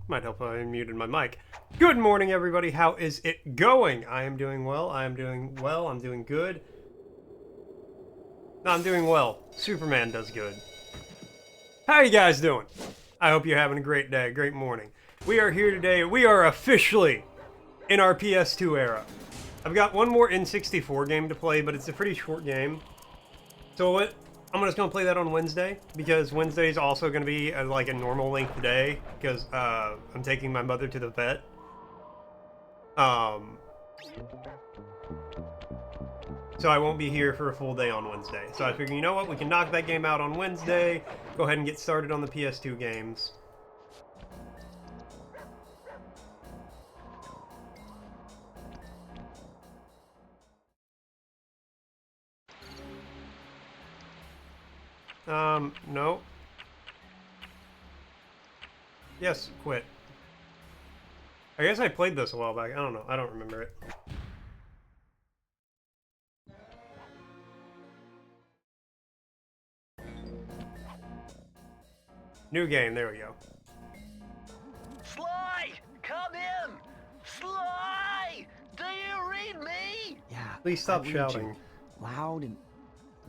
Might help if I muted my mic. Good morning, everybody. How is it going? I am doing well. I am doing well. I'm doing good. No, I'm doing well. Superman does good. How are you guys doing? I hope you're having a great day, great morning. We are here today. We are officially in our PS2 era. I've got one more N64 game to play, but it's a pretty short game. So what? I'm just going to play that on Wednesday, because Wednesday is also going to be like a normal length day, because I'm taking my mother to the vet. So I won't be here for a full day on Wednesday. So I figure, you know what, we can knock that game out on Wednesday, go ahead and get started on the PS2 games. No. Yes, quit. I guess I played this a while back. I don't know. I don't remember it. New game. There we go. Sly! Come in! Sly! Do you read me? Yeah. Please stop I read shouting. you. Loud and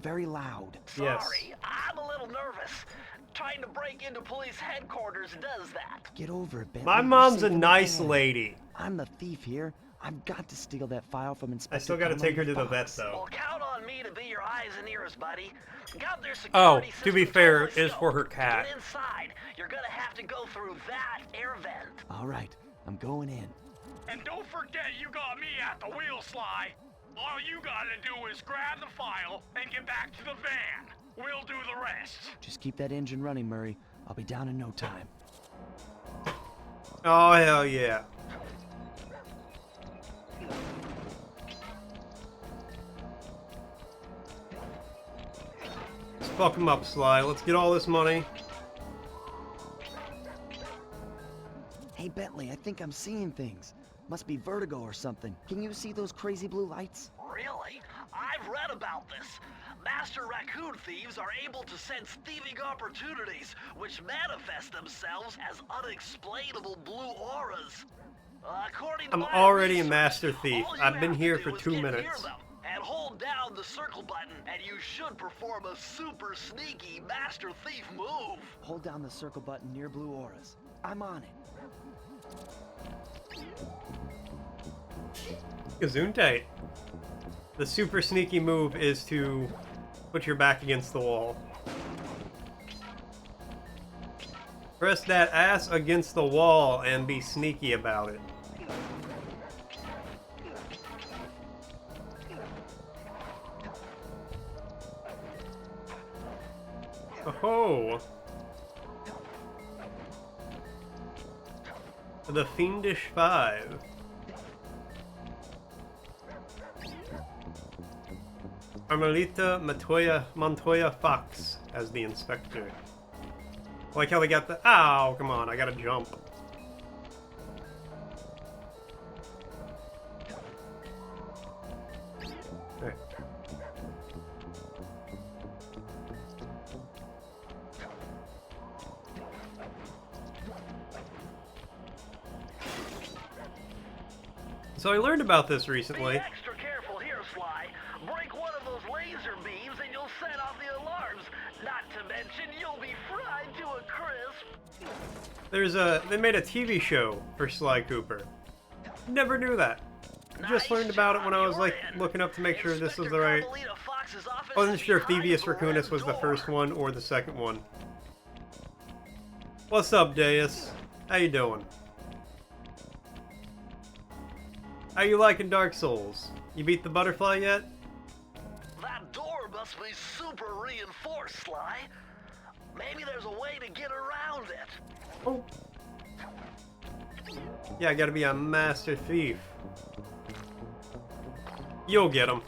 very loud. Yes. Sorry, I'm a little nervous. Trying to break into police headquarters does that. Get over it, Bentley. My You're mom's a safe in the nice van. lady. I'm the thief here. I've got to steal that file from Inspector. I still got to take her to the vet, Fox. though. Well, count on me to be your eyes and ears, buddy. Got their Oh, security to be system fair, totally it's for her scoped. cat. Get inside. You're gonna have to go through that air vent. All right, I'm going in. And don't forget you got me at the wheel, Sly. All you gotta do is grab the file and get back to the van. We'll do the rest. Just keep that engine running, Murray. I'll be down in no time. Oh, hell yeah. Let's fuck him up, Sly. Let's get all this money. Hey, Bentley, I think I'm seeing things. Must be vertigo or something. Can you see those crazy blue lights? Really? I've read about this. Master raccoon thieves are able to sense thieving opportunities, which manifest themselves as unexplainable blue auras. According to I'm my already a research, master thief. all you I've been have to here do for is 2 get near minutes. them and hold down the circle button, and you should perform a super sneaky master thief move. Hold down the circle button near blue auras. I'm on it. Gesundheit. The super sneaky move is to put your back against the wall. Press that ass against the wall and be sneaky about it. Oh. The Fiendish Five. Carmelita Montoya Fox as the inspector. I like how they got the. Ow, come on, I gotta jump. Okay. So I learned about this recently. Be extra careful here, Sly. Break one of those laser beams and you'll set off the alarms. Not to mention, you'll be fried to a crisp. They made a TV show for Sly Cooper. Never knew that. Just learned about it when I was like looking up to make sure this was the right. I wasn't sure if Thievius Raccoonus was the first one or the second one. What's up, Deus? How you doing? How you liking Dark Souls? You beat the butterfly yet? That door must be super reinforced, Sly. Maybe there's a way to get around it. Oh. Yeah, I gotta be a master thief. You'll get him.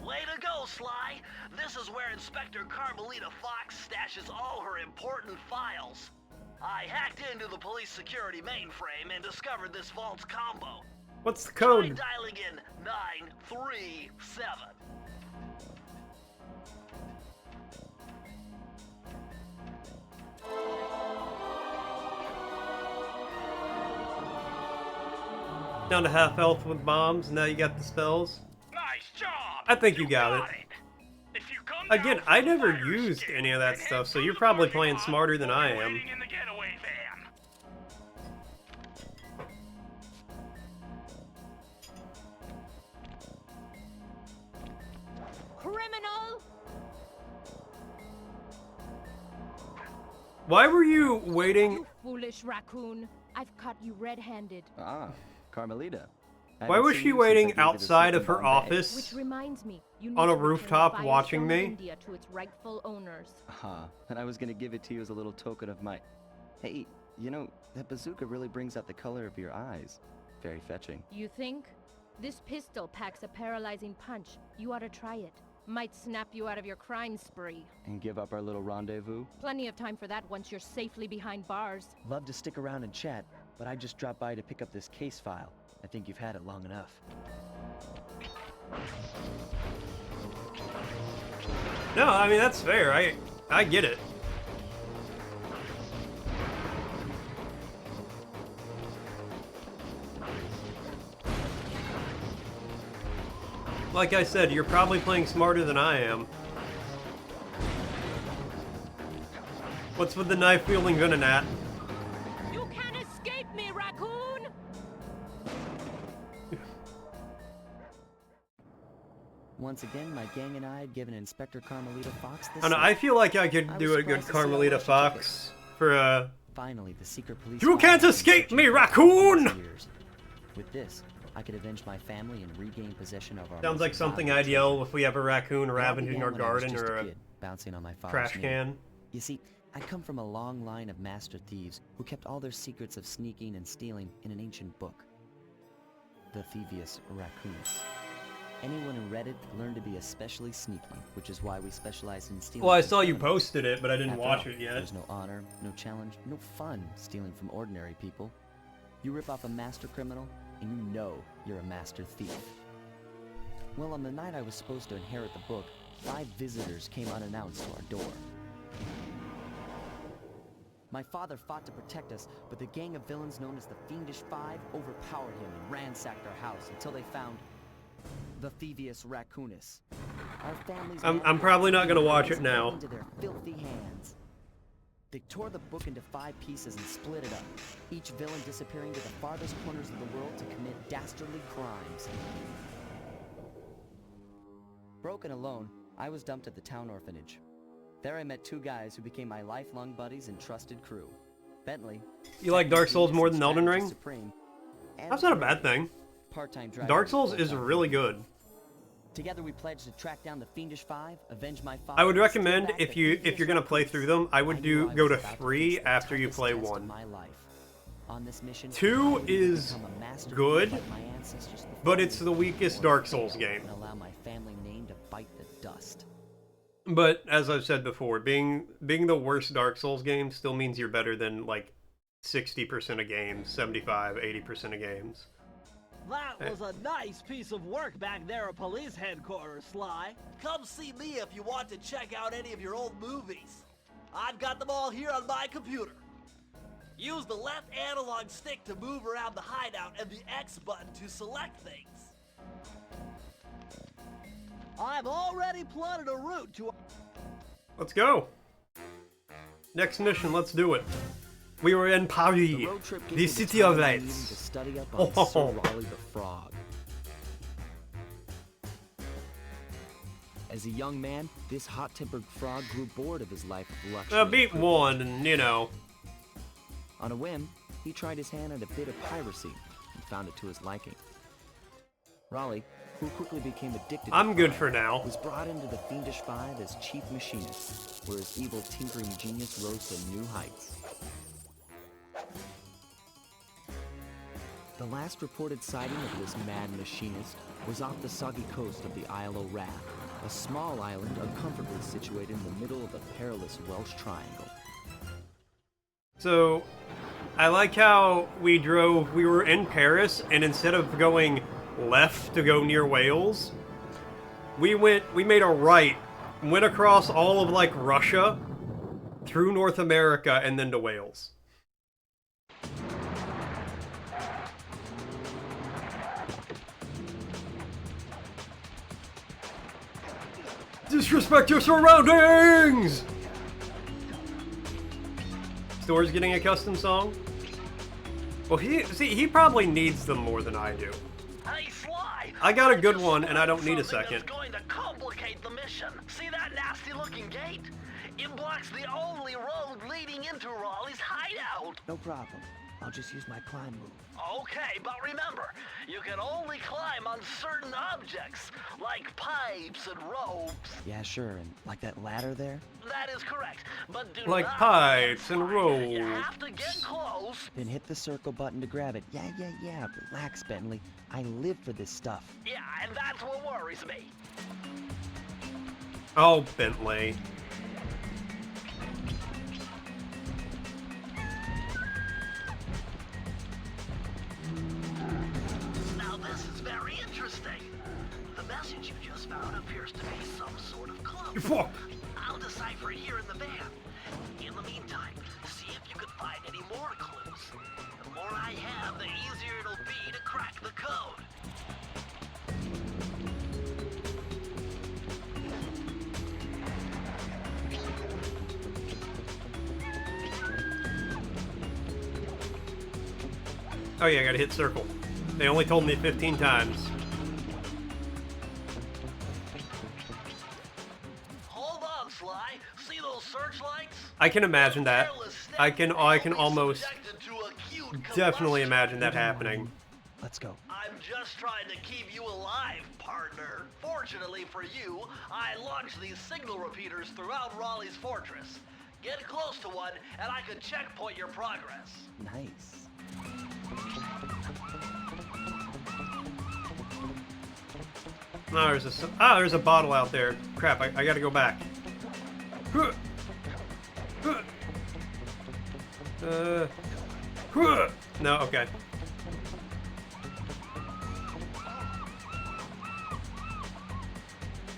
Way to go, Sly. This is where Inspector Carmelita Fox stashes all her important files. I hacked into the police security mainframe and discovered this vault's combo. What's the Try code? dialing in 937. Down to half health with bombs, now you got the spells. Nice job. I think you got it. If you come Again, down I from the never fire used escape any of that and head stuff, so through you're the probably parking playing lot, smarter than we'll I be am. waiting in the getaway van. Criminal! Why were you waiting? You foolish raccoon. I've caught you red-handed. Ah, Carmelita. Why was she waiting outside of her office? Which reminds me, you need On a to return rooftop the watching Firestone me? of India to its rightful owners. And I was gonna give it to you as a little token of my... Hey, you know, that bazooka really brings out the color of your eyes. Very fetching. You think? This pistol packs a paralyzing punch. You ought to try it. Might snap you out of your crime spree. And give up our little rendezvous? Plenty of time for that once you're safely behind bars. Love to stick around and chat, but I just dropped by to pick up this case file. I think you've had it long enough. No, I mean, that's fair. I get it. Like I said, you're probably playing smarter than I am. What's with the knife-wielding Venonat? You can't escape me, raccoon! Once again, my gang and I had given Inspector Carmelita Fox this... I don't know, I feel like I could I do was a good surprised to see how Carmelita well she took Fox for Finally, the secret police... You file can't had been escape searching me, for raccoon! years. With this, I could avenge my family and regain possession of our... Sounds like most something valuable I'd yell treasure. if we have a raccoon It all ravaging began our when I was garden just or a kid, bouncing on my father's trash knee. can. You see, I come from a long line of master thieves who kept all their secrets of sneaking and stealing in an ancient book. The Thievius Raccoonus. Anyone who read it learned to be especially sneaky, which is why we specialize in stealing. Well, I from saw you criminals. posted it, but I didn't After watch all, it yet. There's no honor, no challenge, no fun stealing from ordinary people. You rip off a master criminal, and you know you're a master thief. Well, on the night I was supposed to inherit the book, 5 visitors came unannounced to our door. My father fought to protect us, but the gang of villains known as the Fiendish Five overpowered him and ransacked our house until they found the Thievius Raccoonus. Our families... I'm probably not gonna watch it now. Into their filthy hands. They tore the book into 5 pieces and split it up, each villain disappearing to the farthest corners of the world to commit dastardly crimes. Broken alone, I was dumped at the town orphanage. There I met 2 guys who became my lifelong buddies and trusted crew. Bentley. You like Dark Souls Genius more and than Elden strategy Ring? Supreme, and That's not a bad thing. part-time driver Dark and Souls is full-time really worker. good. Together we pledged to track down the Fiendish Five, avenge my father. I would and steal recommend back if the you're Thievius gonna play Raccoonus. through them, I would I knew I go was to about to 3 face the after you toughest play test of 1. my life. On this mission, 2 I would is become a master good, thief like my ancestors before but me, it's the weakest or Dark fail Souls game. and allow my family name to bite the dust. But as I've said before, being the worst Dark Souls game still means you're better than like 60% of games, 75, 80% of games. That was a nice piece of work back there at police headquarters, Sly. Come see me if you want to check out any of your old movies. I've got them all here on my computer. Use the left analog stick to move around the hideout and the X button to select things. I've already plotted a route to... Let's go. Next mission, let's do it. We were in Paris, The road trip gave the me city time of I needed lights. to study up Oh, on Sir Raleigh the Frog. As a young man, this hot-tempered frog grew bored of his life of luxury. Beat 1, and you know. On a whim, he tried his hand at a bit of piracy and found it to his liking. Raleigh, who quickly became addicted to I'm good crime, for now. was brought into the Fiendish Five as chief machinist, where his evil tinkering genius rose to new heights. The last reported sighting of this mad machinist was off the soggy coast of the Isle o' Wrath, a small island uncomfortably situated in the middle of the perilous Welsh Triangle. So, I like how we were in Paris, and instead of going left to go near Wales, we made a right, went across all of like Russia, through North America, and then to Wales. Disrespect your surroundings! Store's getting a custom song? Well, he probably needs them more than I do. Hey, Sly! I got a good just one, and I don't spotted need a something second. that's going to complicate the mission. See that nasty-looking gate? It blocks the only road leading into Raleigh's hideout. No problem. I'll just use my climb move. Okay, but remember, you can only climb on certain objects, like pipes and ropes. Yeah, sure, and like that ladder there? That is correct, but do Like not pipes and fly. ropes. You have to get close. Then hit the circle button to grab it. Yeah. Relax, Bentley. I live for this stuff. Yeah, and that's what worries me. Oh, Bentley. Now this is very interesting. The message you just found appears to be some sort of clue. Fuck. I'll decipher it here in the van. In the meantime, see if you can find any more clues. The more I have, the easier it'll be to crack the code. Oh yeah, I gotta hit circle. They only told me 15 times. Hold on, Sly. See those searchlights? I can imagine that. I can almost Subjected to acute definitely combustion. imagine that happening. Let's go. I'm just trying to keep you alive, partner. Fortunately for you, I launched these signal repeaters throughout Raleigh's fortress. Get close to one, and I can checkpoint your progress. Nice. No, there's a bottle out there. Crap, I gotta go back. No, okay.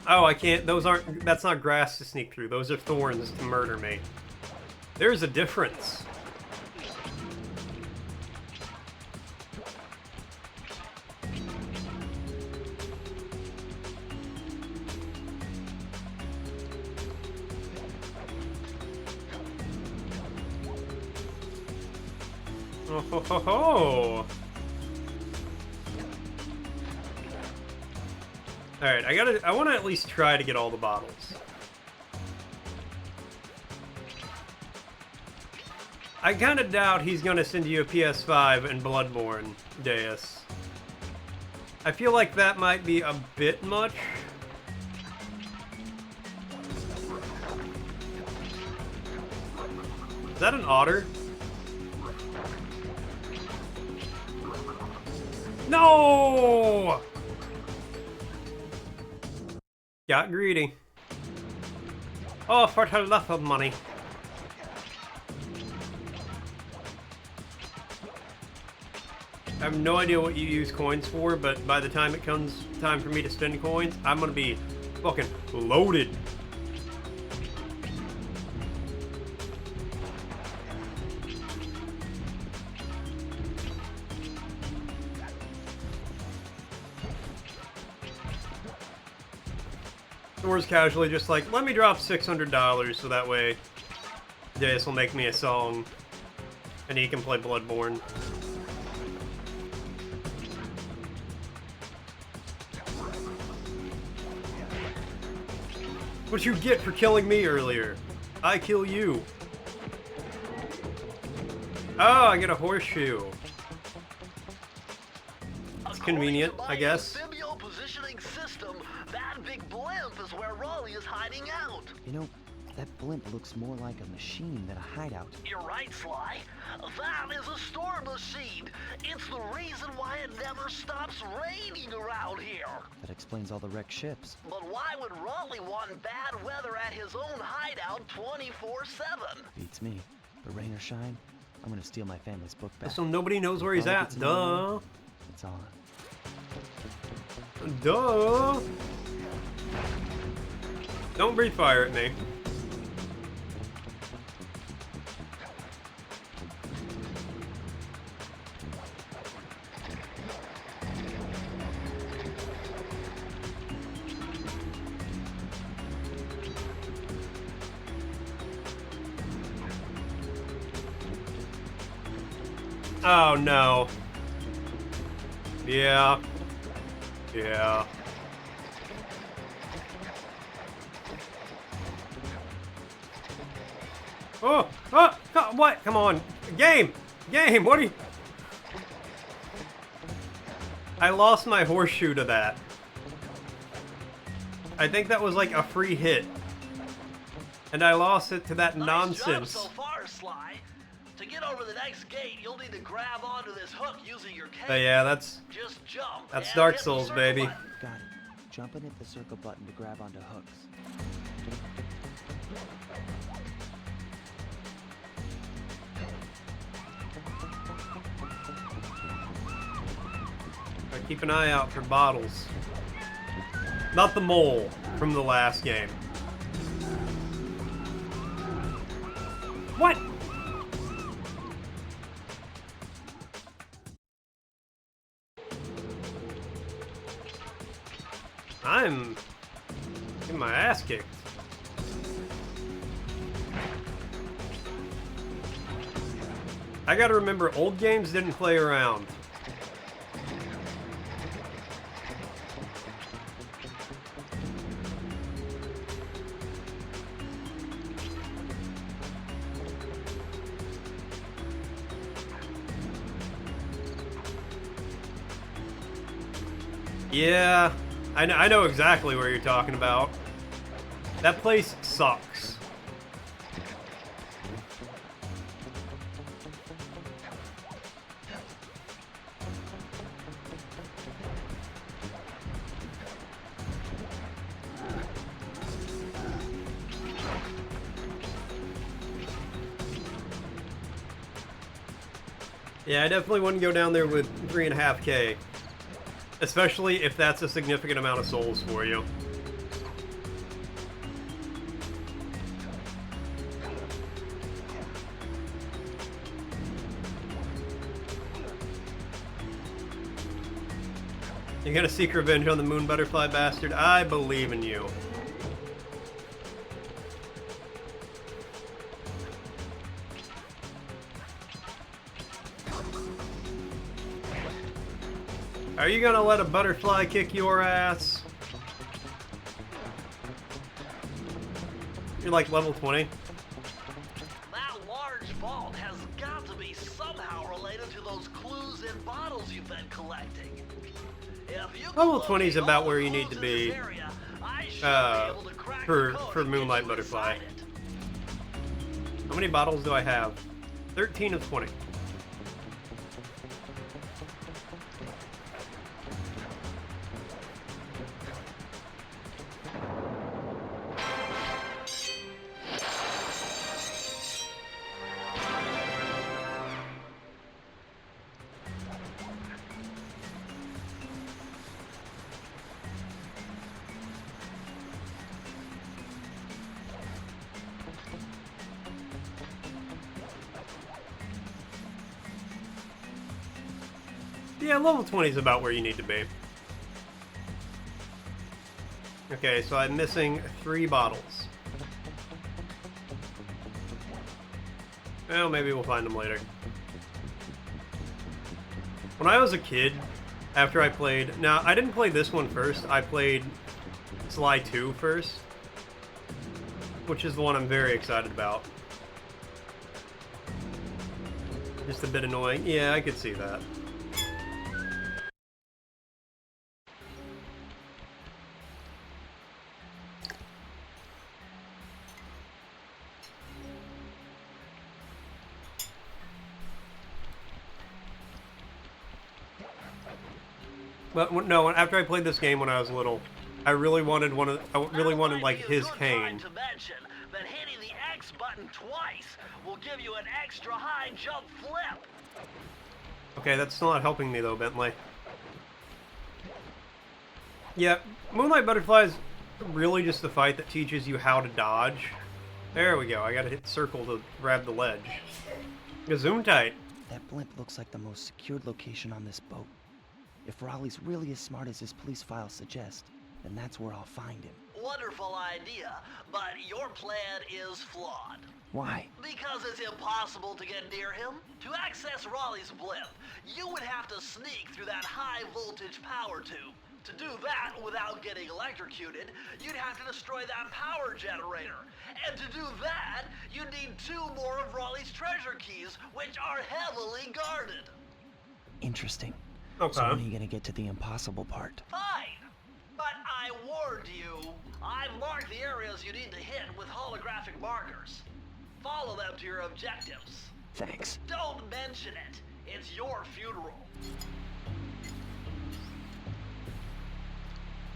Oh, I can't, that's not grass to sneak through. Those are thorns to murder me. There's a difference. Oh ho ho ho! Alright, I wanna at least try to get all the bottles. I kinda doubt he's gonna send you a PS5 and Bloodborne, Deus. I feel like that might be a bit much. Is that an otter? No! Got greedy. Oh, for the love of money. I have no idea what you use coins for, but by the time it comes time for me to spend coins, I'm gonna be fucking loaded. Thor's casually just like, let me drop $600 so that way Deus will make me a song and he can play Bloodborne. What you get for killing me earlier? I kill you. Oh, I get a horseshoe. It's convenient, I guess. Amphibious positioning system, that big blimp is where Raleigh is hiding out. You know, that blimp looks more like a machine than a hideout. You're right, Sly. That is a storm machine. It's the reason why it never stops raining around here. That explains all the wrecked ships. But why would Raleigh want bad weather at his own hideout 24/7? Beats me. But rain or shine, I'm gonna steal my family's book back. So nobody knows where he's at. Duh. It's on. Duh. Don't breathe fire at me. Oh no. Yeah. Yeah. Oh! Oh! What? Come on. Game! Game! What are you... I lost my horseshoe to that. I think that was like a free hit. And I lost it to that nonsense. Job so far, Sly. To get over the next gate, you'll need to grab onto this hook using your cape. Yeah, that's... Just jump. That's and Dark hit the Souls, circle baby. button. Got it. Jump and hit the circle button to grab onto hooks. Keep an eye out for bottles. Not the mole from the last game. What? I'm getting my ass kicked. I gotta remember, old games didn't play around. Yeah, I know exactly where you're talking about. That place sucks. Yeah, I definitely wouldn't go down there with 3.5K. Especially if that's a significant amount of souls for you. You're gonna seek revenge on the moon butterfly bastard? I believe in you. Are you gonna let a butterfly kick your ass? You're like level 20. That large vault has got to be somehow related to those clues in bottles you've been collecting. If you Level 20 is about where you need to be area, I should be able to crack the code for and get Moonlight you Butterfly. inside it. How many bottles do I have? 13 of 20. Yeah, level 20 is about where you need to be. Okay, so I'm missing 3 bottles. Well, maybe we'll find them later. When I was a kid, after I played... Now, I didn't play this one first. I played Sly 2 first. Which is the one I'm very excited about. Just a bit annoying. Yeah, I could see that. But no, after I played this game when I was little, I really wanted like his cane. To mention that hitting the X button twice will give you an extra high jump flip. Okay, that's still not helping me though, Bentley. Yeah, Moonlight Butterfly is really just the fight that teaches you how to dodge. There we go. I gotta hit circle to grab the ledge. Zoom tight. That blimp looks like the most secured location on this boat. If Raleigh's really as smart as his police files suggest, then that's where I'll find him. Wonderful idea, but your plan is flawed. Why? Because it's impossible to get near him. To access Raleigh's blimp, you would have to sneak through that high-voltage power tube. To do that without getting electrocuted, you'd have to destroy that power generator. And to do that, you'd need 2 more of Raleigh's treasure keys, which are heavily guarded. Interesting. Okay. So when are you gonna get to the impossible part? Fine. But I warned you. I've marked the areas you need to hit with holographic markers. Follow them to your objectives. Thanks. Don't mention it. It's your funeral.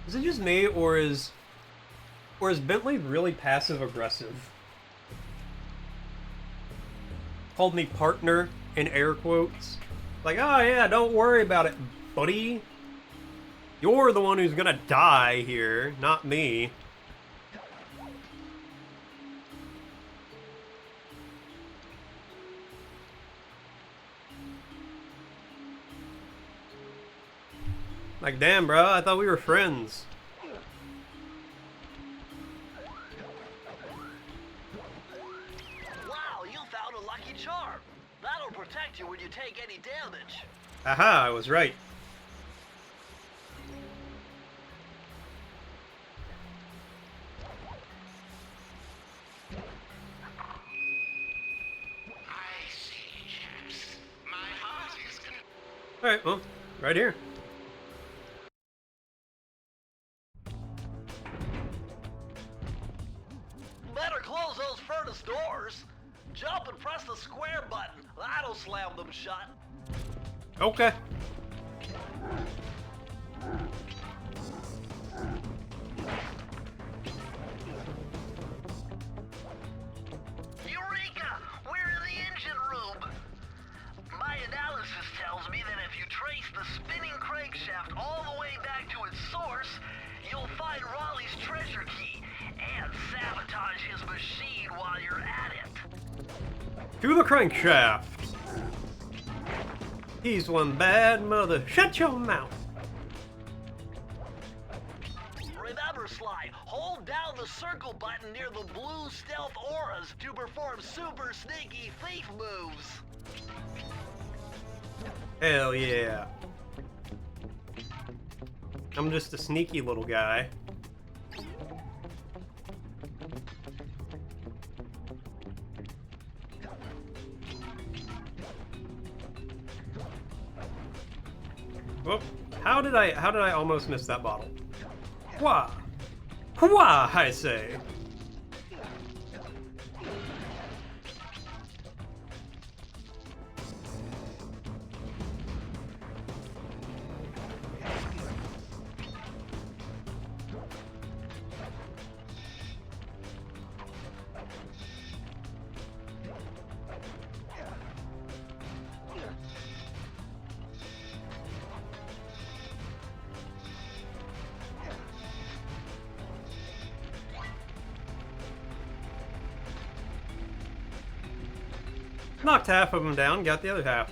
Is it just me, or is Bentley really passive aggressive? Called me partner in air quotes. Like, oh yeah, don't worry about it, buddy. You're the one who's gonna die here, not me. Like, damn, bro, I thought we were friends. Wow, you found a lucky charm. That'll protect you when you take any damage. Aha, I was right. I see, chaps. My heart is Alright, well, right here. Better close those furnace doors. Jump and press the square button. That'll slam them shut. Okay. Eureka! We're in the engine room. My analysis tells me that if you trace the spinning crankshaft all the way back to its source, you'll find Raleigh's treasure key and sabotage his machine while you're at it. To the crankshaft. He's one bad mother. Shut your mouth. Remember, Sly, hold down the circle button near the blue stealth auras to perform super sneaky thief moves. Hell yeah. I'm just a sneaky little guy. Whoop. How did I almost miss that bottle? Why? Why, I say? Knocked half of them down, got the other half.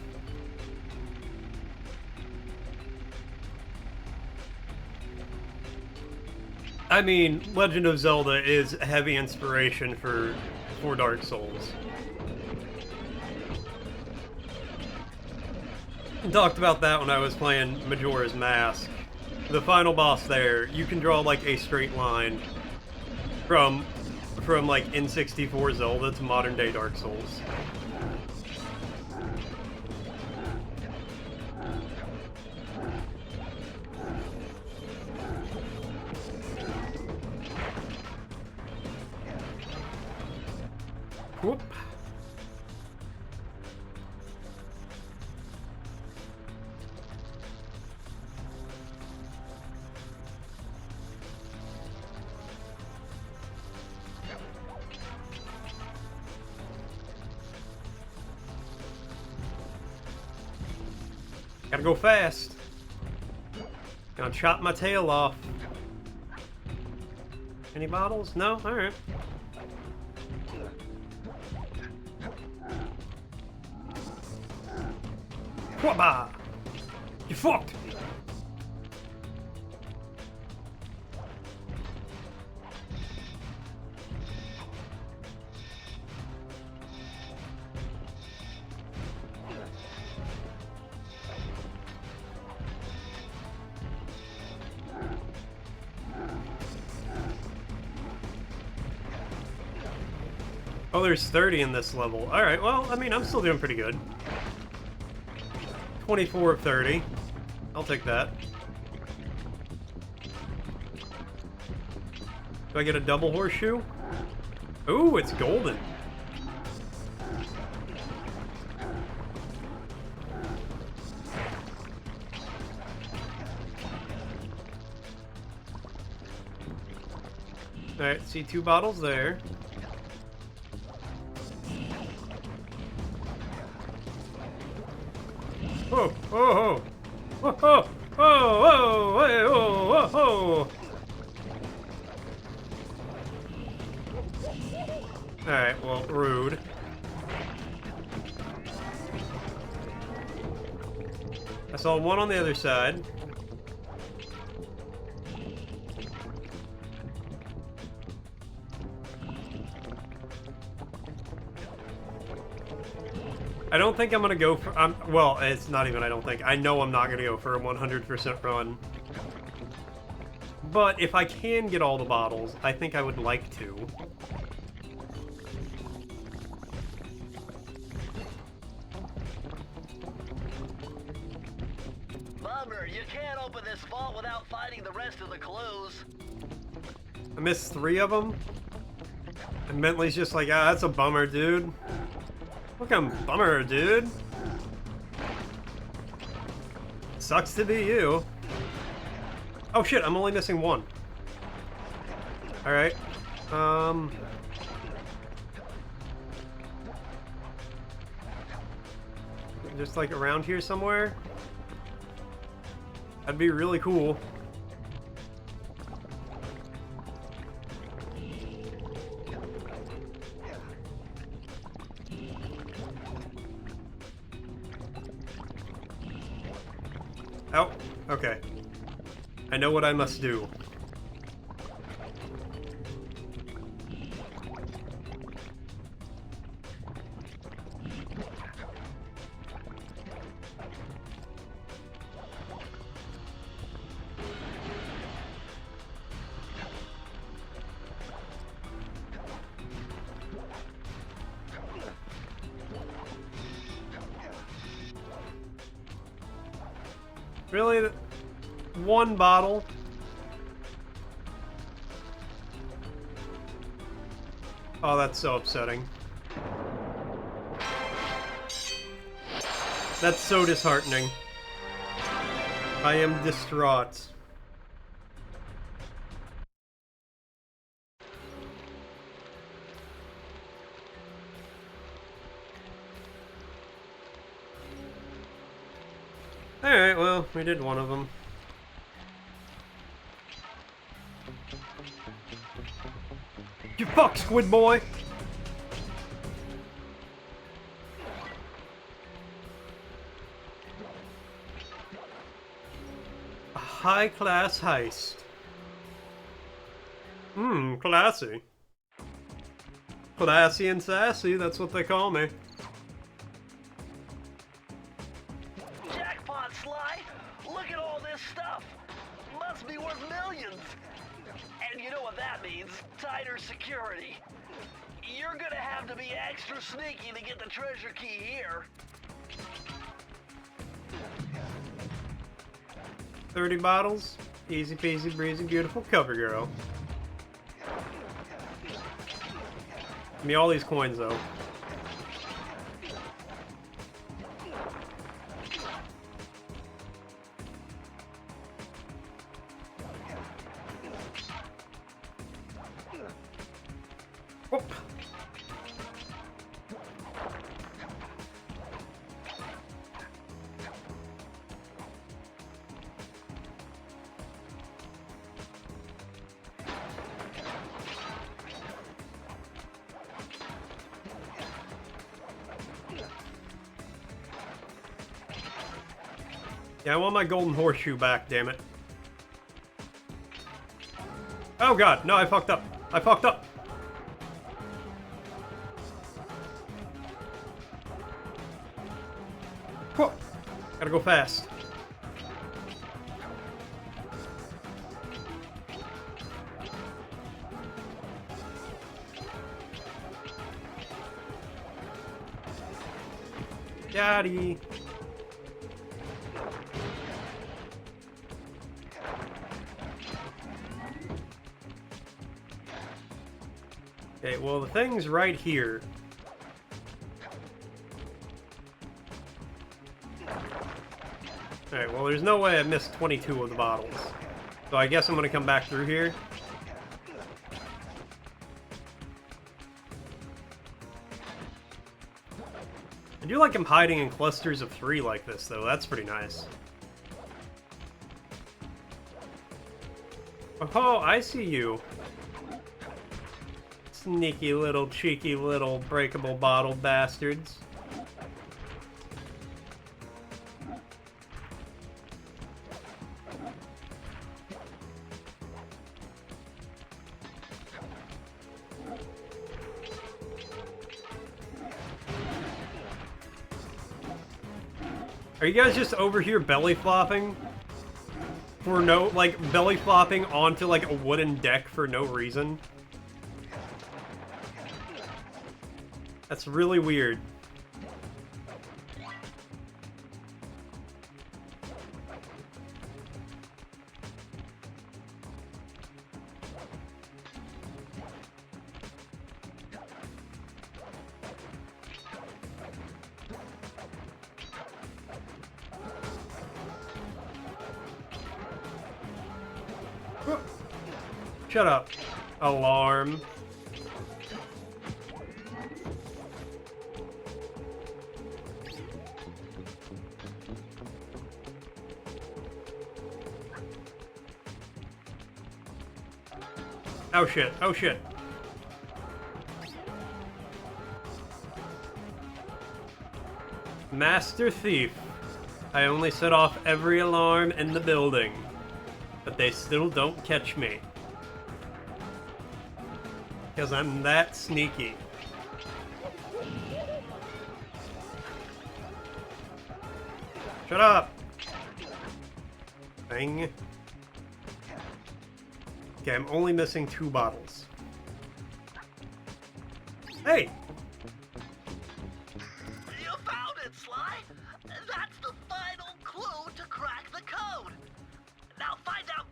I mean, Legend of Zelda is a heavy inspiration for Dark Souls. I talked about that when I was playing Majora's Mask. The final boss there, you can draw like a straight line from like N64 Zelda to modern day Dark Souls. Whoop. Gotta go fast. Gonna chop my tail off. Any bottles? No? Alright. Whoppa! You fucked! Oh, there's 30 in this level. Alright, well, I mean, I'm still doing pretty good. 24 of 30. I'll take that. Do I get a double horseshoe? Ooh, it's golden. Alright, see 2 bottles there. Oh, oh, oh, oh, oh, oh, oh, hey, oh, oh, oh. Alright, well, rude. I saw one on the other side. I don't think I'm gonna go for, well, it's not even I don't think. I know I'm not gonna go for a 100% run. But if I can get all the bottles, I think I would like to. Bummer, you can't open this vault without finding the rest of the clues. I missed 3 of them. And Bentley's just like, ah, that's a bummer, dude. Fucking bummer, dude. Sucks to be you. Oh shit, I'm only missing 1. Alright. Just like around here somewhere? That'd be really cool. Oh, okay. I know what I must do. Really? 1 bottle? Oh, that's so upsetting. That's so disheartening. I am distraught. Alright, well, we did one of them. You fuck, squid boy! A high-class heist. Classy. Classy and sassy, that's what they call me. Jackpot, Sly! Look at all this stuff! Must be worth millions! And you know what that means? Tighter security. You're gonna have to be extra sneaky to get the treasure key here. 30 bottles. Easy peasy breezy beautiful cover girl. Give me all these coins though. Whoop. Yeah, I want my golden horseshoe back, damn it. Oh god, no, I fucked up. I fucked up. Whoa. Gotta go fast. Gotti. Okay, well, the thing's right here. Alright, well, there's no way I missed 22 of the bottles. So I guess I'm gonna come back through here. I do like him hiding in clusters of 3 like this, though. That's pretty nice. Oh, I see you. Sneaky little, cheeky little breakable bottle bastards. Are you guys just over here belly flopping? For no, like, belly flopping onto, like, a wooden deck for no reason? That's really weird. Shut up. Alarm. Oh shit, oh shit. Master Thief. I only set off every alarm in the building, but they still don't catch me. Because I'm that sneaky. Shut up! Bang. Okay, I'm only missing 2 bottles. Hey! You found it, Sly! That's the final clue to crack the code! Now find out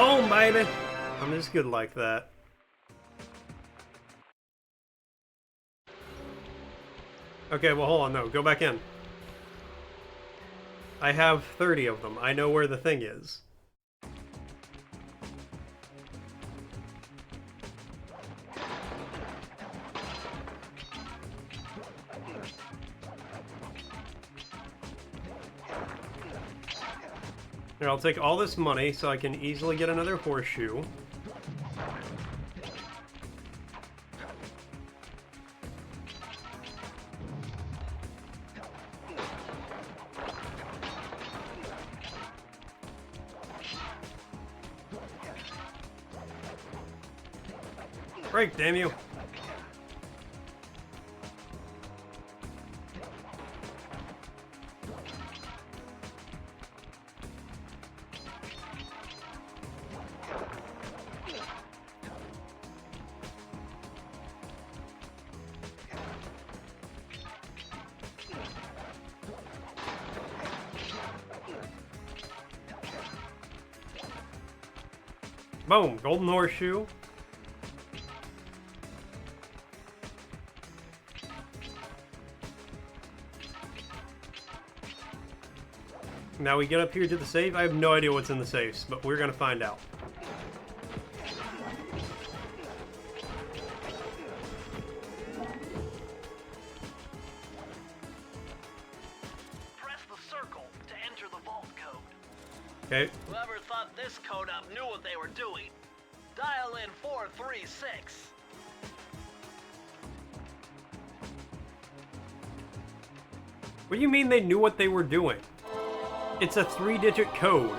Oh, baby! I'm just good like that. Okay, well, hold on, no, go back in. I have 30 of them. I know where the thing is. Here, I'll take all this money so I can easily get another horseshoe. Break, damn you! Boom! Golden horseshoe. Now we get up here to the safe. I have no idea what's in the safes, but we're gonna find out. Press the circle to enter the vault code. Okay. Whoever thought this code up knew what they were doing. Dial in 436. What do you mean they knew what they were doing? It's a 3-digit code.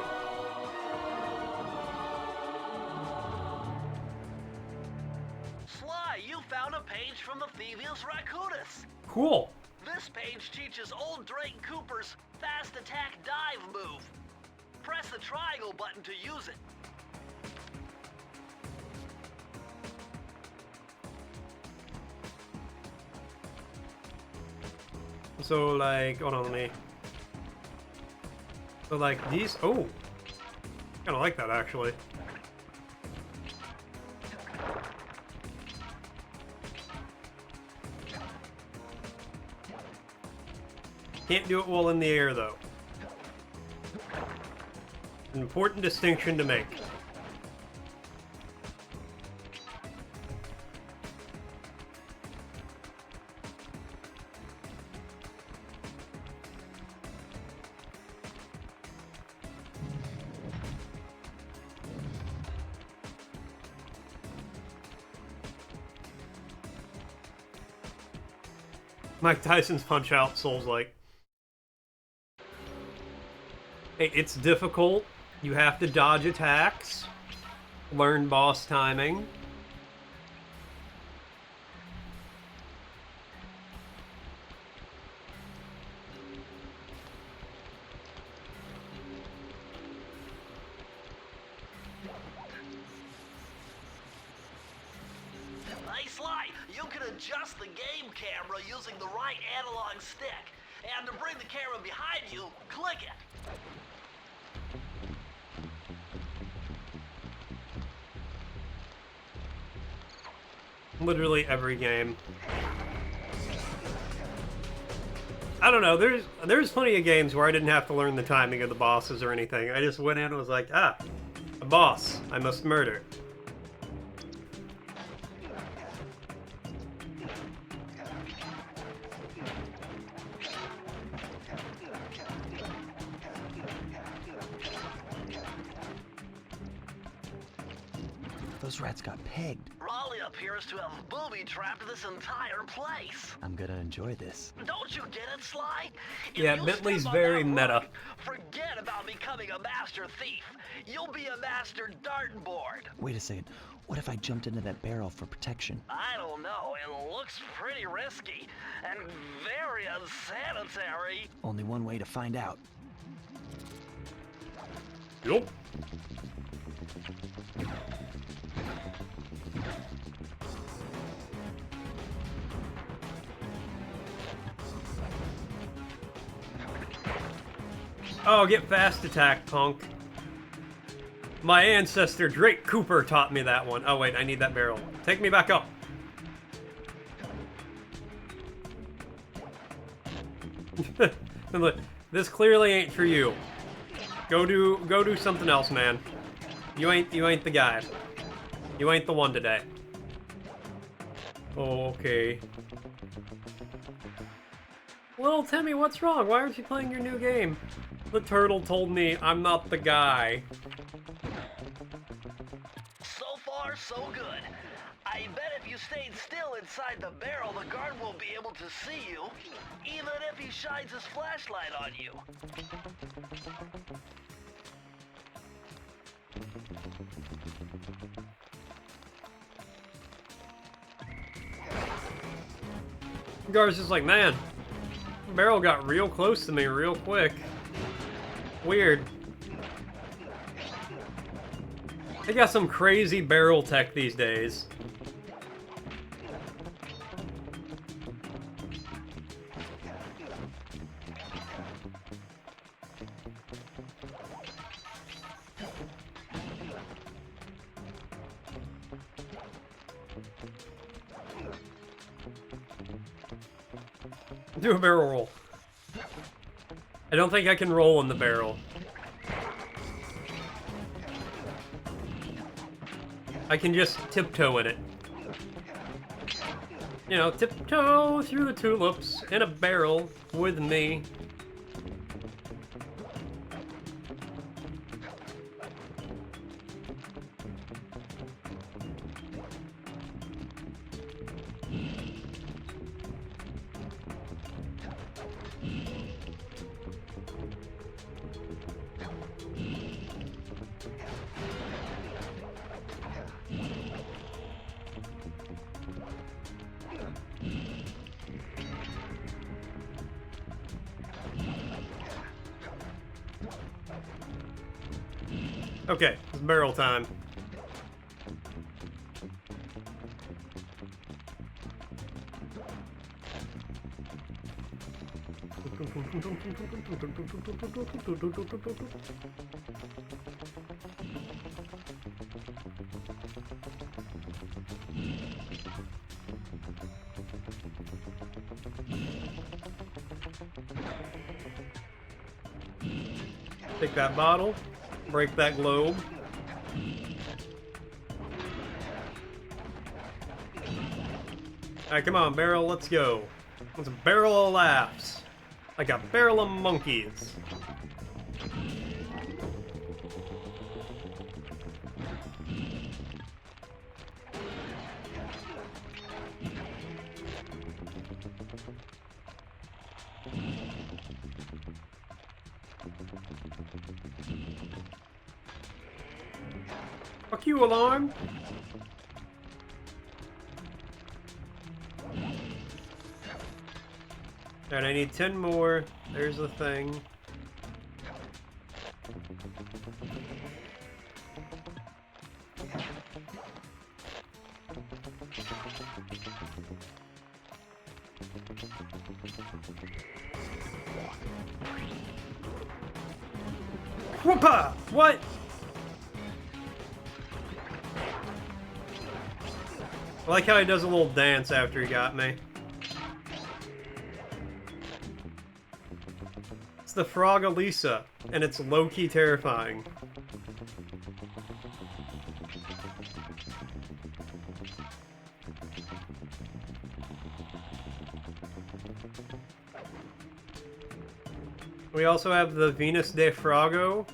Sly, you found a page from the Thievius Raccoonus. Cool. This page teaches old Drake Cooper's fast attack dive move. Press the triangle button to use it. So like, hold on, let me. So like these. Oh, kind of like that actually. Can't do it while in the air though. An important distinction to make. Mike Tyson's Punch-Out! Souls-like. Hey, it's difficult. You have to dodge attacks. Learn boss timing. Hey, Sly, you can adjust the game camera using the right analog stick. And to bring the camera behind you, click it. Literally every game. I don't know, there's plenty of games where I didn't have to learn the timing of the bosses or anything. I just went in and was like, ah, a boss, I must murder. Those rats got pegged. Raleigh appears to have booby-trapped this entire place. I'm gonna enjoy this. Don't you get it, Sly? If Yeah, you Bentley's step on very that meta. rock, forget about becoming a master thief. You'll be a master dartboard. Wait a second. What if I jumped into that barrel for protection? I don't know. It looks pretty risky and very unsanitary. Only one way to find out. Yup. Oh, get fast attack, punk. My ancestor, Drake Cooper, taught me that one. Oh, wait, I need that barrel. Take me back up. This clearly ain't for you. Go do something else, man. You ain't the guy. You ain't the one today. Oh, okay. Little Timmy, what's wrong? Why aren't you playing your new game? The turtle told me I'm not the guy. So far, so good. I bet if you stayed still inside the barrel, the guard won't be able to see you, even if he shines his flashlight on you. The guard's just like, man, the barrel got real close to me real quick. Weird. They got some crazy barrel tech these days. Do a barrel roll. I don't think I can roll in the barrel. I can just tiptoe in it. You know, tiptoe through the tulips in a barrel with me. Okay, it's barrel time. Take that bottle, break that globe. Alright, come on, barrel, let's go. It's a barrel of laughs. Like a barrel of monkeys. Fuck you, alarm! Alright, I need 10 more. There's the thing. Whoopa! What? I like how he does a little dance after he got me. It's the Frog Elisa, and it's low-key terrifying. We also have the Venus de Frago.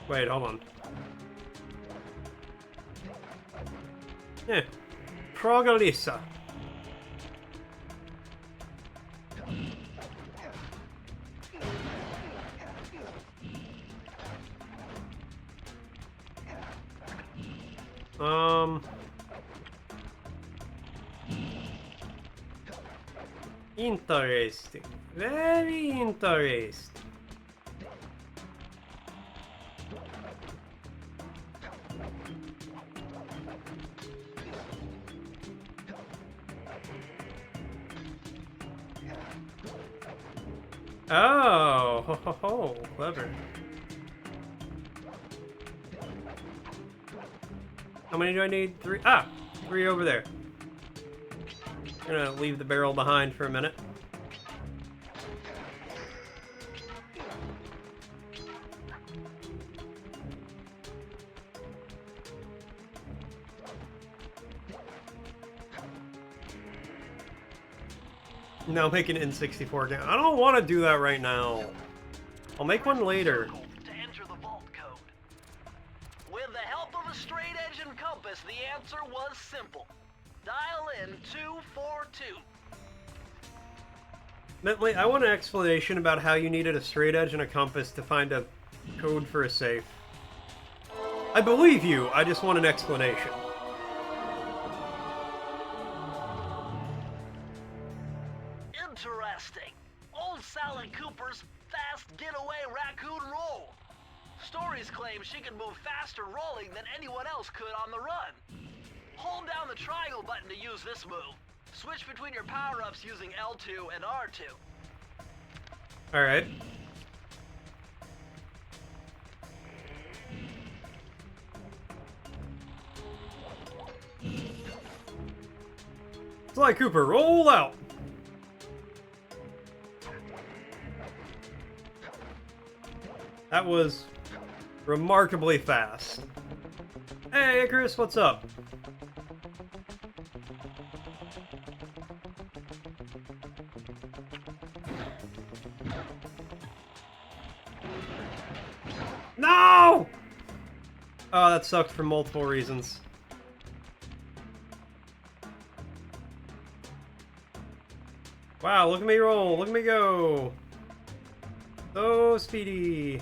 Wait, hold on. Yeah. Frogalisa. Interesting. Very interesting. Oh, ho, ho, ho, clever. How many do I need? 3? Ah, 3 over there. I'm gonna leave the barrel behind for a minute. Now make an N64 game. I don't want to do that right now. I'll make one later. To enter the vault code. With the help of a straight edge and compass, the answer was simple. Dial in 242. Bentley, I want an explanation about how you needed a straight edge and a compass to find a code for a safe. I believe you, I just want an explanation. Interesting. Old Sly Cooper's fast getaway raccoon roll. Stories claim she can move faster rolling than anyone else could on the run. Hold down the triangle button to use this move. Switch between your power-ups using L2 and R2. Alright. Sly Cooper, roll out! That was remarkably fast. Hey, Icarus, what's up? No! Oh, that sucked for multiple reasons. Wow, look at me roll, look at me go. So speedy.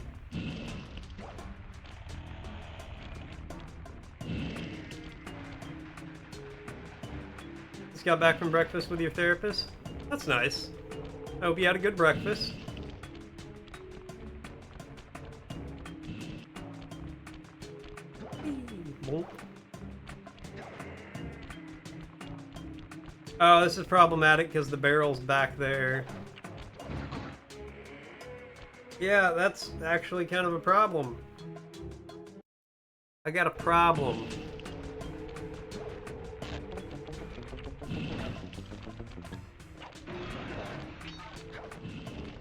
Just got back from breakfast with your therapist? That's nice. I hope you had a good breakfast. Boom. Oh, this is problematic because the barrel's back there. Yeah, that's actually kind of a problem. I got a problem.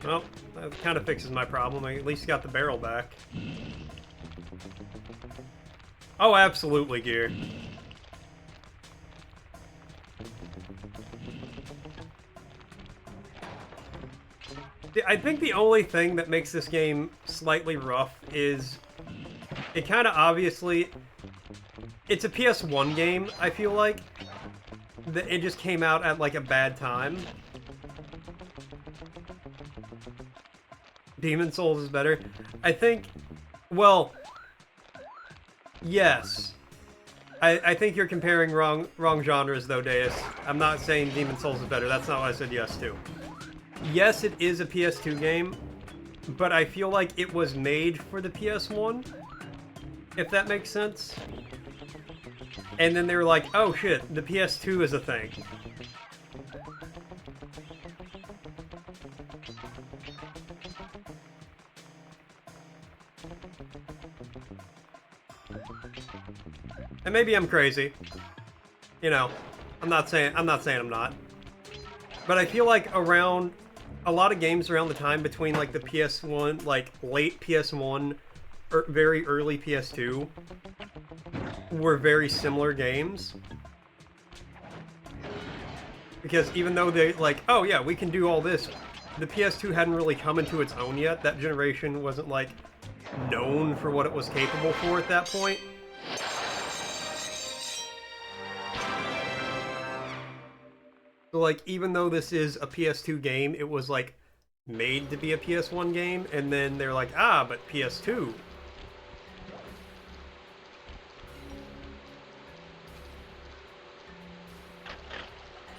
Well, that kind of fixes my problem. I at least got the barrel back. Oh, absolutely, Gear. I think the only thing that makes this game slightly rough is it kind of obviously... It's a PS1 game, I feel like. It just came out at, like, a bad time. Demon Souls is better. I think... Well... Yes. I think you're comparing wrong genres, though, Deus. I'm not saying Demon Souls is better. That's not what I said yes to. Yes, it is a PS2 game, but I feel like it was made for the PS1, if that makes sense. And then they were like, oh shit, the PS2 is a thing. And maybe I'm crazy. You know, I'm not saying I'm not. But I feel like around a lot of games around the time between like the PS1, like late PS1 or very early PS2 were very similar games. Because even though they like, oh yeah, we can do all this, the PS2 hadn't really come into its own yet. That generation wasn't like known for what it was capable for at that point. So, like, even though this is a PS2 game, it was, like, made to be a PS1 game, and then they're like, ah, but PS2.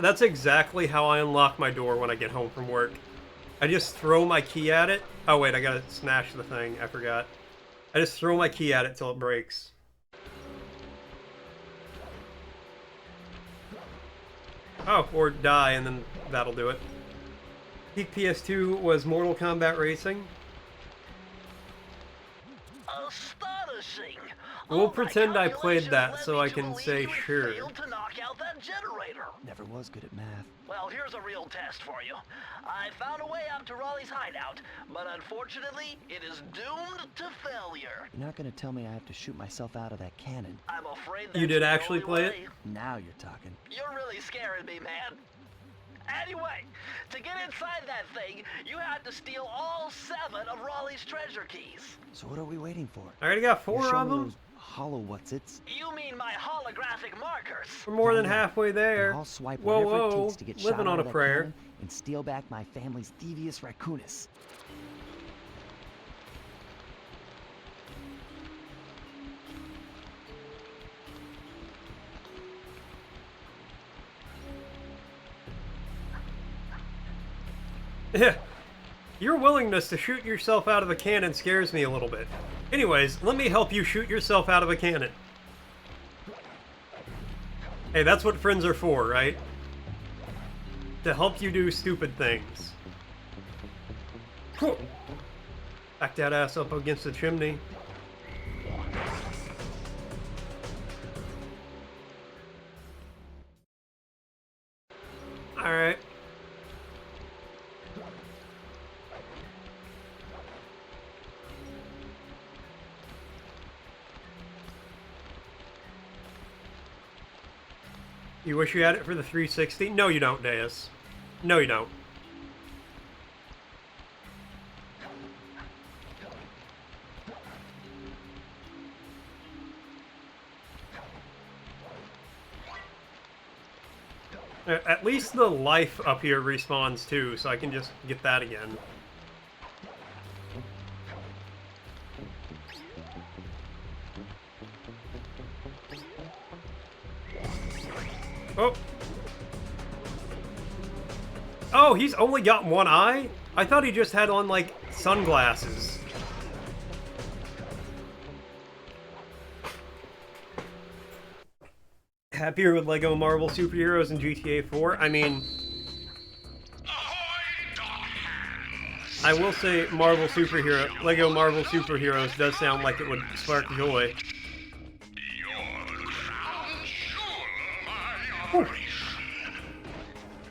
That's exactly how I unlock my door when I get home from work. I just throw my key at it. Oh, wait, I gotta smash the thing. I forgot. I just throw my key at it till it breaks. Oh, or die, and then that'll do it. Peak PS2 was Mortal Kombat Racing. Astonishing! We'll Oh, pretend I played calculations that led so me I to can believe say you had sure. failed to knock out that generator. Never was good at math. Well, here's a real test for you. I found a way up to Raleigh's hideout, but unfortunately, it is doomed to failure. You're not gonna tell me I have to shoot myself out of that cannon. I'm afraid You that's did the actually only play it? way. Now you're talking. You're really scaring me, man. Anyway, to get inside that thing, you had to steal all 7 of Raleigh's treasure keys. So what are we waiting for? I already got You 4 show of me them. those hollow what's-its? You mean my holographic markers? We're more than Yeah. halfway And there. I'll swipe Whoa, whatever it whoa, takes to get shot living out on of a that prayer. cannon and steal back my family's Thievius Raccoonus. Yeah. Your willingness to shoot yourself out of a cannon scares me a little bit. Anyways, let me help you shoot yourself out of a cannon. Hey, that's what friends are for, right? To help you do stupid things. Whew. Back that ass up against the chimney. Alright. You wish you had it for the 360? No, you don't, Deus. No, you don't. At least the life up here respawns too, so I can just get that again. Oh. Oh, he's only got one eye? I thought he just had on, like, sunglasses. happier with Lego Marvel Superheroes in GTA 4. I mean, I will say Lego Marvel Superheroes does sound like it would spark joy. You're the crown jewel of my operation.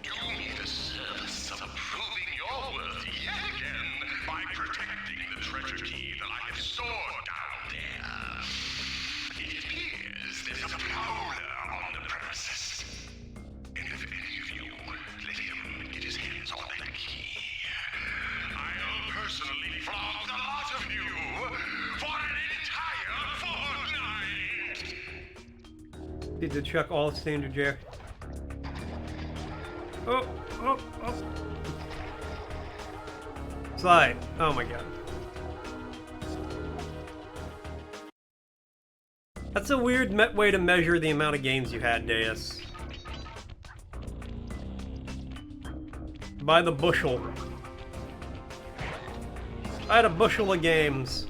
Do me the service of proving your worth yet again by protecting the treasure key that I have stored down there. It appears there's a prowler on the premises. And if any of you let him get his hands on that key, I'll personally flog the lot of you for an entire fortnight. Need to chuck all standard Jack. Oh, oh, oh. Sly. Oh my god. That's a weird way to measure the amount of games you had, Deus. By the bushel. I had a bushel of games.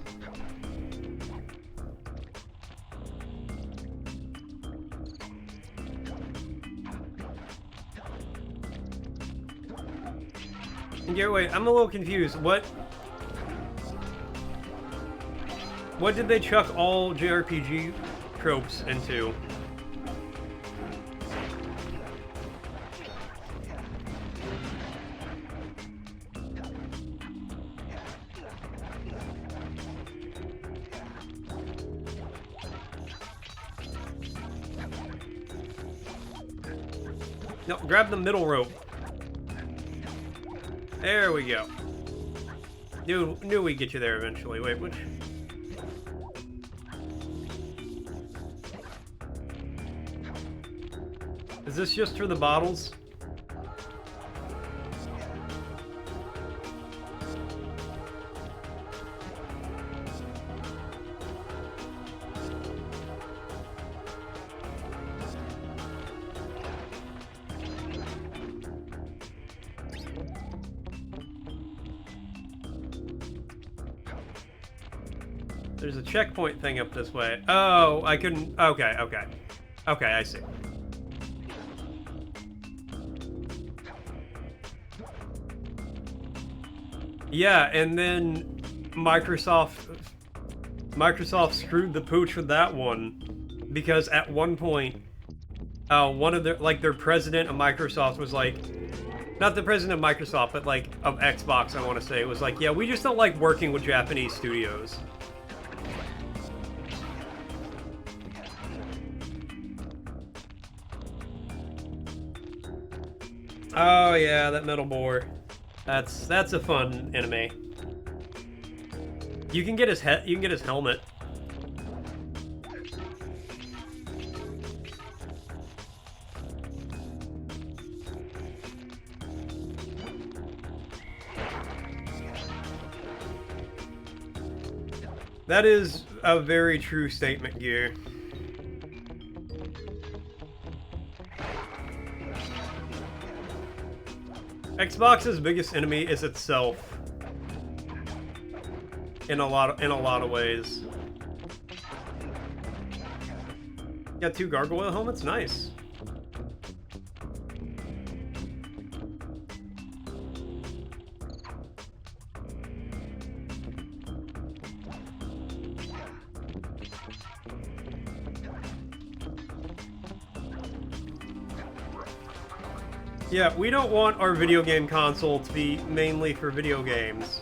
Yeah, wait, I'm a little confused. What did they chuck all JRPG tropes into? No, grab the middle rope. There we go. Knew we'd get you there eventually. Wait, which? Is this just for the bottles? There's a checkpoint thing up this way. Oh, I couldn't... Okay, okay. Okay, I see. Yeah, and then Microsoft screwed the pooch with that one, because at one point, one of their president of Microsoft was like, not the president of Microsoft, but like of Xbox, I want to say, was like, yeah, we just don't like working with Japanese studios. Oh yeah, that metal boar. That's a fun enemy. You can get his head. You can get his helmet. That is a very true statement, Gear. Xbox's biggest enemy is itself. In a lot of ways. Got 2 gargoyle helmets, nice. Yeah, we don't want our video game console to be mainly for video games.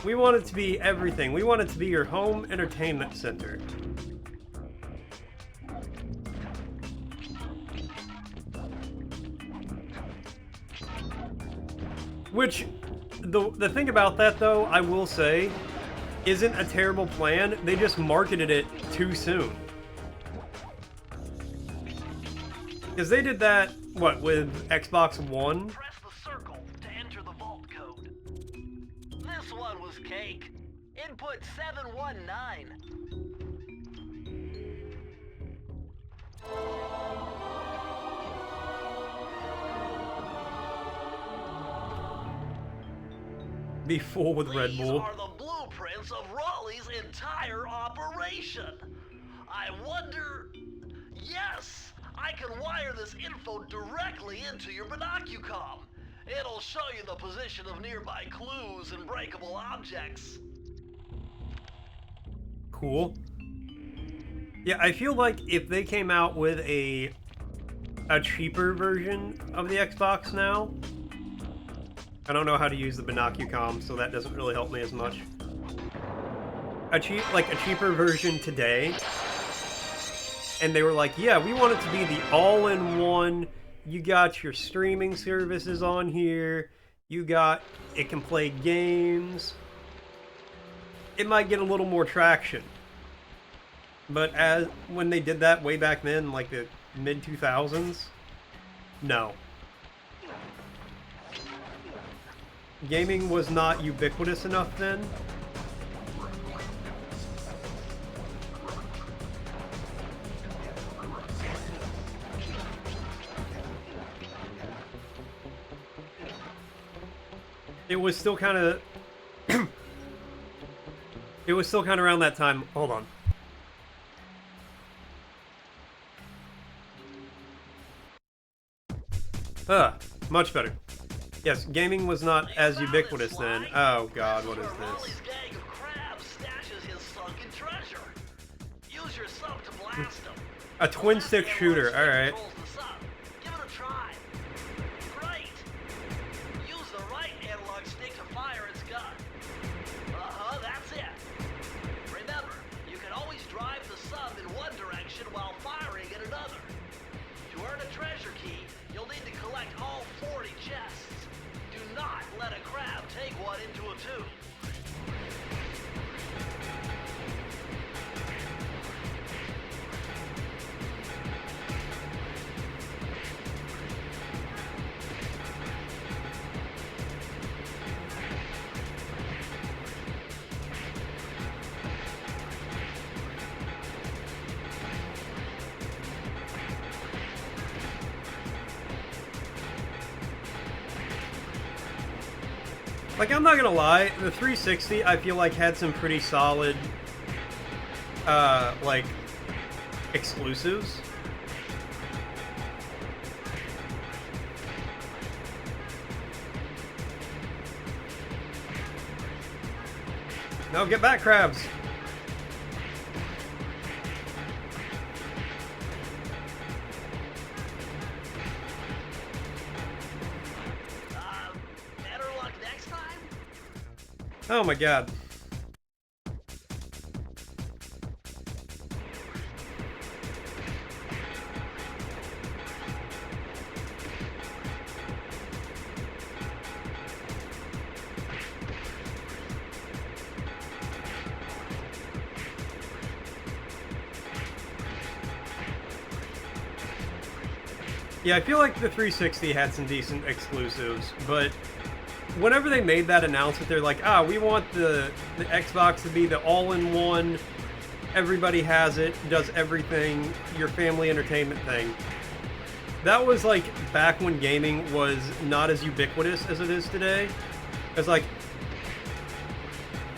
We want it to be everything. We want it to be your home entertainment center. Which, the thing about that though, I will say, isn't a terrible plan. They just marketed it too soon. Because they did that, what, with Xbox One? Press the circle to enter the vault code. This one was cake. Input 719. Be full with Red These Bull. are the blueprints secrets of Raleigh's entire operation. I wonder... Yes, I can wire this info directly into your binocucom. It'll show you the position of nearby clues and breakable objects. Cool. Yeah, I feel like if they came out with a cheaper version of the Xbox now, I don't know how to use the binocucom, so that doesn't really help me as much. A cheaper version today, and they were like, yeah, we want it to be the all-in-one. You got your streaming services on here. It can play games. It might get a little more traction. But when they did that way back then, like the mid-2000s, no. Gaming was not ubiquitous enough then. It was still kind of... it was still kind of around that time. Hold on. Much better. Yes, gaming was not as ubiquitous then. Oh god, what is this? Raleigh's gang of crabs stashes his sunken treasure. Use your sub to blast him. A twin-stick shooter, alright. Give it a try. Great. Use the right analog stick to fire its gun. Uh-huh, that's it. Remember, you can always drive the sub in one direction while firing in another. To earn a treasure key, you'll need to collect all 40 chests. Do not let a crab take one into a tube. Like, I'm not gonna lie, the 360 I feel like had some pretty solid, like, exclusives. No, get back, crabs! Better luck next time? Oh my god. Yeah, I feel like the 360 had some decent exclusives, but whenever they made that announcement, they're like, we want the Xbox to be the all-in-one, everybody has it, does everything, your family entertainment thing. That was like back when gaming was not as ubiquitous as it is today. It's like,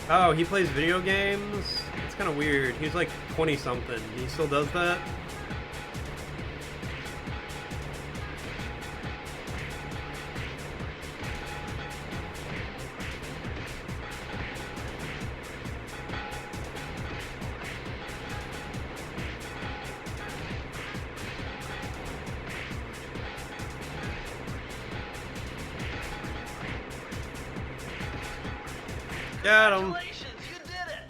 oh, he plays video games? It's kind of weird. He's like 20-something. He still does that? Got him. Congratulations, you did it!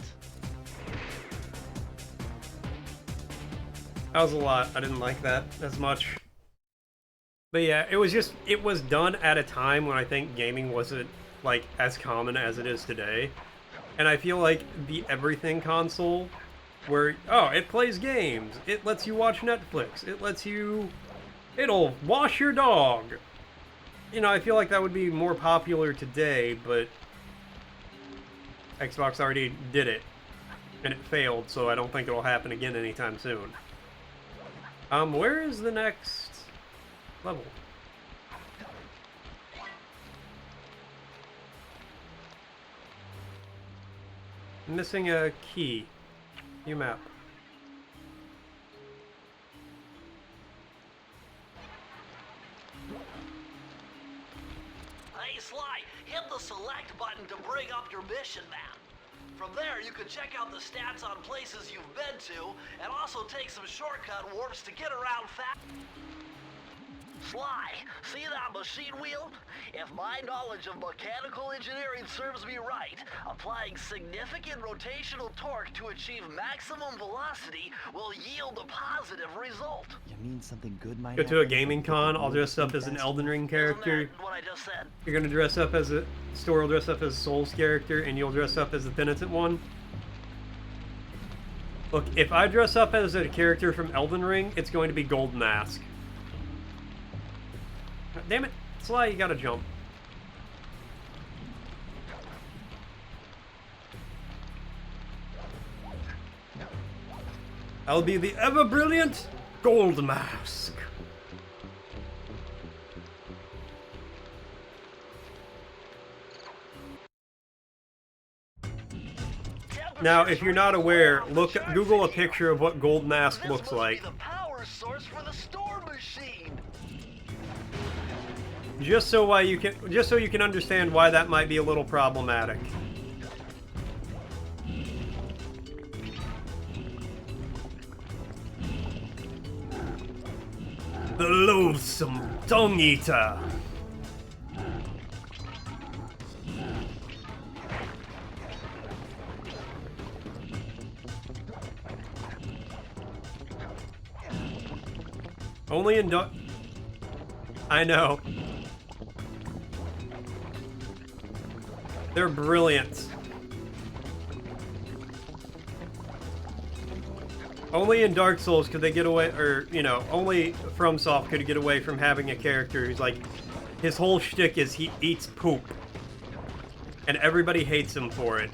That was a lot. I didn't like that as much. But yeah, it was done at a time when I think gaming wasn't, like, as common as it is today. And I feel like the everything console, where, oh, it plays games, it lets you watch Netflix, it'll wash your dog. You know, I feel like that would be more popular today, but Xbox already did it, and it failed, so I don't think it'll happen again anytime soon. Where is the next level? I'm missing a key. New map. Hey, Sly, hit the select button to bring up your mission map. From there, you can check out the stats on places you've been to, and also take some shortcut warps to get around fast. Sly, see that machine wheel? If my knowledge of mechanical engineering serves me right, applying significant rotational torque to achieve maximum velocity will yield a positive result. You mean something good might Go to a happen? gaming con, I'll dress up as an Elden Ring character. Isn't that what I just said? You're gonna dress up as a... Store will dress up as a Souls character, and you'll dress up as the Penitent one. Look, if I dress up as a character from Elden Ring, it's going to be Golden Mask. Damn it, Sly, you gotta jump. I'll be the ever-brilliant Gold Mask. Now, if you're not aware, Google a picture of what Gold Mask This looks must like. be the power source for the store machine. Just so you can understand why that might be a little problematic. The loathsome dung eater. Only in I know. They're brilliant. Only in Dark Souls could they get away, or, you know, only FromSoft could get away from having a character who's like, his whole shtick is he eats poop. And everybody hates him for it.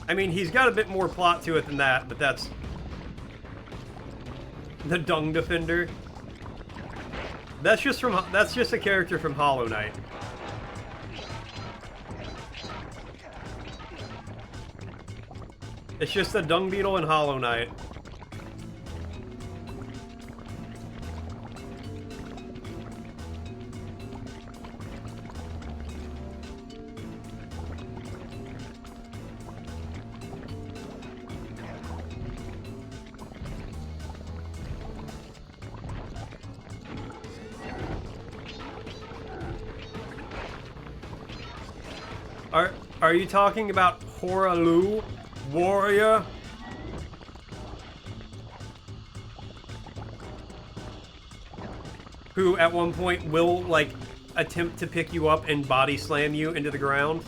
I mean, he's got a bit more plot to it than that, but that's... The Dung Defender. That's just a character from Hollow Knight. It's just a dung beetle in Hollow Knight. Are you talking about Horalu, warrior? Who at one point will, like, attempt to pick you up and body slam you into the ground?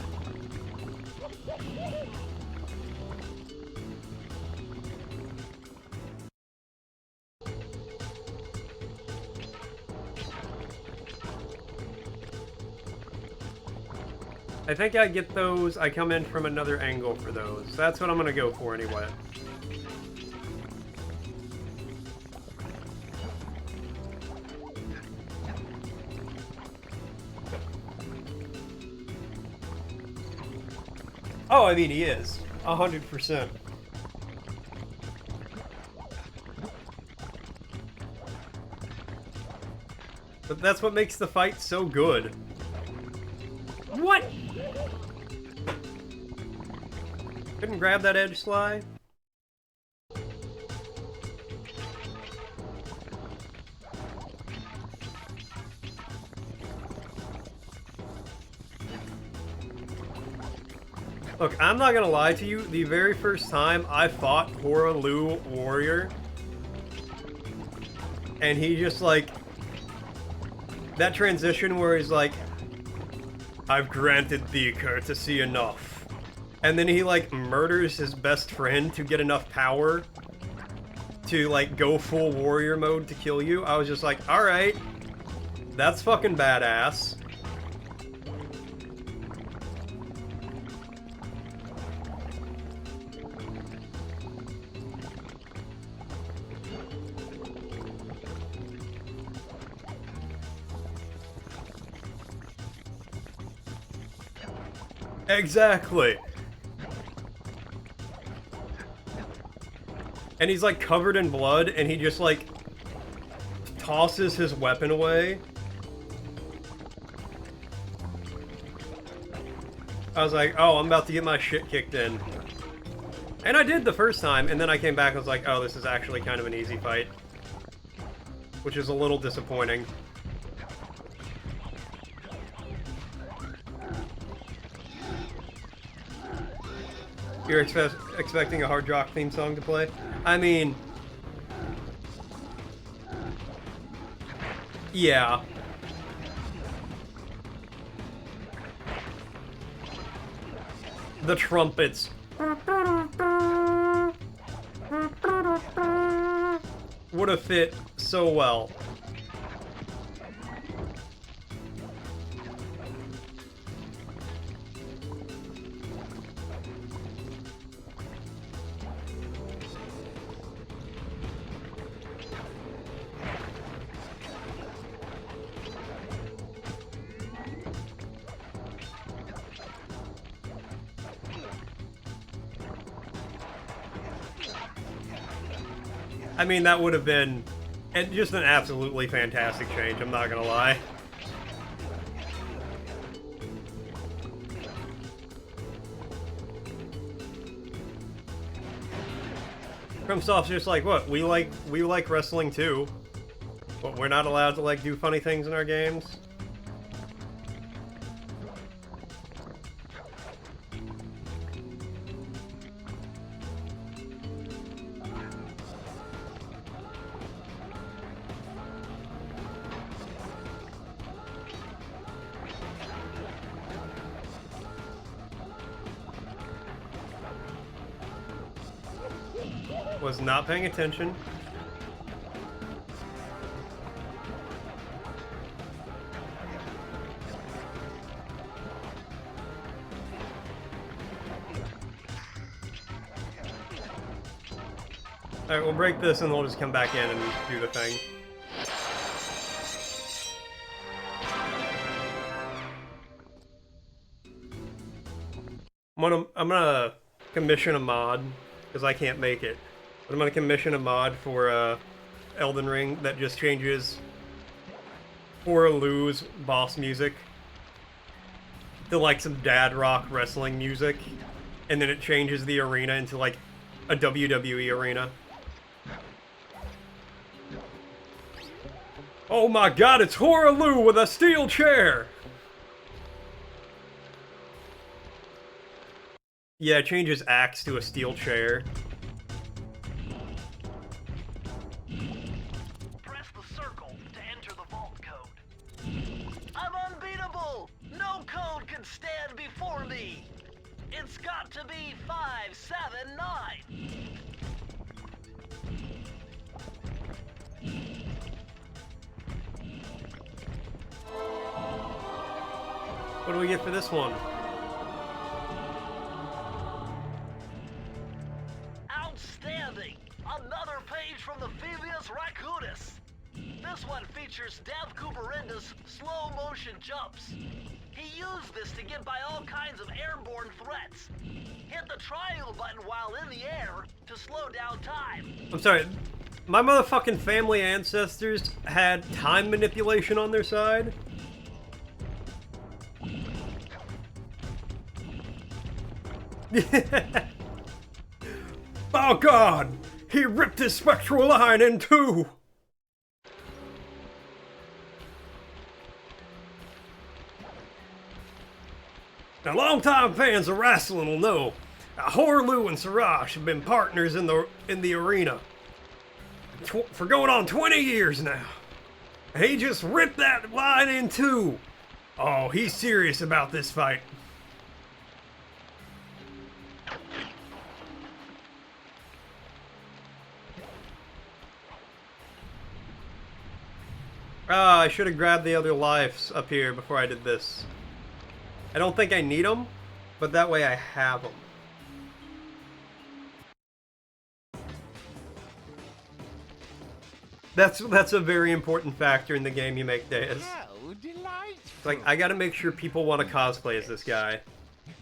I think I get those, I come in from another angle for those. That's what I'm gonna go for anyway. Oh, I mean, he is. 100%. But that's what makes the fight so good. What? Couldn't grab that edge, Sly? Look, I'm not gonna lie to you, the very first time I fought Horalu Warrior, and he just like, that transition where he's like, I've granted thee courtesy enough. And then he, like, murders his best friend to get enough power to, like, go full warrior mode to kill you. I was just like, alright. That's fucking badass. Exactly. And he's like covered in blood, and he just like tosses his weapon away. I was like, oh, I'm about to get my shit kicked in. And I did the first time, and then I came back and was like, oh, this is actually kind of an easy fight. Which is a little disappointing. You're expecting a Hard Rock theme song to play? I mean... yeah. The trumpets. Would have fit so well. I mean, that would have been just an absolutely fantastic change, I'm not gonna lie. FromSoft's just like, what, we like wrestling too, but we're not allowed to like do funny things in our games? Was not paying attention. Alright, we'll break this and we'll just come back in and do the thing. I'm gonna commission a mod, because I can't make it. But I'm gonna commission a mod for Elden Ring that just changes Hoarah Lou's boss music to like some dad rock wrestling music, and then it changes the arena into like a WWE arena. Oh my god, it's Hoarah Lou with a steel chair! Yeah, it changes axe to a steel chair. Press the circle to enter the vault code. I'm unbeatable! No code can stand before me! It's got to be 579! What do we get for this one? Outstanding! Another page from the Thievius Raccoonus! This one features Dev Cooperenda's slow motion jumps. He used this to get by all kinds of airborne threats. Hit the triangle button while in the air to slow down time. I'm sorry, my motherfucking family ancestors had time manipulation on their side? Oh god! He ripped his spectral line in two! Now, longtime fans of wrestling will know Hoarah Lou and Siraj have been partners in the arena for going on 20 years now. And he just ripped that line in two. Oh, he's serious about this fight. Ah, I should have grabbed the other lives up here before I did this. I don't think I need them, but that way I have them. That's a very important factor in the game you make, Deus. How delightful. It's like, I gotta make sure people want to cosplay as this guy.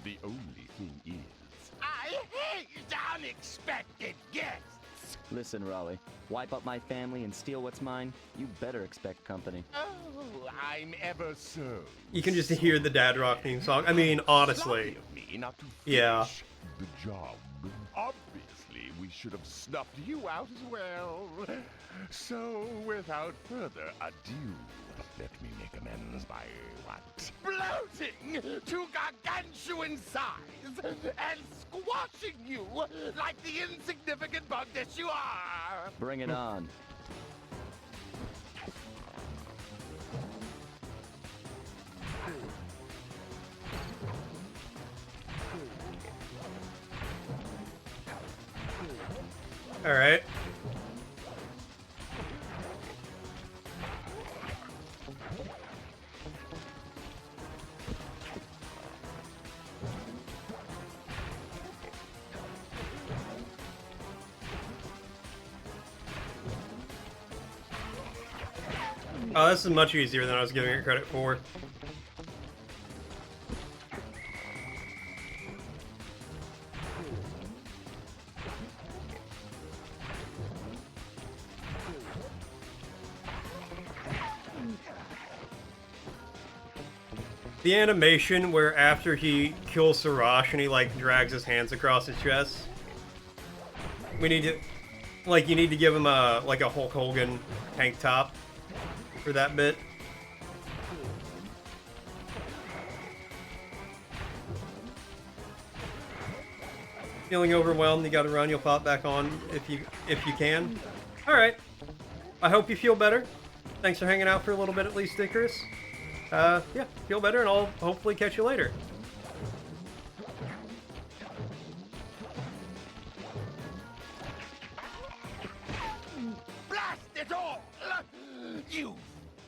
The only thing is, I hate unexpected guests. Listen, Raleigh, wipe up my family and steal what's mine? You better expect company. Oh, I'm ever so. You can just hear the Dad Rock theme song. I mean, honestly. Sloppy of me not to Yeah. finish the job. Obviously, we should have snuffed you out as well. So, without further ado, let me make amends by what? Bloating to gargantuan size and squashing you like the insignificant bug that you are. Bring it on. All right. Oh, this is much easier than I was giving it credit for. The animation where after he kills Sirash and he like drags his hands across his chest. We need to, like, you need to give him a like a Hulk Hogan tank top for that bit. Feeling overwhelmed? You gotta run. You'll pop back on if you can. All right. I hope you feel better. Thanks for hanging out for a little bit at least, Icarus. Yeah, feel better, and I'll hopefully catch you later. Blast it all! You've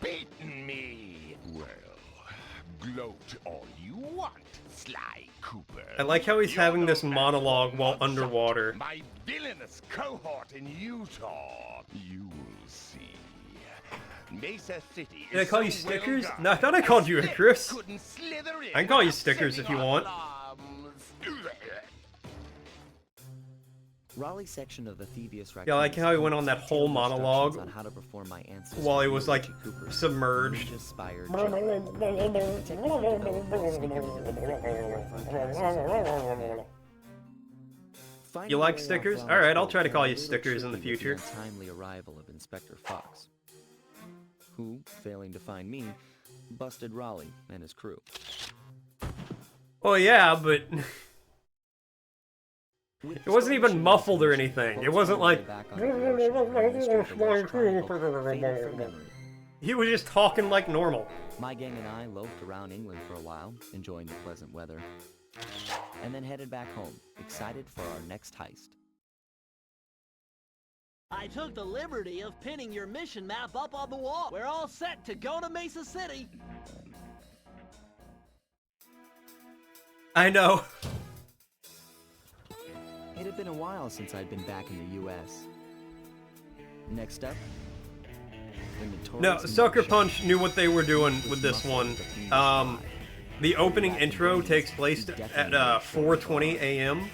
beaten me. Well, gloat all you want, Sly Cooper. I like how he's You're having no this match monologue for while one underwater. shot. My villainous cohort in Utah. You will see. Mesa City Did I is call you so well Stickers? guarded, No, I thought I called you a snake Icarus. couldn't slither in I can call you without Stickers if setting you off want. alarms. Raleigh's section of the Thievius Raccoonus. Yeah, I like how he went on that whole detailed instructions monologue on how to perform my ancestors' while he was like Richie Cooper's submerged. ninja-inspired job. The technique developed by sneaking into the front passes. Finding You like a way Stickers? off Alright, I'll Raleigh's try to call you boat Stickers in the triggered future. the untimely arrival of Inspector Fox, who, failing to find me, busted Raleigh and his crew. Well, yeah, but it wasn't even muffled or anything. It wasn't like he was just talking like normal. My gang and I loafed around England for a while, enjoying the pleasant weather, and then headed back home, excited for our next heist. I took the liberty of pinning your mission map up on the wall. We're all set to go to Mesa City. I know. It had been a while since I'd been back in the U.S. Next up, the notorious No, Sucker mugshot. Punch knew what they were doing with this one. The opening intro takes place at 4:20 a.m.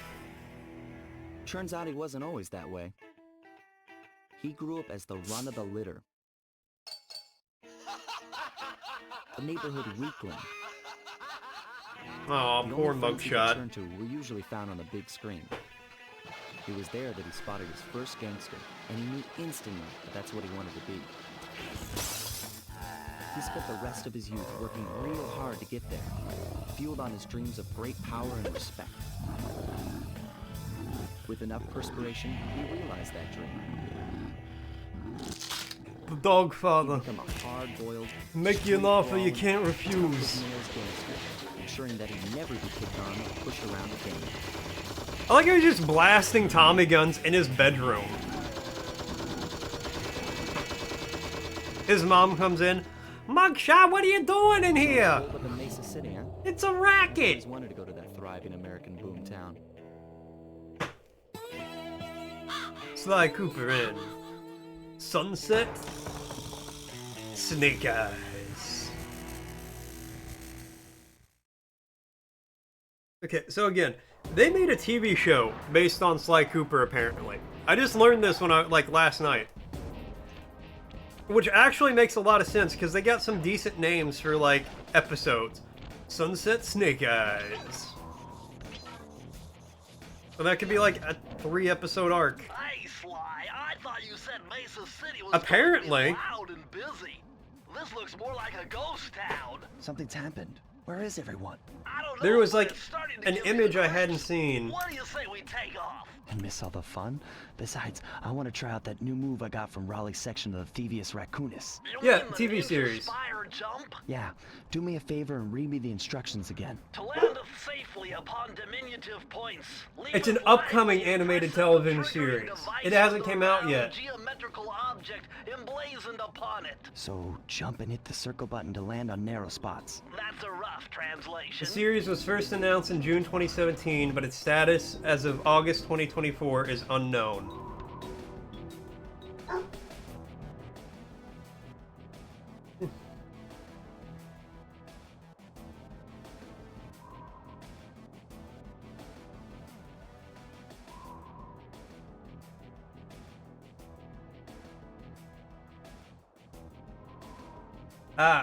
Turns out he wasn't always that way. He grew up as the run of the litter, a neighborhood weakling. Aw, The poor only friends he mugshot. returned to were usually found on the big screen. It was there that he spotted his first gangster, and he knew instantly that that's what he wanted to be. He spent the rest of his youth working real hard to get there, fueled on his dreams of great power and respect. With enough perspiration, he realized that dream. The dog He'd father. become a hard-boiled, Make you an offer you can't refuse. tough-as-nails gangster, ensuring that he'd never be kicked on or pushed around again. I like how he's just blasting Tommy guns in his bedroom. His mom comes in. Mugshot, what are you doing in here? Up in Mesa City, huh? It's a Always racket. wanted to go to that thriving American boom town. Sly Cooper in Sunset Snake Eyes. Okay, so again, they made a TV show based on Sly Cooper, apparently. I just learned this when last night. Which actually makes a lot of sense, because they got some decent names for, like, episodes. Sunset Snake Eyes. So that could be, like, a 3-episode arc. Hey, Sly, I thought you said Mesa City was Apparently. loud and busy. This looks more like a ghost town. Something's happened. Where is everyone? I don't know, There was, but like, it's starting to an give me image the I hadn't creeps. seen. What do you say we take off? And miss all the fun? Besides, I want to try out that new move I got from Raleigh's section of the Thievius Raccoonus. You Yeah, mean the TV Ninja series. Spire jump? Yeah, do me a favor and read me the instructions again. To land safely upon diminutive points. It's an upcoming animated television series. It hasn't came out yet. Geometrical object emblazoned upon it. So jump and hit the circle button to land on narrow spots. That's a rough The translation. series was first announced in June 2017, but its status as of August 2024 is unknown.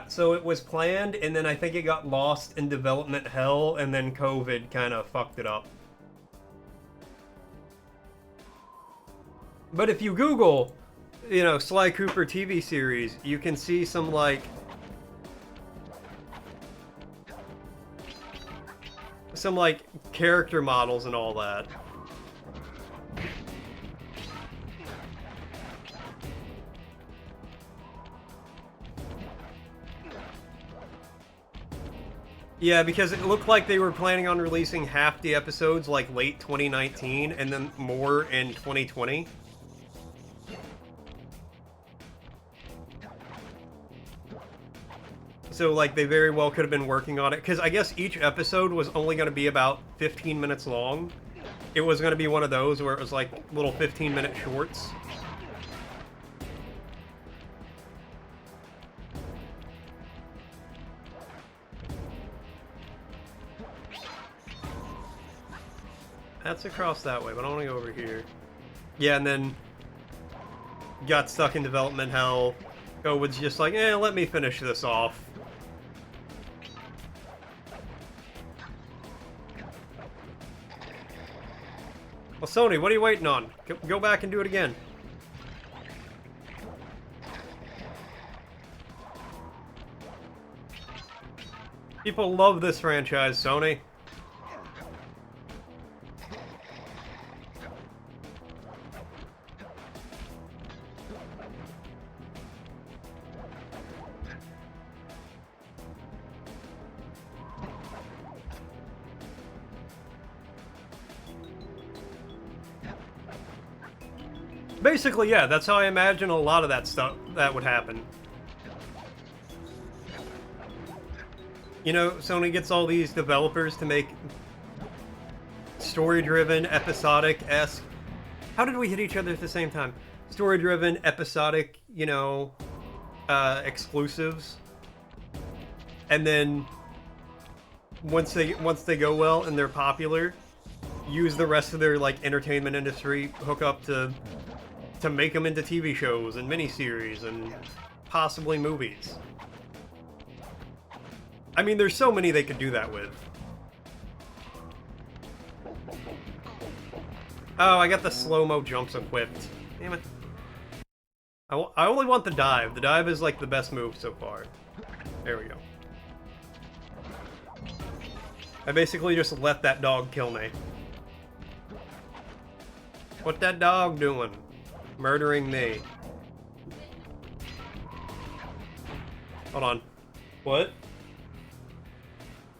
So it was planned, and then I think it got lost in development hell, and then COVID kind of fucked it up. But if you Google, you know, Sly Cooper TV series, you can see some, like, character models and all that. Yeah, because it looked like they were planning on releasing half the episodes like late 2019 and then more in 2020. So like they very well could have been working on it, because I guess each episode was only going to be about 15 minutes long. It was going to be one of those where it was like little 15-minute shorts. That's across that way, but I want to go over here. Yeah, and then got stuck in development hell. COVID's just like, let me finish this off. Well, Sony, what are you waiting on? Go back and do it again. People love this franchise, Sony. Basically, yeah, that's how I imagine a lot of that stuff that would happen. You know, Sony gets all these developers to make story-driven, episodic-esque... How did we hit each other at the same time? Story-driven, episodic, you know, exclusives. And then, once they go well and they're popular, use the rest of their, like, entertainment industry hookup to make them into TV shows and miniseries and possibly movies. I mean, there's so many they could do that with. Oh, I got the slow-mo jumps equipped. Damn it. I only want the dive. The dive is like the best move so far. There we go. I basically just let that dog kill me. What that dog doing? Murdering me. Hold on. What?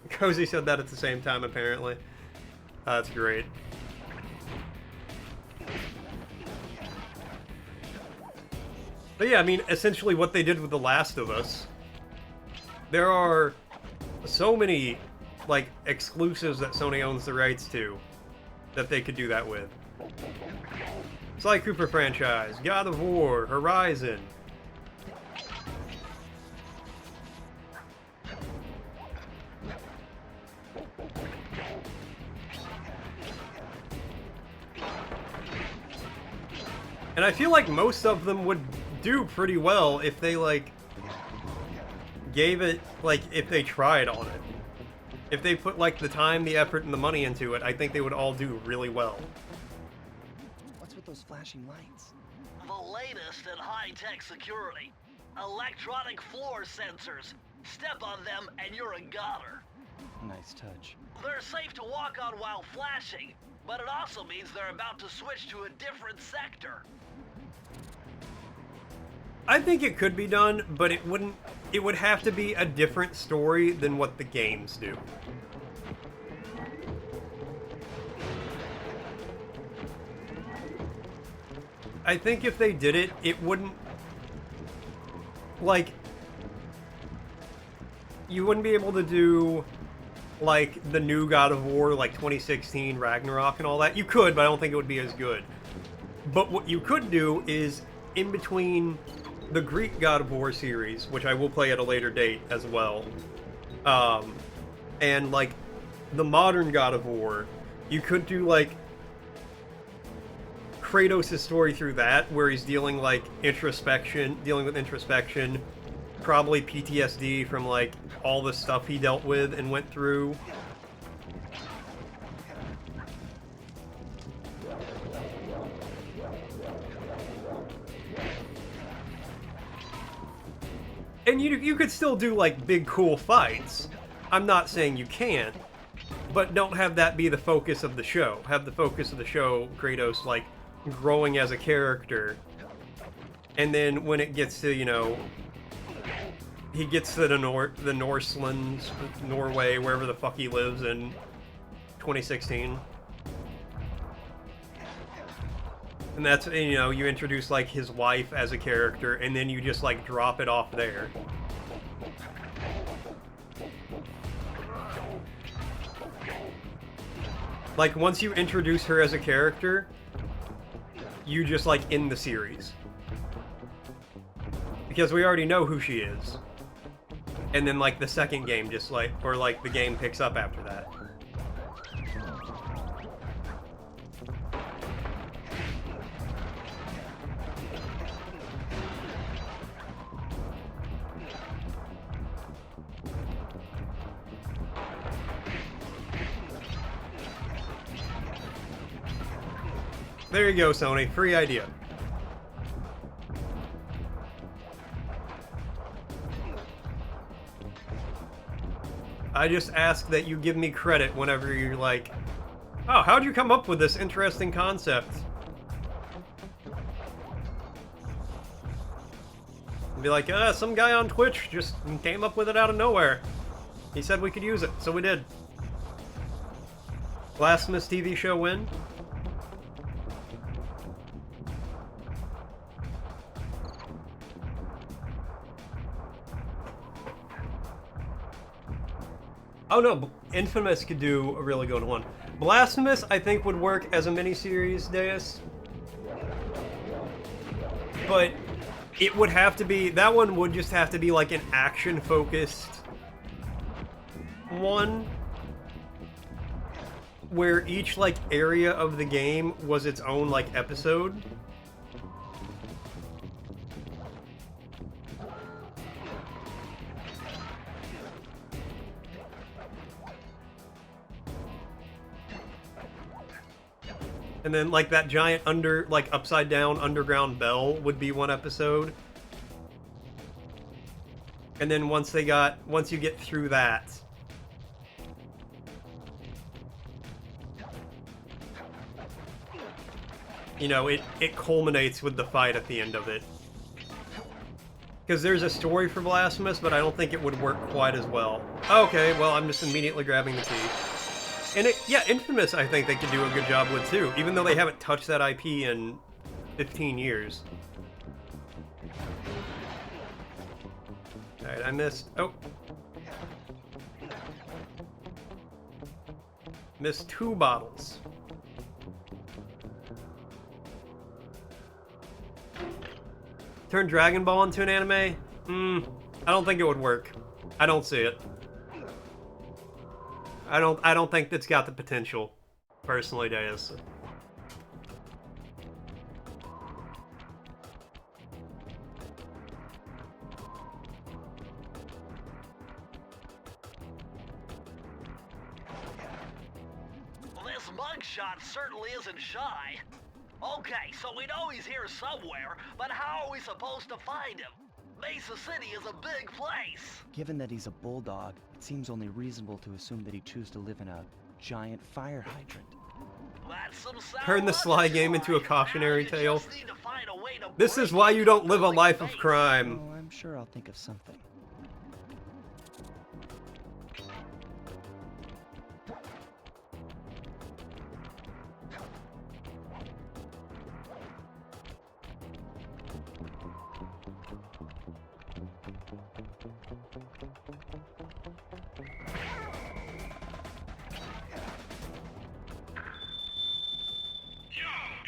Cozy said that at the same time, apparently. That's great. But yeah, I mean, essentially what they did with The Last of Us. There are so many, like, exclusives that Sony owns the rights to that they could do that with. Sly Cooper franchise, God of War, Horizon. And I feel like most of them would do pretty well if they, like, gave it, like, if they tried on it. If they put, like, the time, the effort, and the money into it, I think they would all do really well. What's with those flashing lights? The latest in high-tech security. Electronic floor sensors. Step on them and you're a goner. Nice touch. They're safe to walk on while flashing, but it also means they're about to switch to a different sector. I think it could be done, but it wouldn't. It would have to be a different story than what the games do. I think if they did it, it wouldn't, like, you wouldn't be able to do, like, the new God of War, like 2016 Ragnarok and all that. You could, but I don't think it would be as good. But what you could do is, in between the Greek God of War series, which I will play at a later date as well, and, like, the modern God of War, you could do, like, Kratos' story through that, where he's dealing with introspection, probably PTSD from, like, all the stuff he dealt with and went through. And you could still do, like, big cool fights. I'm not saying you can't, but don't have that be the focus of the show. Have the focus of the show Kratos, like, growing as a character, and then when it gets to, you know, he gets to the Norselands, Norway, wherever the fuck he lives in 2016, and that's, you know, you introduce, like, his wife as a character, and then you just, like, drop it off there. Like, once you introduce her as a character, you just, like, end the series. Because we already know who she is. And then, like, the second game just, like, or, like, the game picks up after that. There you go, Sony. Free idea. I just ask that you give me credit whenever you're like, oh, how'd you come up with this interesting concept? And be like, some guy on Twitch just came up with it out of nowhere. He said we could use it, so we did. Blasphemous TV show win? Oh no, Infamous could do a really good one. Blasphemous, I think, would work as a miniseries, Deus. But it would have to be, that one would just have to be like an action-focused one, where each, like, area of the game was its own, like, episode. And then, like, that giant upside down underground bell would be one episode. And then once you get through that, you know, it culminates with the fight at the end of it. Because there's a story for Blasphemous, but I don't think it would work quite as well. Okay, well, I'm just immediately grabbing the key. And yeah, Infamous, I think they could do a good job with, too, even though they haven't touched that IP in 15 years. Alright, I missed... Oh. Missed 2 bottles. Turn Dragon Ball into an anime? I don't think it would work. I don't see it. I don't think that's got the potential, personally, Deus. This mugshot certainly isn't shy. Okay, so we know he's here somewhere, but how are we supposed to find him? Mesa City is a big place. Given that he's a bulldog, it seems only reasonable to assume that he'd choose to live in a giant fire hydrant. That's some sound Turn the Sly logic, game into a Sly. cautionary Now you tale. just need to find a way to This break is why you don't live a Billy's life of face. crime. Oh, I'm sure I'll think of something.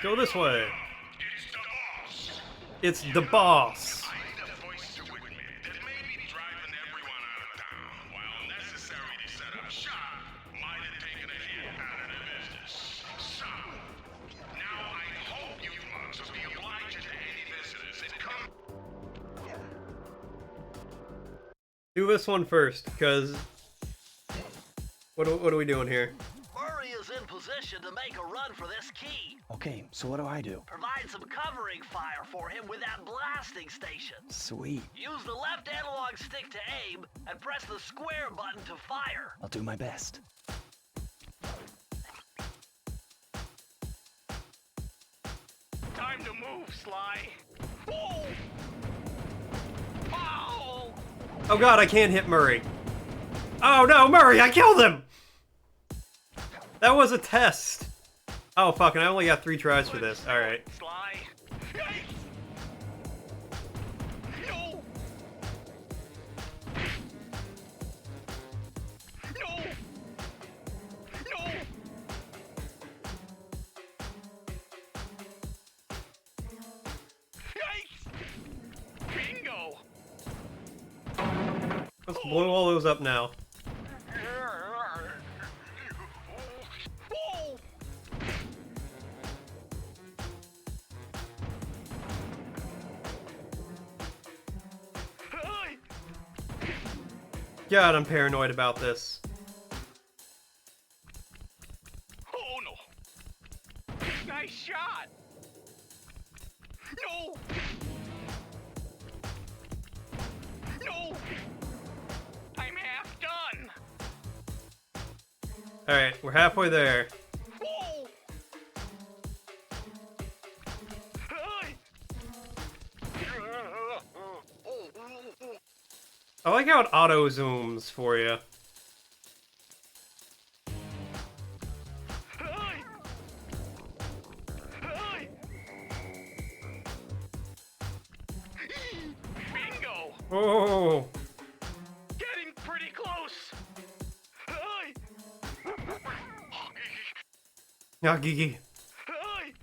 Go this way. It's the boss. It's the boss. I need a voice to admit that maybe driving everyone out of town, while necessary to set up shop, might have taken a hit out of the business. So, now I hope you mugs will be obliged to any visitors that come. Do this one first, because what are we doing here? Murray is in position to make a run for this key. Okay, so what do I do? Provide some covering fire for him with that blasting station. Sweet. Use the left analog stick to aim and press the square button to fire. I'll do my best. Time to move, Sly. Whoa! Ow! Oh god, I can't hit Murray. Oh no, Murray, I killed him! That was a test. Oh fucking, I only got 3 tries for this. Alright. Sly. Yikes! No! No! No! Yikes! Bingo! Let's blow all those up now. Whoa! Hey! God, I'm paranoid about this. Oh no! Nice shot! No! No! I'm half done! Alright, we're halfway there. Whoa! Hey! I like how it auto zooms for you. Hey! Hey! Bingo! Oh, Getting pretty close! Hey! yeah, Gigi. Hey!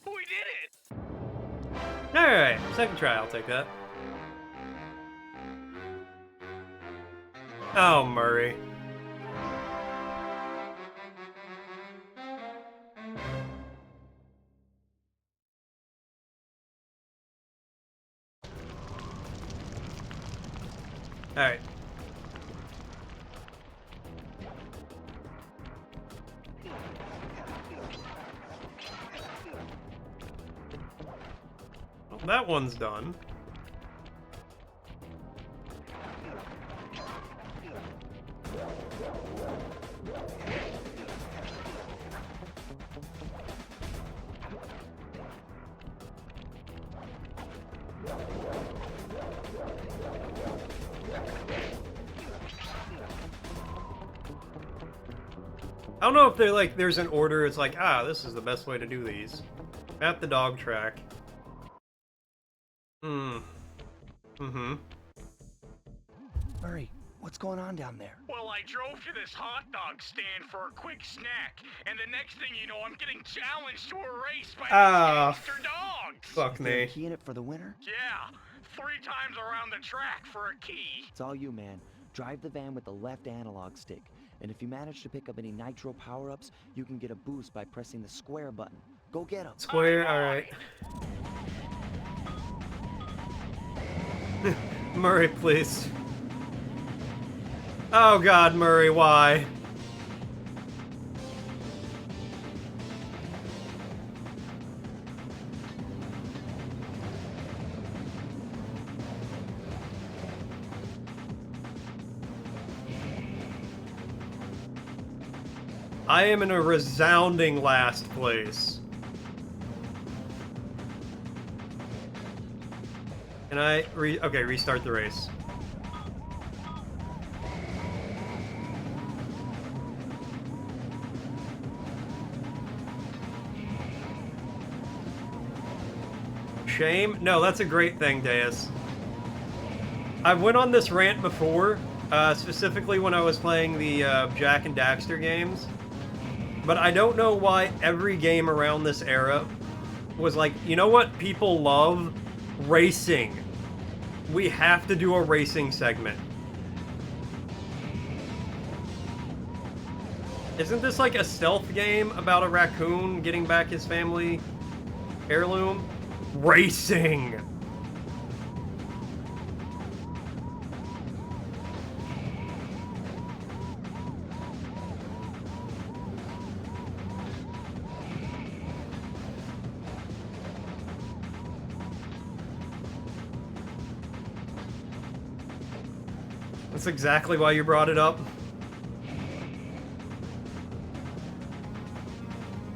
We did it! Alright, second try, I'll take that. Oh, Murray. Alright. Well, that one's done. I don't know if they're like, there's an order, it's like, ah, this is the best way to do these. At the dog track. Mm-hmm. Murray, what's going on down there? Well, I drove to this hot dog stand for a quick snack, and the next thing you know, I'm getting challenged to a race by Ah, these gangster dogs! Fuck Is there a me. key in it for the winner? Yeah, 3 times around the track for a key. It's all you, man. Drive the van with the left analog stick. And if you manage to pick up any nitro power-ups, you can get a boost by pressing the square button. Go get 'em. Square, alright. Murray, please. Oh god, Murray, why? I am in a resounding last place. Can I okay, restart the race. Shame? No, that's a great thing, Deus. I went on this rant before, specifically when I was playing the Jack and Daxter games. But I don't know why every game around this era was like, you know what people love? Racing. We have to do a racing segment. Isn't this like a stealth game about a raccoon getting back his family heirloom? Racing! That's exactly why you brought it up.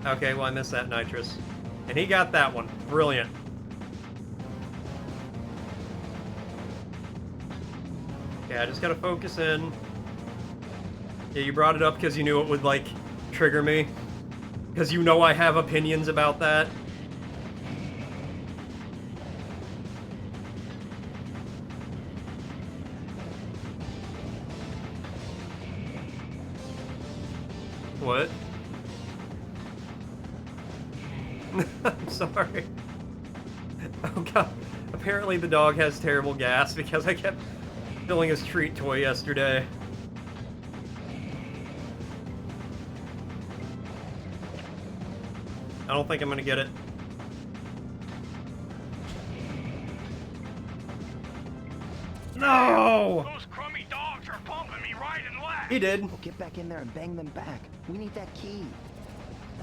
Okay, well I missed that nitrous. And he got that one. Brilliant. Okay, I just gotta focus in. Yeah, you brought it up because you knew it would, like, trigger me. Because you know I have opinions about that. What? I'm sorry. Oh god. Apparently the dog has terrible gas because I kept filling his treat toy yesterday. I don't think I'm gonna get it. No! Those crummy dogs are bumping me right and left. He did. Well, get back in there and bang them back. We need that key.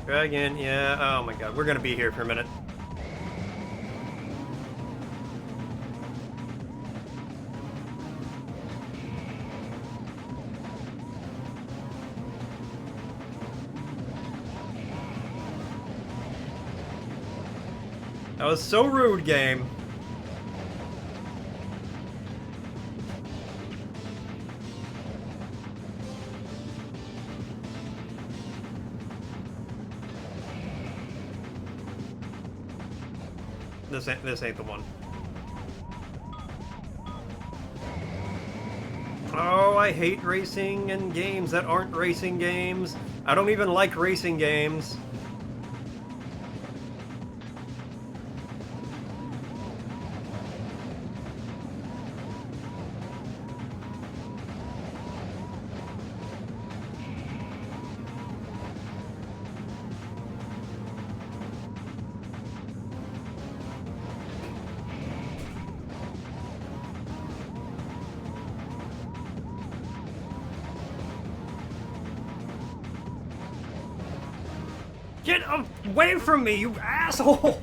Try again, yeah. Oh my god, we're gonna be here for a minute. That was so rude, game. This ain't the one. Oh, I hate racing and games that aren't racing games. I don't even like racing games. Get away from me, you asshole!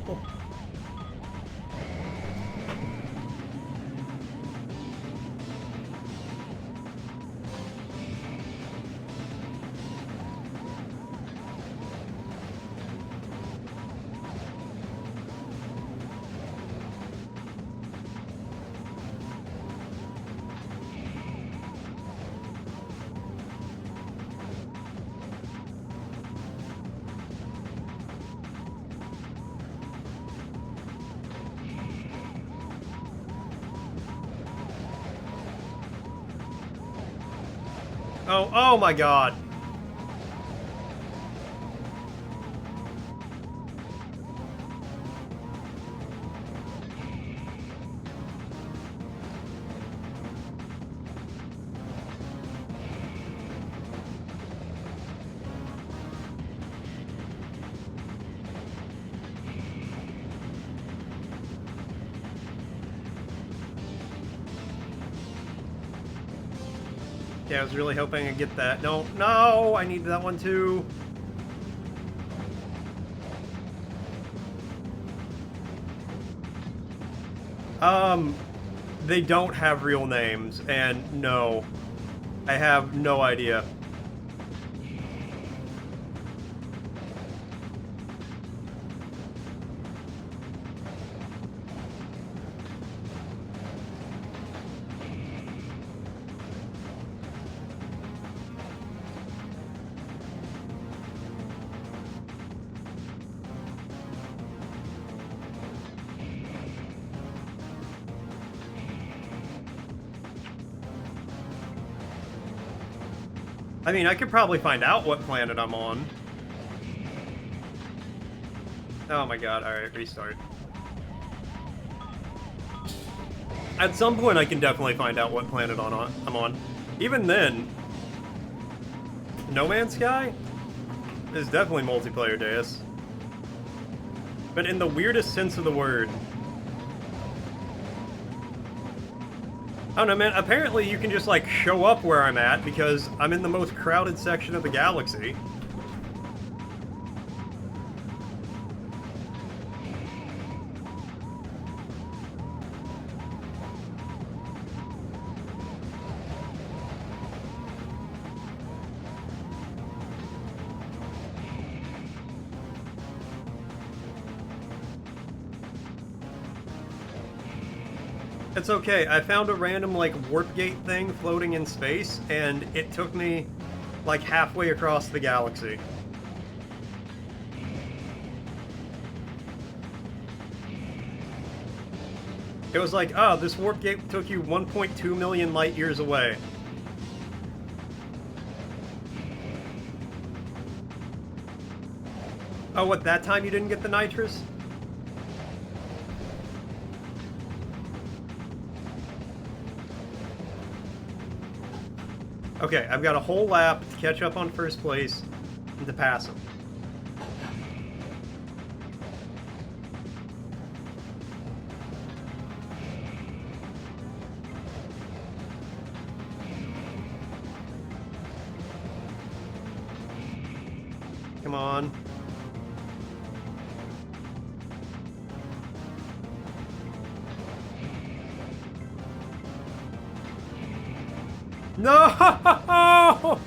Oh my god. Yeah, I was really hoping I'd get that. No, no, I need that one too. They don't have real names, and no, I have no idea. I mean, I could probably find out what planet I'm on. Oh my god, alright, restart. At some point I can definitely find out what planet I'm on. Even then, No Man's Sky is definitely multiplayer, Deus. But in the weirdest sense of the word. I don't know, man, apparently you can just, like, show up where I'm at because I'm in the most crowded section of the galaxy. It's okay, I found a random, like, warp gate thing floating in space, and it took me, like, halfway across the galaxy. It was like, oh, this warp gate took you 1.2 million light years away. Oh, what, that time you didn't get the nitrous? Okay, I've got a whole lap to catch up on first place and to pass him. Come on. No!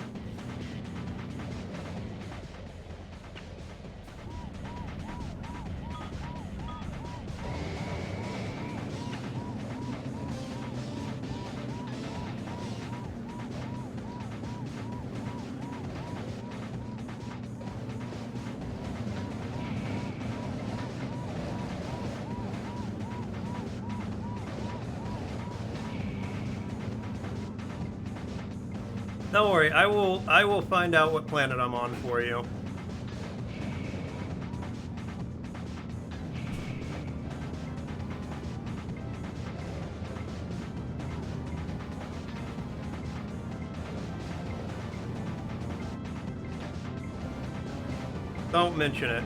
Don't worry, I will find out what planet I'm on for you. Don't mention it.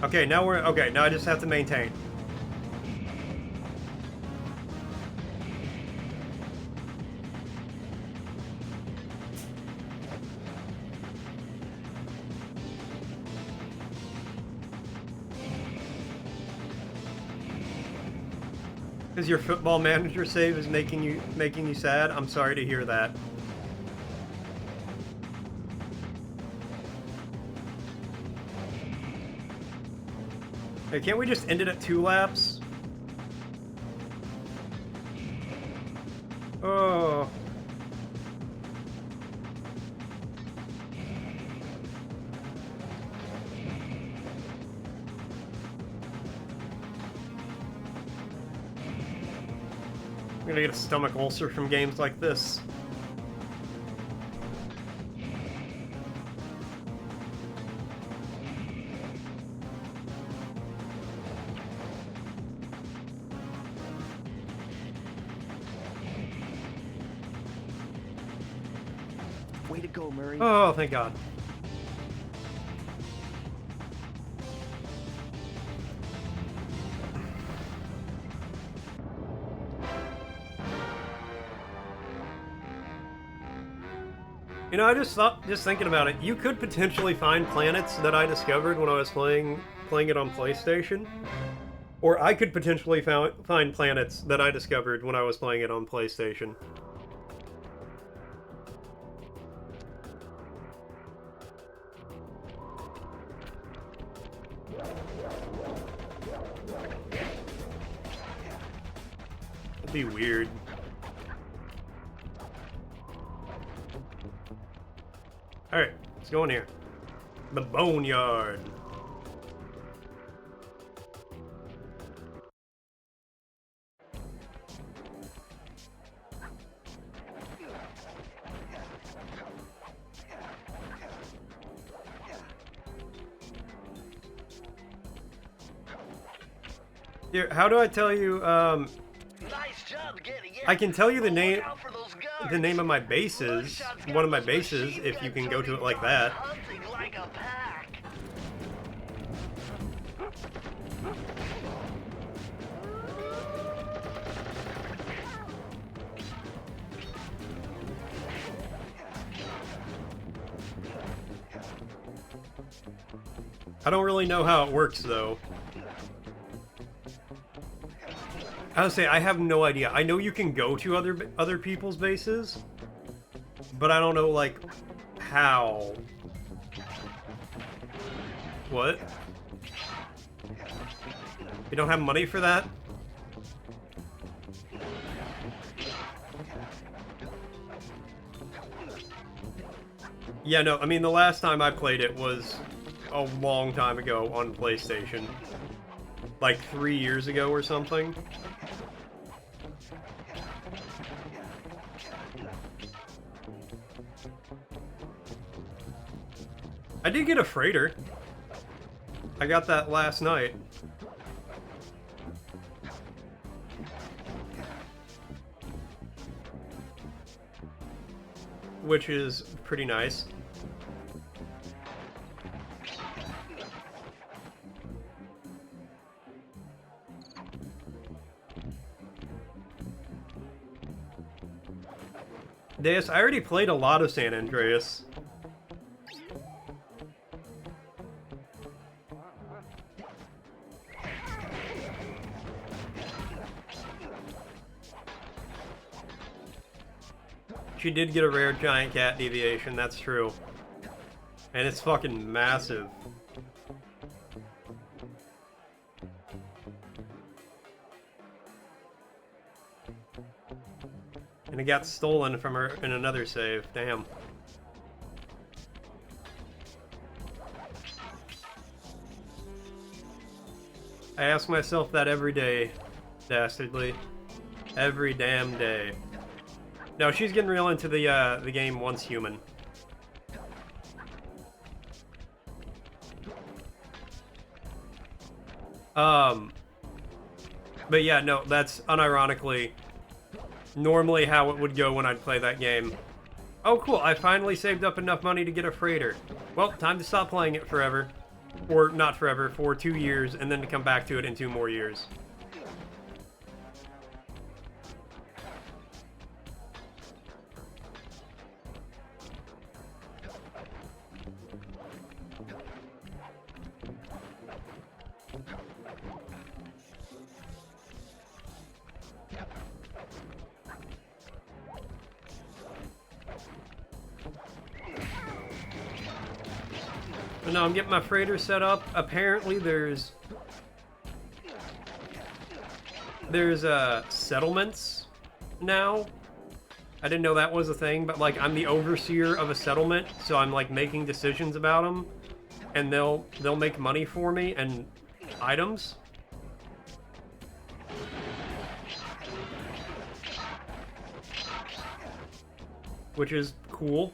Okay, now I just have to maintain. Because your football manager save is making you sad? I'm sorry to hear that. Hey, can't we just end it at 2 laps? Oh. I'm gonna get a stomach ulcer from games like this. Way to go, Murray. Oh, thank God. You know, just thinking about it, you could potentially find planets that I discovered when I was playing it on PlayStation. Or I could potentially find planets that I discovered when I was playing it on PlayStation. That'd be weird. Alright, let's go in here. The Boneyard. Here, how do I tell you? Nice job getting in. I can tell you the name. Look out for those guards. The name of my bases, one of my bases, if you can go to it like that. Hunting like a pack. I don't really know how it works though. I would say I have no idea. I know you can go to other people's bases, but I don't know like how. What? You don't have money for that? Yeah, no, I mean the last time I played it was a long time ago on PlayStation. Like 3 years ago or something. I did get a freighter. I got that last night. Which is pretty nice. Deus, I already played a lot of San Andreas. She did get a rare giant cat deviation, that's true. And it's fucking massive. And it got stolen from her in another save. Damn. I ask myself that every day, dastardly. Every damn day. No, she's getting real into the game Once Human. But yeah, no, that's unironically normally how it would go when I'd play that game. Oh cool, I finally saved up enough money to get a freighter. Well, time to stop playing it forever. Or not forever, for 2 years, and then to come back to it in 2 more years. But no, I'm getting my freighter set up. Apparently there's settlements now. I didn't know that was a thing, but like I'm the overseer of a settlement, so I'm like making decisions about them, and they'll make money for me and items. Which is cool.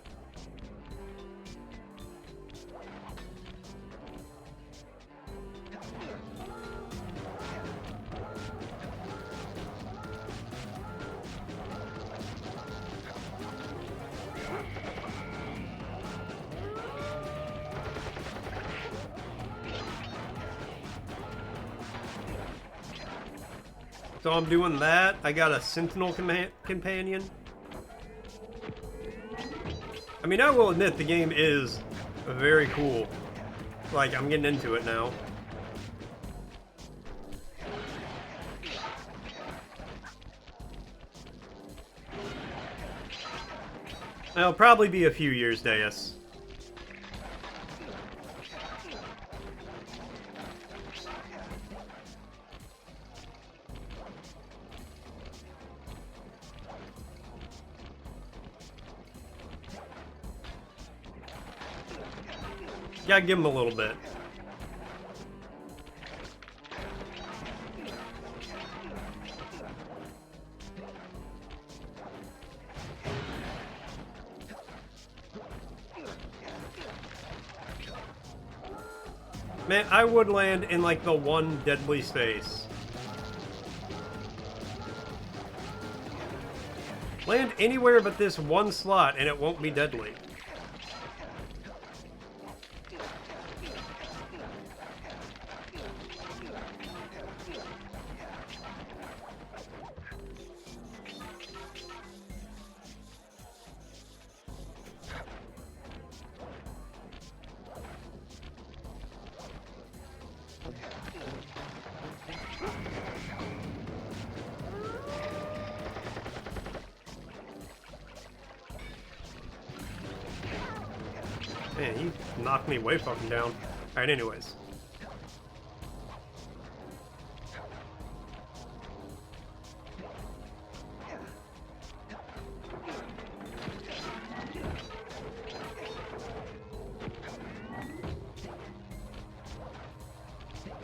So I'm doing that. I got a Sentinel companion. I mean, I will admit the game is very cool. Like, I'm getting into it now. It'll probably be a few years, Deus. Gotta give him a little bit. Man, I would land in like the one deadly space Land anywhere but this one slot and it won't be deadly. Man, he knocked me way fucking down. Alright, anyways.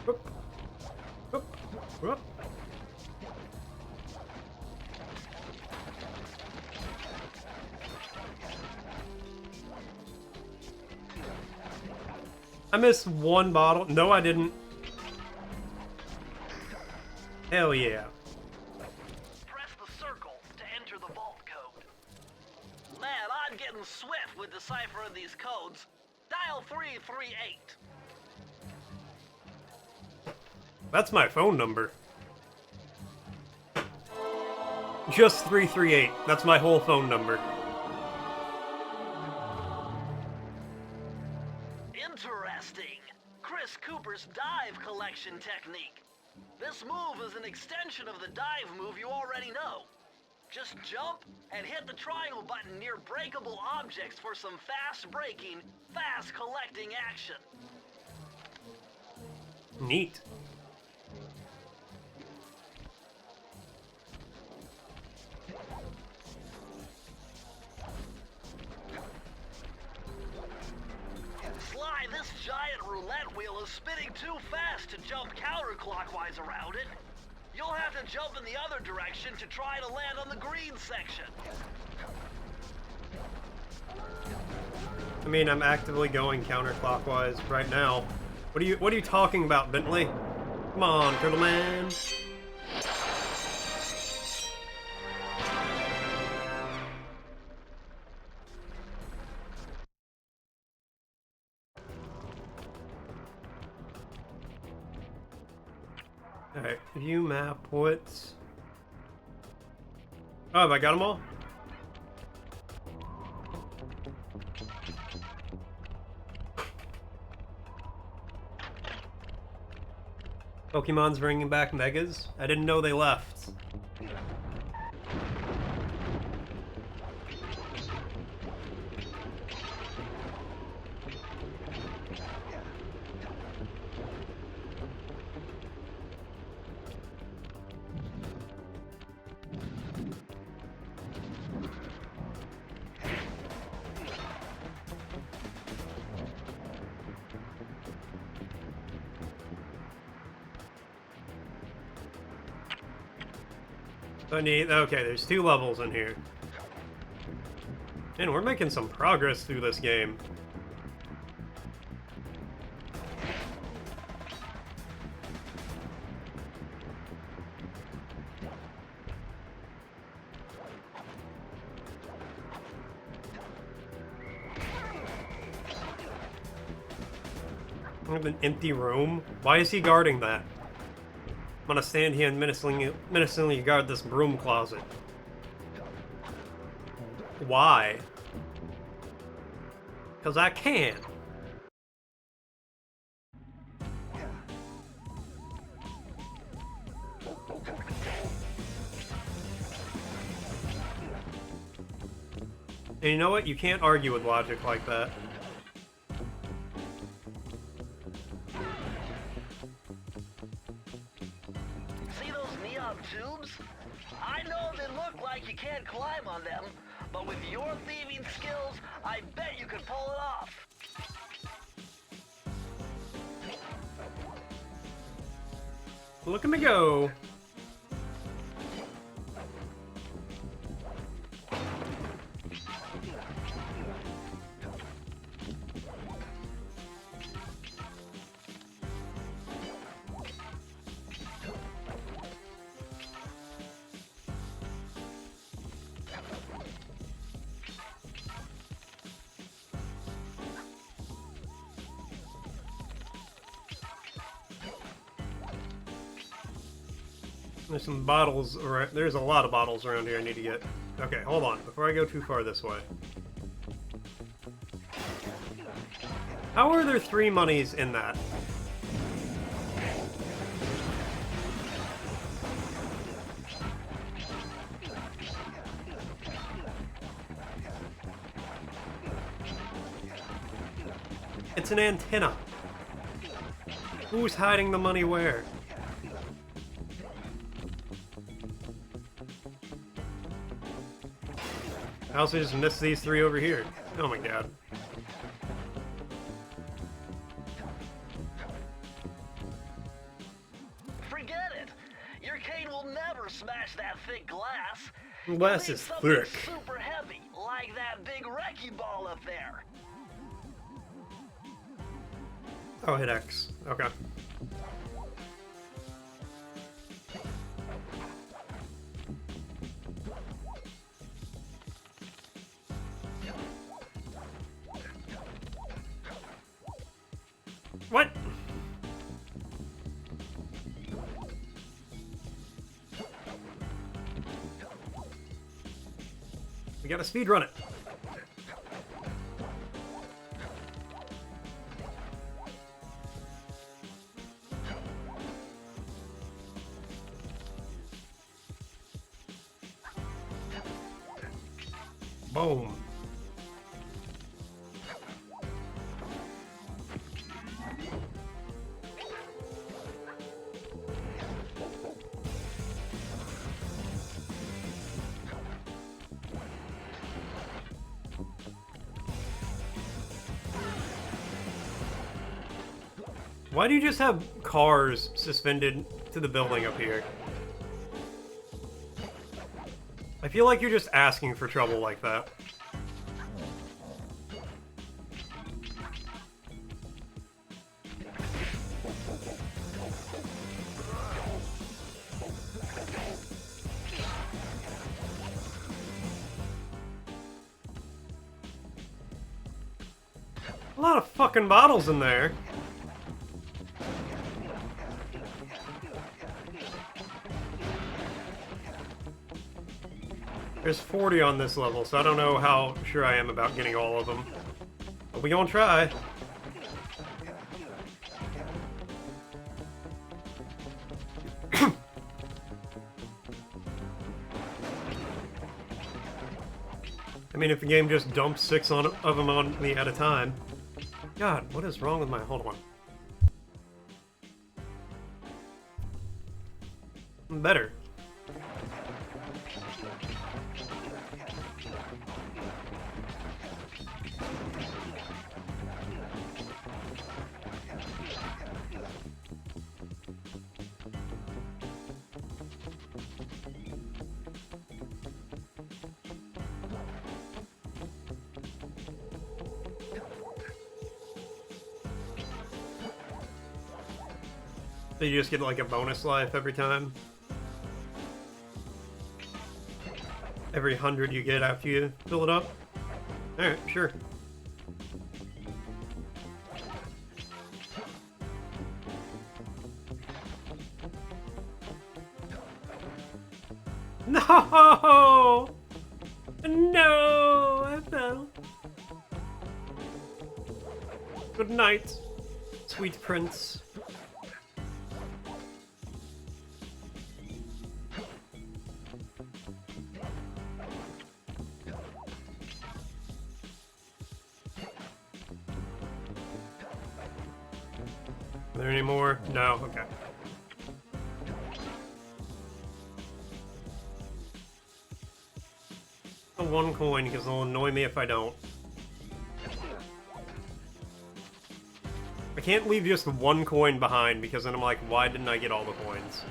Whoop. Whoop. Whoop. I missed one bottle. No, I didn't. Hell yeah. Press the circle to enter the vault code. Man, I'm getting swift with deciphering these codes. Dial 338. That's my phone number. Just 338. That's my whole phone number. Interesting. Chris Cooper's dive collection technique. This move is an extension of the dive move you already know. Just jump and hit the triangle button near breakable objects for some fast breaking, fast collecting action. Neat. Sly, this giant roulette wheel is spinning too fast to jump counterclockwise around it. You'll have to jump in the other direction to try to land on the green section. I mean, I'm actively going counterclockwise right now. What are you talking about, Bentley? Come on, Turtle Man. Alright, view map, what? Oh, have I got them all? Pokemon's bringing back Megas? I didn't know they left. I need, okay, there's 2 levels in here. And we're making some progress through this game. I have an empty room. Why is he guarding that? I'm gonna stand here and menacingly guard this broom closet. Why? Because I can. And you know what? You can't argue with logic like that. Tubes? I know they look like you can't climb on them, but with your thieving skills, I bet you could pull it off. Look at me go. There's some bottles around. There's a lot of bottles around here I need to get. Okay, hold on. Before I go too far this way. How are there 3 monies in that? It's an antenna. Who's hiding the money where? I also just missed these 3 over here. Oh my god. Forget it. Your cane will never smash that thick glass. Glass You'll is need something thick. super heavy, like that big wrecking ball up there. Oh, hit X. Okay. What? We gotta speedrun it. Boom. Why do you just have cars suspended to the building up here? I feel like you're just asking for trouble like that. A lot of fucking bottles in there. There's 40 on this level, so I don't know how sure I am about getting all of them. But we gonna try. I mean, if the game just dumps 6 of them on me at a time. God, what is wrong with my... Hold on. Better. So you just get like a bonus life every time? Every 100 you get after you fill it up? Alright, sure. No! No! I fell. Good night, sweet prince. Are there any more? No? Okay. A 1 coin, because it'll annoy me if I don't. I can't leave just 1 coin behind, because then I'm like, why didn't I get all the coins?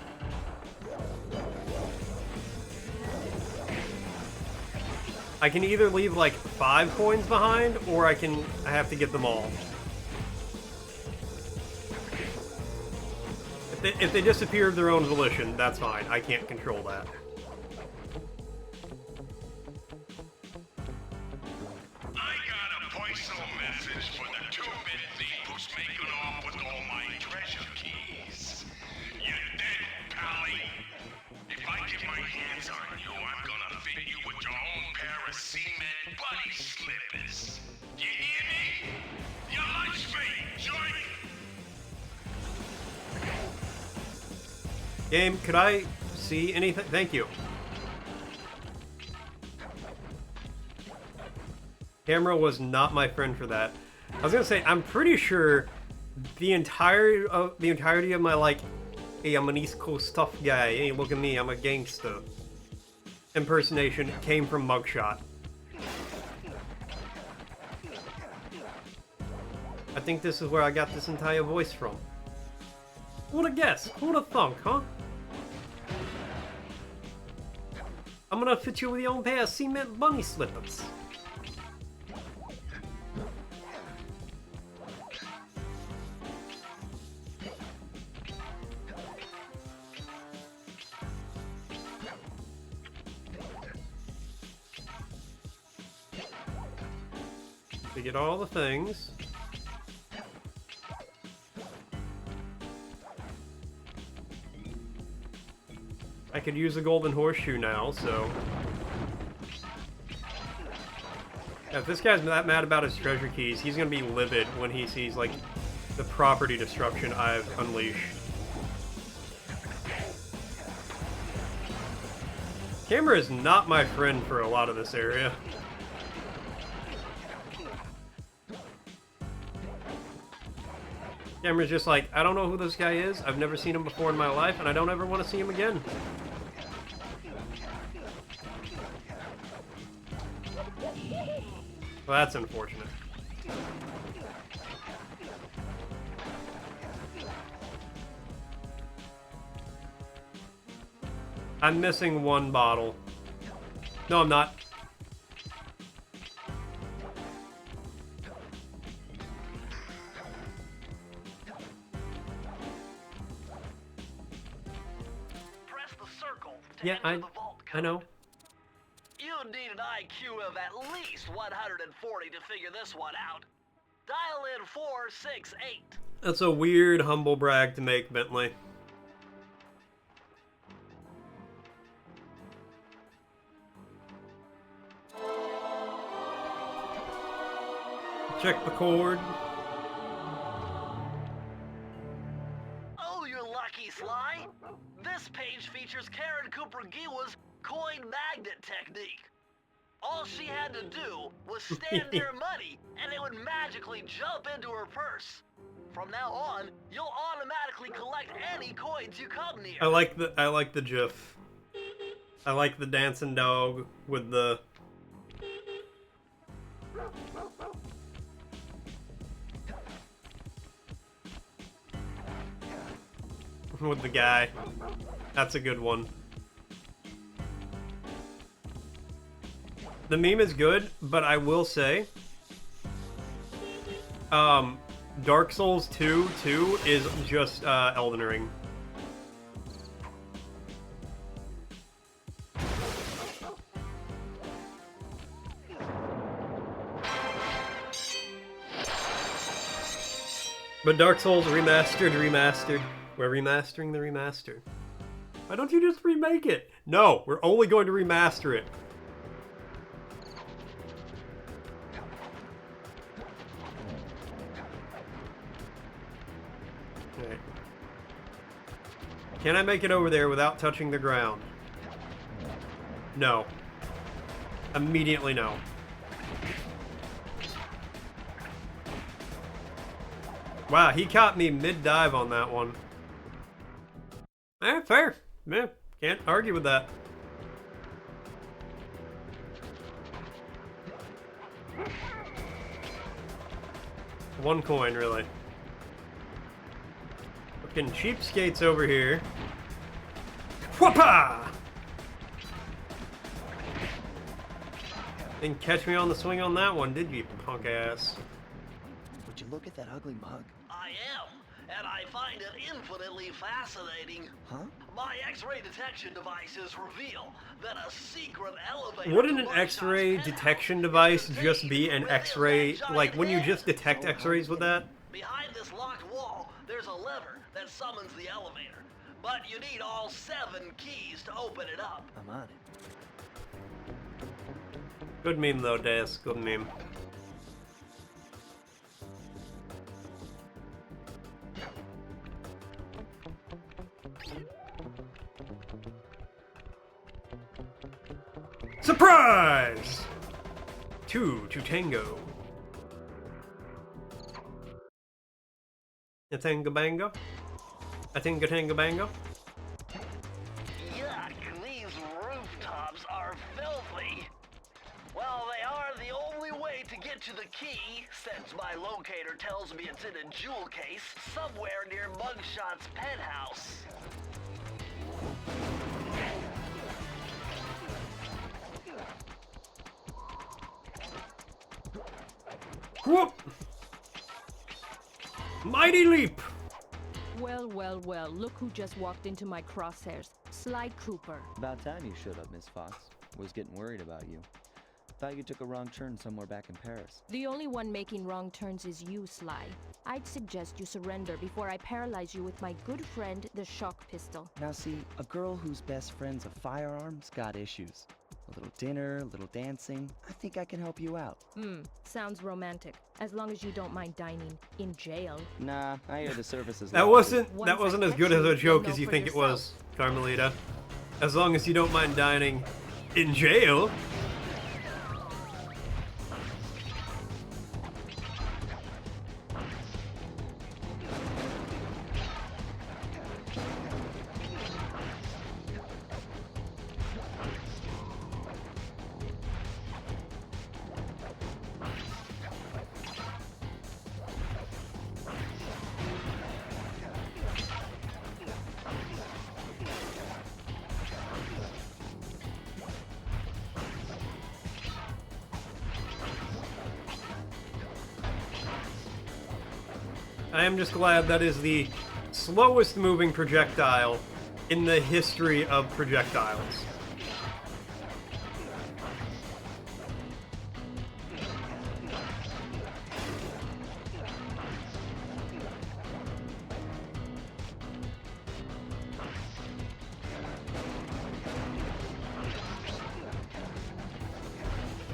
I can either leave like 5 coins behind, or I have to get them all. If they disappear of their own volition, that's fine. I can't control that. I got a voice message for the 2-bit thief who's making off with all my treasure keys. You dead, Pally? pair of cement bunny slippers. You hear me? Your lunch break, joint. Game, could I see anything? Thank you. Camera was not my friend for that. I was gonna say, I'm pretty sure the entirety of my, like, hey, I'm an East Coast tough guy, hey, look at me, I'm a gangster impersonation came from Mugshot. I think this is where I got this entire voice from. Who'd have guessed? Who'd have thunk, huh? I'm gonna fit you with your own pair of cement bunny slippers. To get all the things. I could use a golden horseshoe now, so... Yeah, if this guy's that mad about his treasure keys, he's gonna be livid when he sees, like, the property destruction I've unleashed. Camera is not my friend for a lot of this area. Camera's just like, I don't know who this guy is, I've never seen him before in my life, and I don't ever want to see him again. Well, that's unfortunate. I'm missing one bottle. No, I'm not. Press the circle to Yeah, enter the vault I know. code. You need an IQ of at least 140 to figure this one out. Dial in 468. That's a weird humble brag to make, Bentley. Check the cord. Oh, you're lucky, Sly. This page features Karen Cooper Giwa's coin magnet technique. All she had to do was stand near money, and it would magically jump into her purse. From now on, you'll automatically collect any coins you come near. I like the GIF. I like the dancing dog with the... with the guy. That's a good one. The meme is good, but I will say, Dark Souls 2 is just Elden Ring. But Dark Souls remastered. We're remastering the remastered. Why don't you just remake it? No, we're only going to remaster it. Okay. Can I make it over there without touching the ground? No. Immediately no. Wow, he caught me mid-dive on that one. Eh, fair. Yeah, can't argue with that. One coin, really. Fucking cheapskates over here. Whoopah! Didn't catch me on the swing on that one, did you, punk ass? Would you look at that ugly mug? I am, and I find it infinitely fascinating. Huh? My X-ray detection devices reveal that a secret elevator... Wouldn't to an Mugshots X-ray penthouse detection is device contained just be an within X-ray, that like giant when you head? just detect X-rays with that? Behind this locked wall, there's a lever that summons the elevator. But you need all 7 keys to open it up. I'm on it. Good meme though, Deus. Good meme. Surprise! 2 to tango. A tango bango? A tinga tango bango? Yuck, these rooftops are filthy. Well, they are the only way to get to the key, since my locator tells me it's in a jewel case somewhere near Mugshot's penthouse. Whoop! Mighty leap! Well, well, well, look who just walked into my crosshairs. Sly Cooper. About time you showed up, Miss Fox. Was getting worried about you. Thought you took a wrong turn somewhere back in Paris. The only one making wrong turns is you, Sly. I'd suggest you surrender before I paralyze you with my good friend, the shock pistol. Now see, a girl whose best friend's a firearm's got issues. A little dinner, a little dancing. I think I can help you out. Sounds romantic. As long as you don't mind dining in jail. Nah, I hear the service is That lovely. wasn't as good as a joke as you think it was, Carmelita. As long as you don't mind dining in jail. I am just glad that is the slowest moving projectile in the history of projectiles.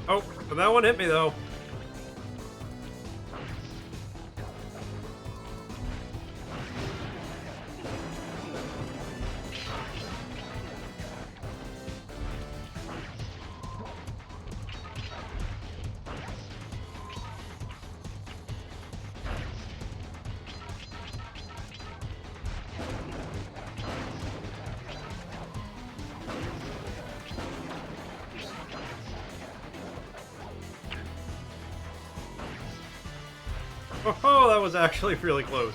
Oh, but that one hit me though. Oh, that was actually really close.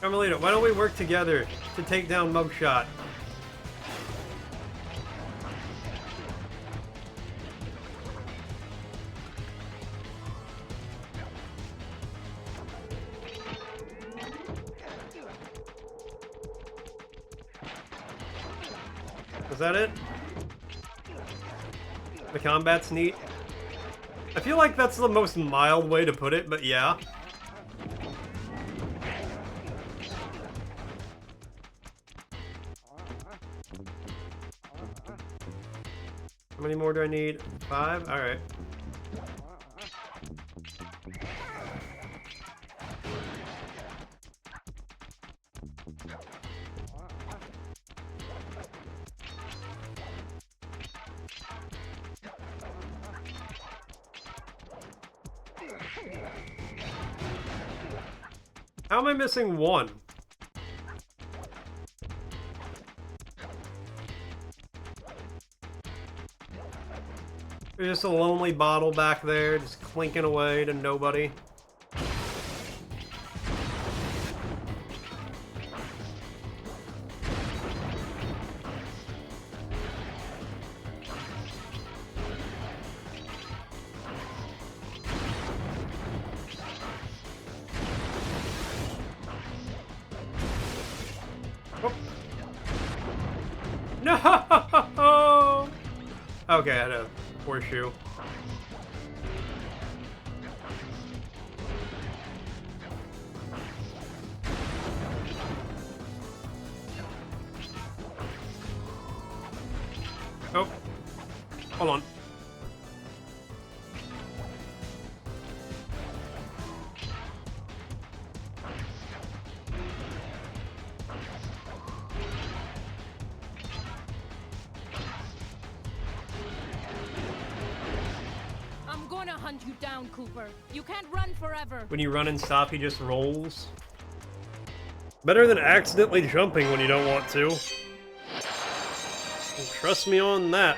Carmelita, why don't we work together to take down Mugshot? Is that it? The combat's neat. I feel like that's the most mild way to put it, but yeah. How many more do I need? 5? Alright. How am I missing one? There's just a lonely bottle back there, just clinking away to nobody. No! Okay, I had a horseshoe. Oh. Hold on. hunt you down, Cooper. You can't run forever. When you run and stop, he just rolls. Better than accidentally jumping when you don't want to. Trust me on that.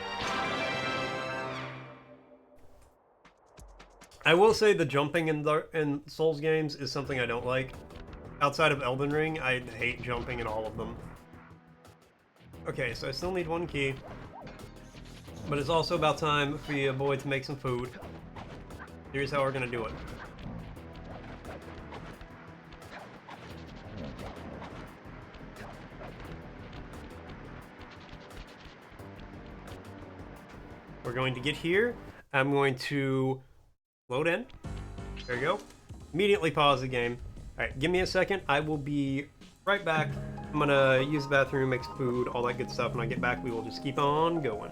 I will say the jumping in Souls games is something I don't like. Outside of Elden Ring, I hate jumping in all of them. Okay, so I still need one key. But it's also about time for you boy to make some food. Here's how we're gonna do it. We're going to get here. I'm going to load in. There you go. Immediately pause the game. Alright, give me a second. I will be right back. I'm gonna use the bathroom, make some food, all that good stuff. When I get back, we will just keep on going.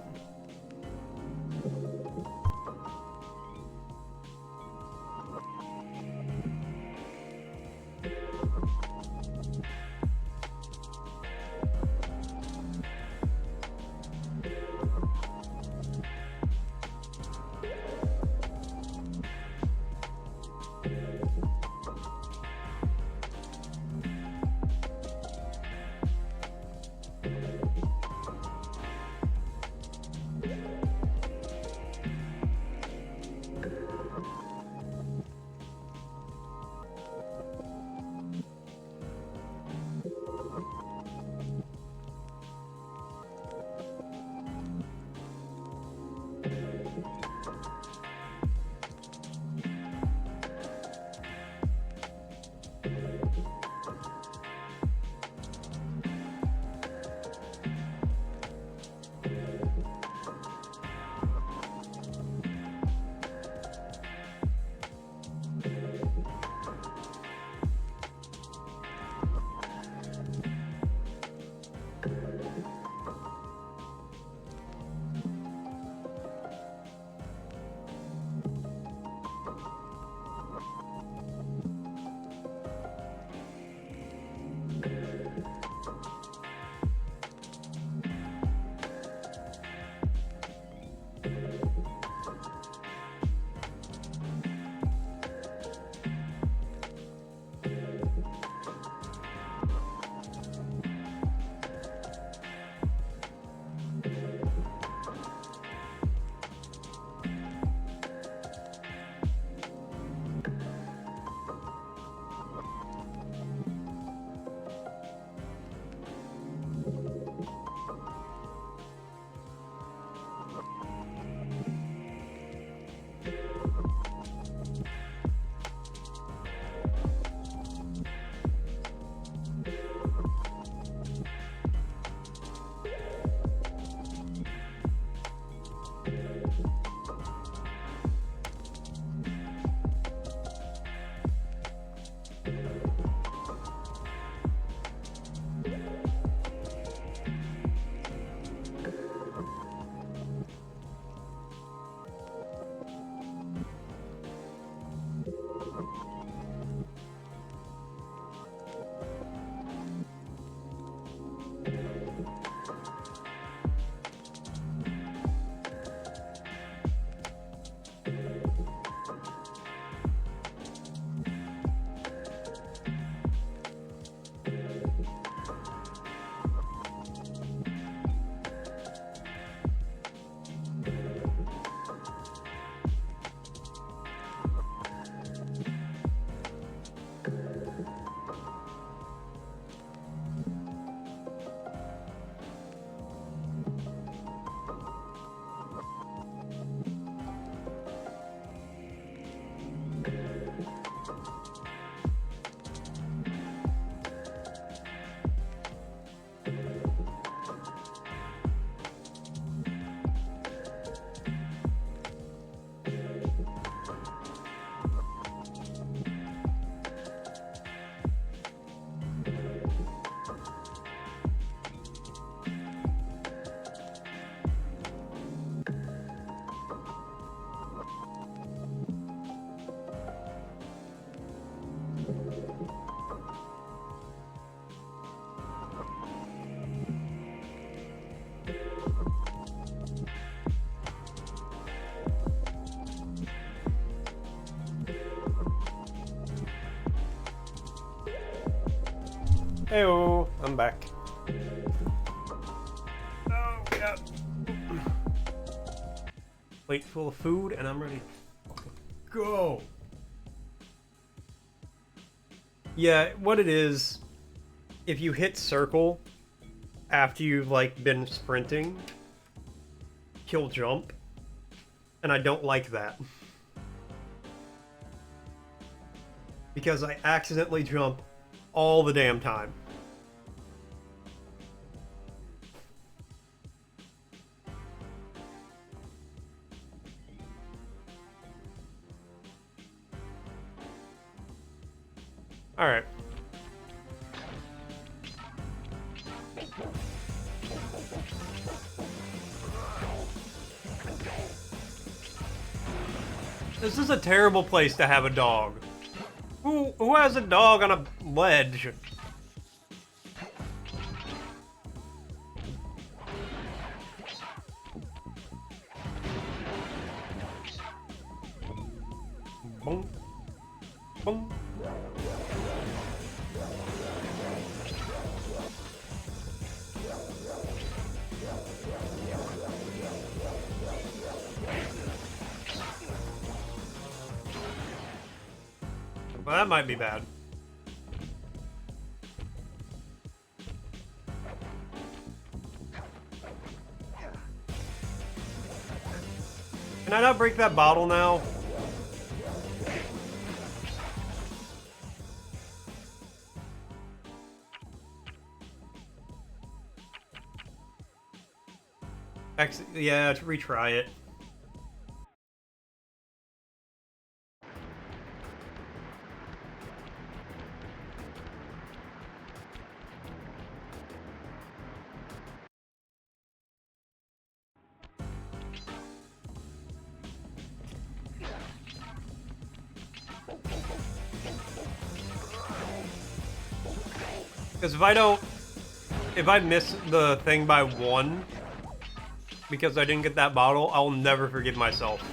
Heyo, I'm back. Oh, yeah. Plate full of food, and I'm ready to fucking go. Yeah, what it is, if you hit circle after you've, like, been sprinting, he'll jump, and I don't like that. Because I accidentally jump all the damn time. Alright. This is a terrible place to have a dog. Who has a dog on a ledge? Boom. Boom. Well, that might be bad. Can I not break that bottle now? Yeah, to retry it. Because if I miss the thing by one, because I didn't get that bottle, I'll never forgive myself.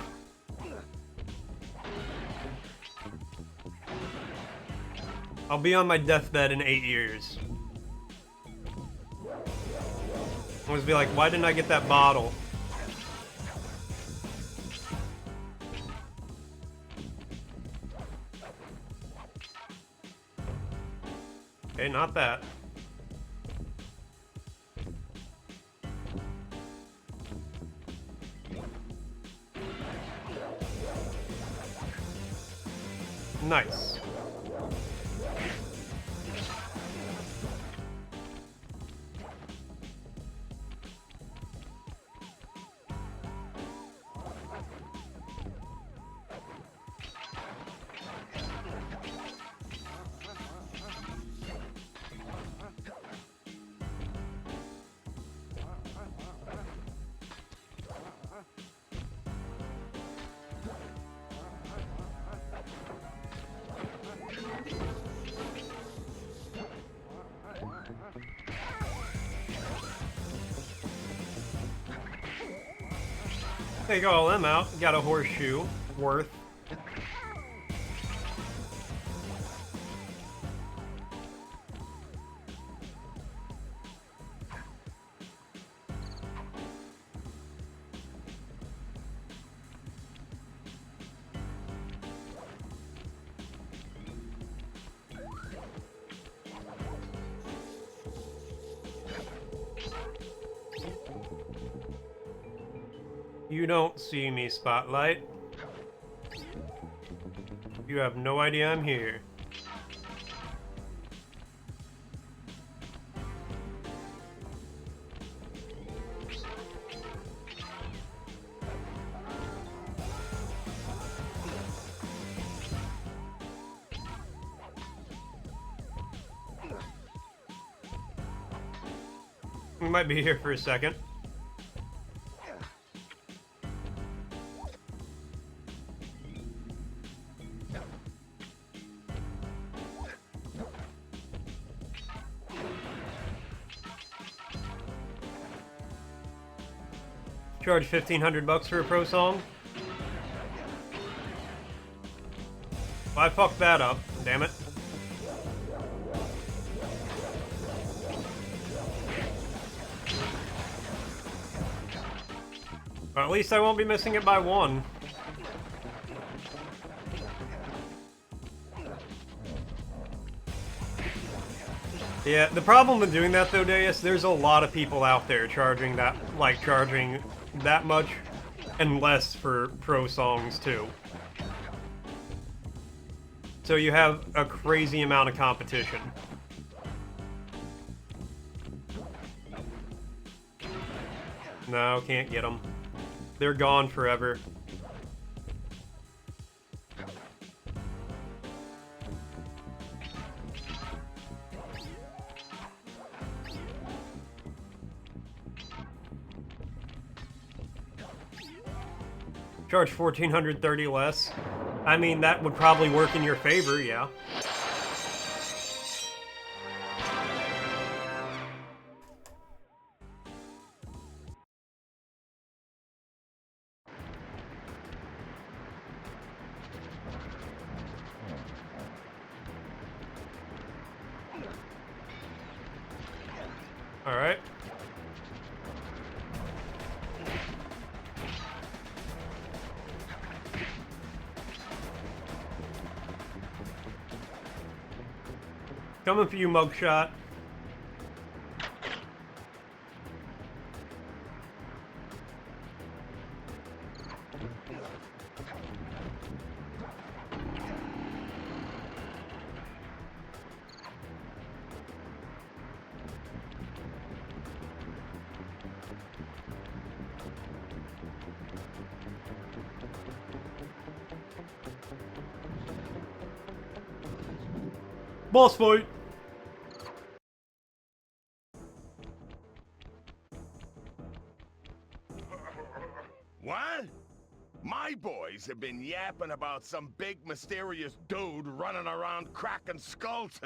I'll be on my deathbed in 8 years. I'll always be like, why didn't I get that bottle? Okay, not that. Nice. Take all them out. Got a horseshoe worth. You don't see me, Spotlight. You have no idea I'm here. We might be here for a second. Charge $1,500 for a pro song? Well, I fucked that up, damn it. Or at least I won't be missing it by one. Yeah, the problem with doing that though, Deus, there's a lot of people out there charging that much and less for pro songs too. So you have a crazy amount of competition. No, can't get them. They're gone forever. Charge 1,430 less. I mean, that would probably work in your favor, yeah. All right. Coming for you, mugshot. Boss fight. What? My boys have been yapping about some big mysterious dude running around cracking skulls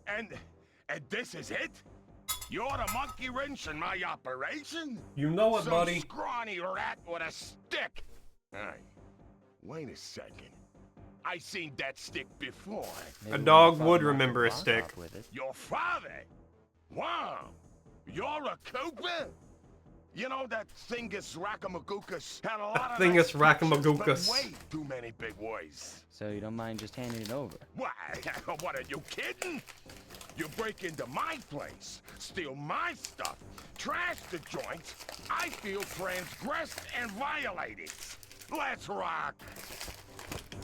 and this is it? You're the monkey wrench in my operation? You know it, some buddy. Scrawny rat with a stick. Hey, wait a second. I seen that stick before. Maybe A when dog your father would knocked remember the a block stick. off with it. Your father? Wow. You're a Cooper? You know that Thievius Raccoonus had a lot of Thievius nice pictures, Raccoonus. but way too many big words. So you don't mind just handing it over? Why? What, are you kidding? You break into my place, steal my stuff, trash the joint. I feel transgressed and violated. Let's rock.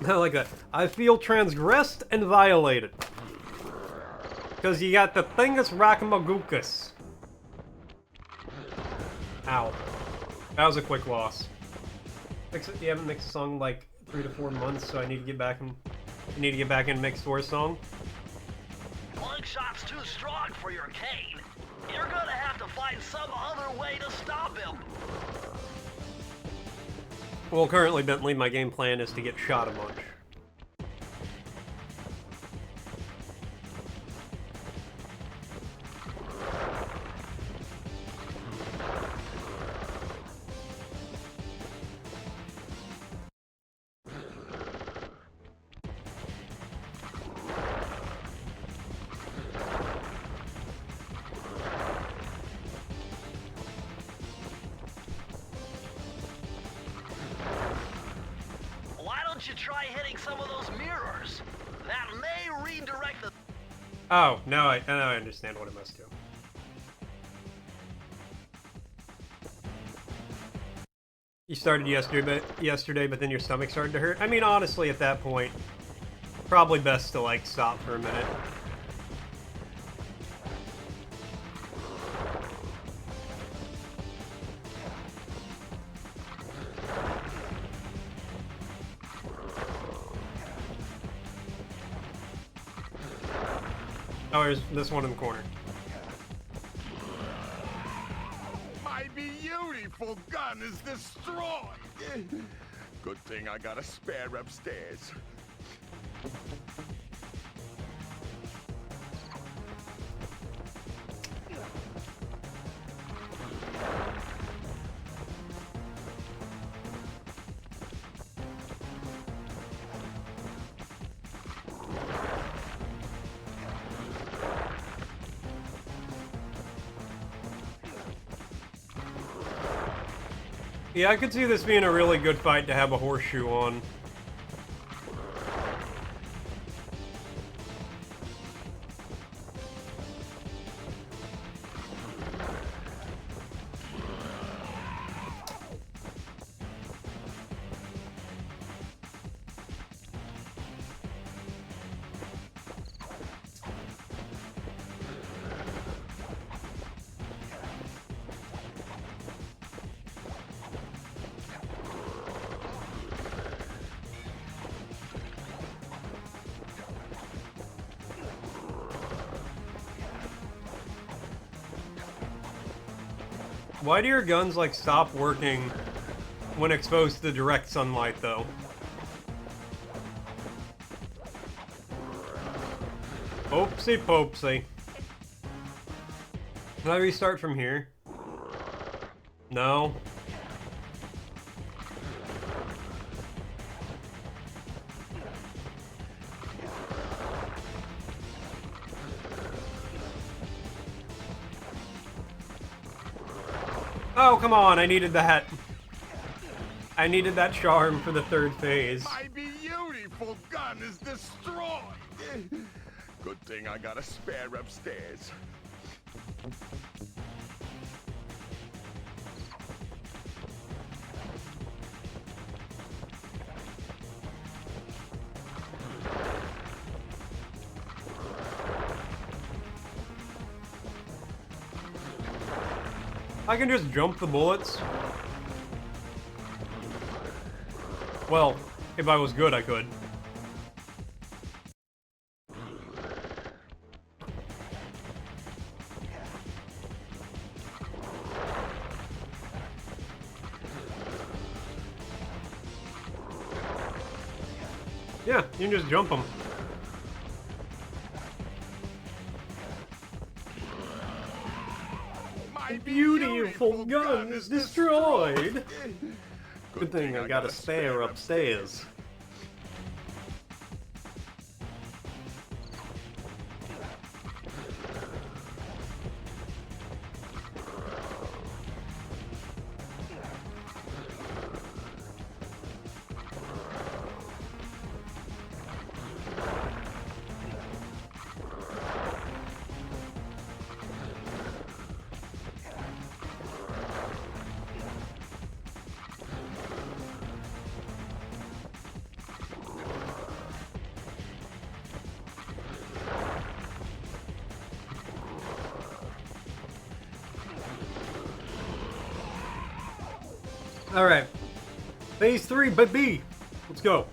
I like that. I feel transgressed and violated. Because you got the Thievius Raccoonus. Ow. That was a quick loss. You haven't mixed a song in like 3 to 4 months, so I need to get back in mixed for a song. Mugshot's too strong for your cane. You're gonna have to find some other way to stop him. Well, currently, Bentley, my game plan is to get shot a bunch. Why don't you try hitting some of those mirrors? That may redirect the... Oh, now I understand what it must do. You started yesterday, but then your stomach started to hurt. I mean, honestly, at that point, probably best to, like, stop for a minute. Oh, there's this one in the corner. My beautiful gun is destroyed. Good thing I got a spare upstairs. Yeah, I could see this being a really good fight to have a horseshoe on. Why do your guns, like, stop working when exposed to direct sunlight, though? Oopsie poopsie. Can I restart from here? No. Oh, come on, I needed that. I needed that charm for the third phase. My beautiful gun is destroyed. Good thing I got a spare upstairs. I can just jump the bullets. Well, if I was good, I could. Yeah, you can just jump them. My Beautiful gun is destroyed. Good thing I got a spare upstairs. Alright. Phase 3, baby! Let's go.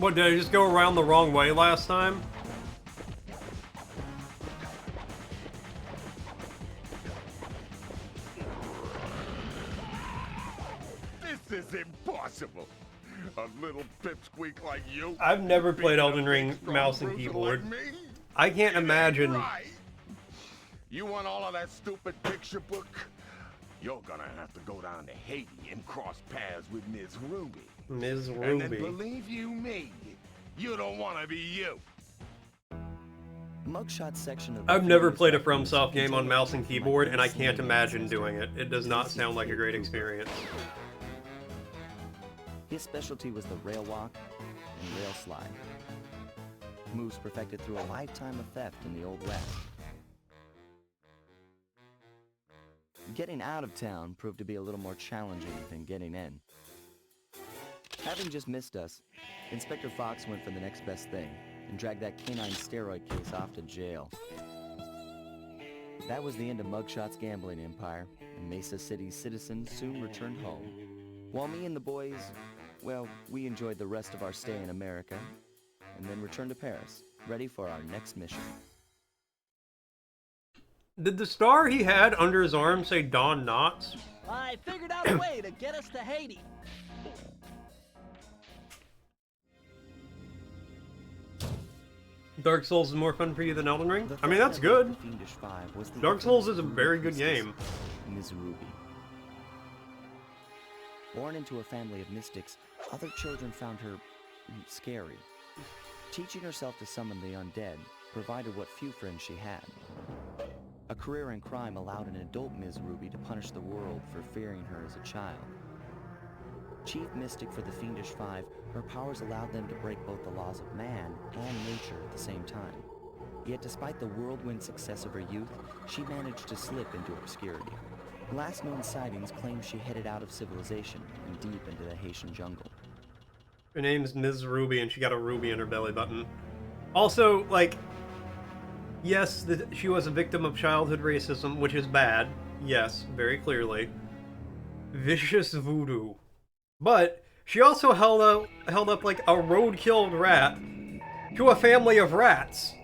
What, did I just go around the wrong way last time? This is impossible. A little pipsqueak like you. I've never played beating a Elden Ring big, strong mouse and bruiser keyboard. like me? I can't imagine. Right. You want all of that stupid picture book? You're gonna have to go down to Haiti and cross paths with Ms. Ruby. Ms. And then Ruby. believe you me, you don't want to be you. Mugshot section of the I've never Thievius played a Raccoonus FromSoft game on contained mouse and entries from my keyboard, and I greatest can't gaming imagine ancestor, doing it. It does not sound like a great Cooper. experience. His specialty was the rail walk and rail slide. Moves perfected through a lifetime of theft in the Old West. Getting out of town proved to be a little more challenging than getting in. Having just missed us, Inspector Fox went for the next best thing and dragged that canine steroid case off to jail. That was the end of Mugshot's gambling empire, and Mesa City's citizens soon returned home. While me and the boys, well, we enjoyed the rest of our stay in America, and then returned to Paris. ready for our next mission. Did the star he had under his arm say Don Knotts? I figured out a way to get us to Haiti. Dark Souls is more fun for you than Elden Ring? The I mean, third that's member of good. the Fiendish Five was the Dark Souls is a infamous very good priestess, game. Ms. Ruby. Born into a family of mystics, other children found her scary. Teaching herself to summon the undead provided what few friends she had. A career in crime allowed an adult Ms. Ruby to punish the world for fearing her as a child. Chief mystic for the Fiendish Five, her powers allowed them to break both the laws of man and nature at the same time. Yet despite the whirlwind success of her youth, she managed to slip into obscurity. Last known sightings claim she headed out of civilization and deep into the Haitian jungle. Her name's Ms. Ruby, and she got a ruby in her belly button. Also, like, yes, she was a victim of childhood racism, which is bad. Yes, very clearly. Vicious voodoo. But she also held up like a road-killed rat to a family of rats.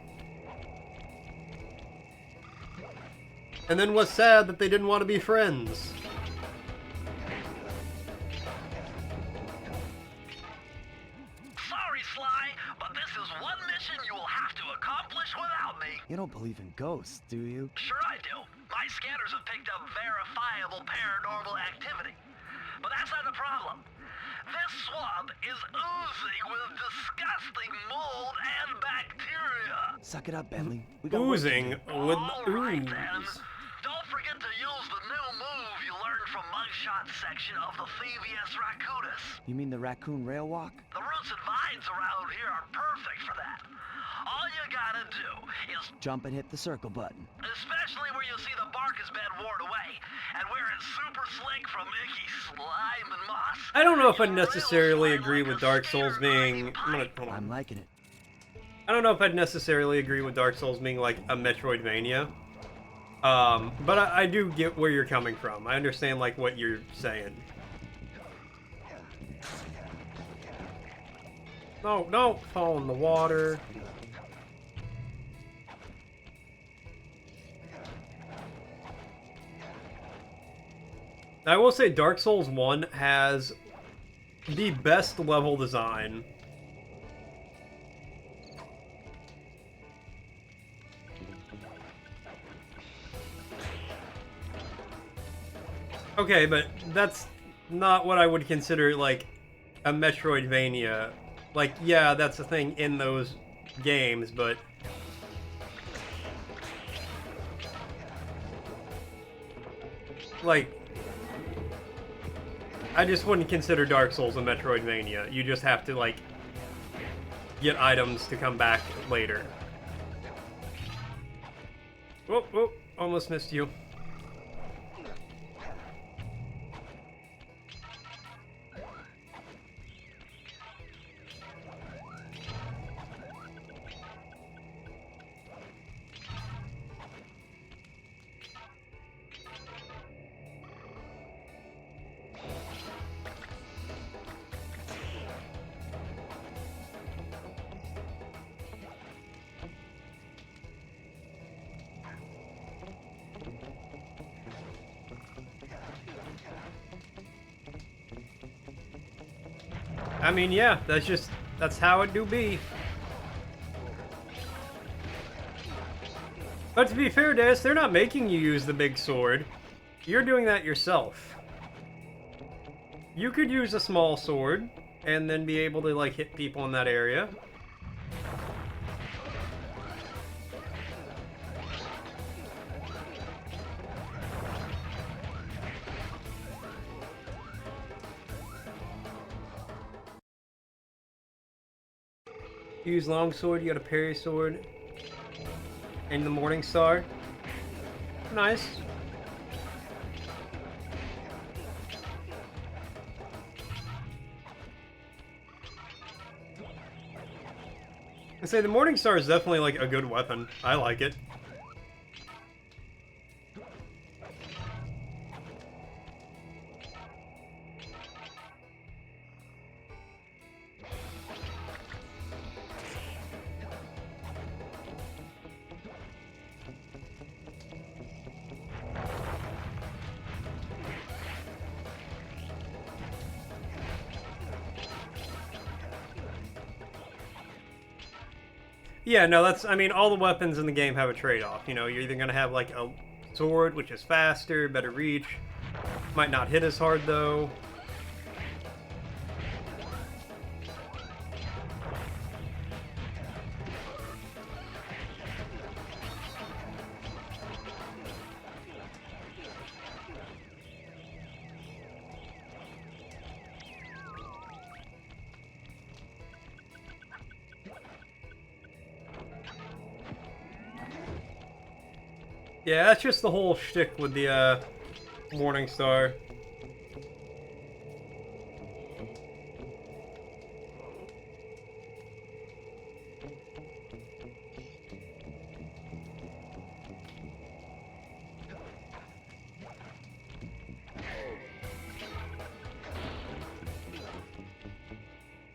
And then was sad that they didn't want to be friends. Sorry, Sly, but this is one mission you will have to accomplish without me. You don't believe in ghosts, do you? Sure I do. My scanners have picked up verifiable paranormal activity. But that's not the problem. This swamp is oozing with disgusting mold and bacteria. Suck it up, Bentley. We got Oozing with All right, then. ooze. Don't forget to use the new move you learned from Mugshot's section of the Thievius Raccoonus. You mean the raccoon rail walk? The roots and vines around here are perfect for that. All you gotta do is, Jump and hit the circle button. especially where you see the bark has been worn away, and where it's super slick from icky slime and moss. I don't know if I It'll necessarily slime agree like with a Dark Souls standard being... pipe. hold on. I'm liking it. I don't know if I'd necessarily agree with Dark Souls being like a Metroidvania. But I do get where you're coming from. I understand like what you're saying. No, don't fall in the water. I will say Dark Souls 1 has the best level design. Okay, but that's not what I would consider, like, a Metroidvania. Like, yeah, that's a thing in those games, but... like... I just wouldn't consider Dark Souls a Metroidvania. You just have to, like, get items to come back later. Whoop, whoop, almost missed you. I mean, yeah, that's how it do be. But to be fair, Des, they're not making you use the big sword. You're doing that yourself. You could use a small sword, and then be able to, like, hit people in that area. Use longsword, you got a parry sword. And the Morning Star. Nice. I say the Morning Star is definitely like a good weapon. I like it. Yeah, no, that's, I mean, all the weapons in the game have a trade-off. You know, you're either gonna have, like, a sword, which is faster, better reach. Might not hit as hard, though. Yeah, that's just the whole shtick with the, Morning Star.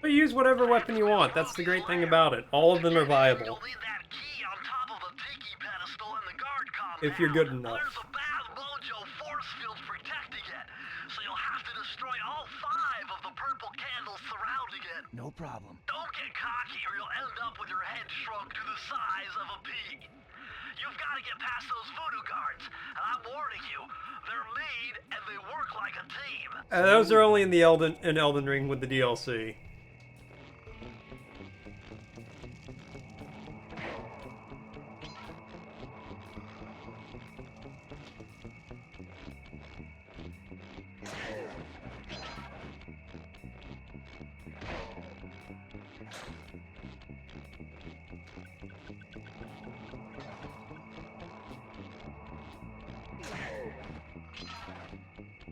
But use whatever weapon you want. That's the great thing about it. All of them are viable. You'll need that key on top of the tiki pedestal in the guard compound. If you're good enough. There's a bad mojo force field protecting it, so you'll have to destroy all 5 of the purple candles surrounding it. No problem. Don't get cocky or you'll end up with your head shrunk to the size of a pea. You've got to get past those voodoo guards, and I'm warning you, they're mean and they work like a team. Those are only in the Elden Ring with the DLC.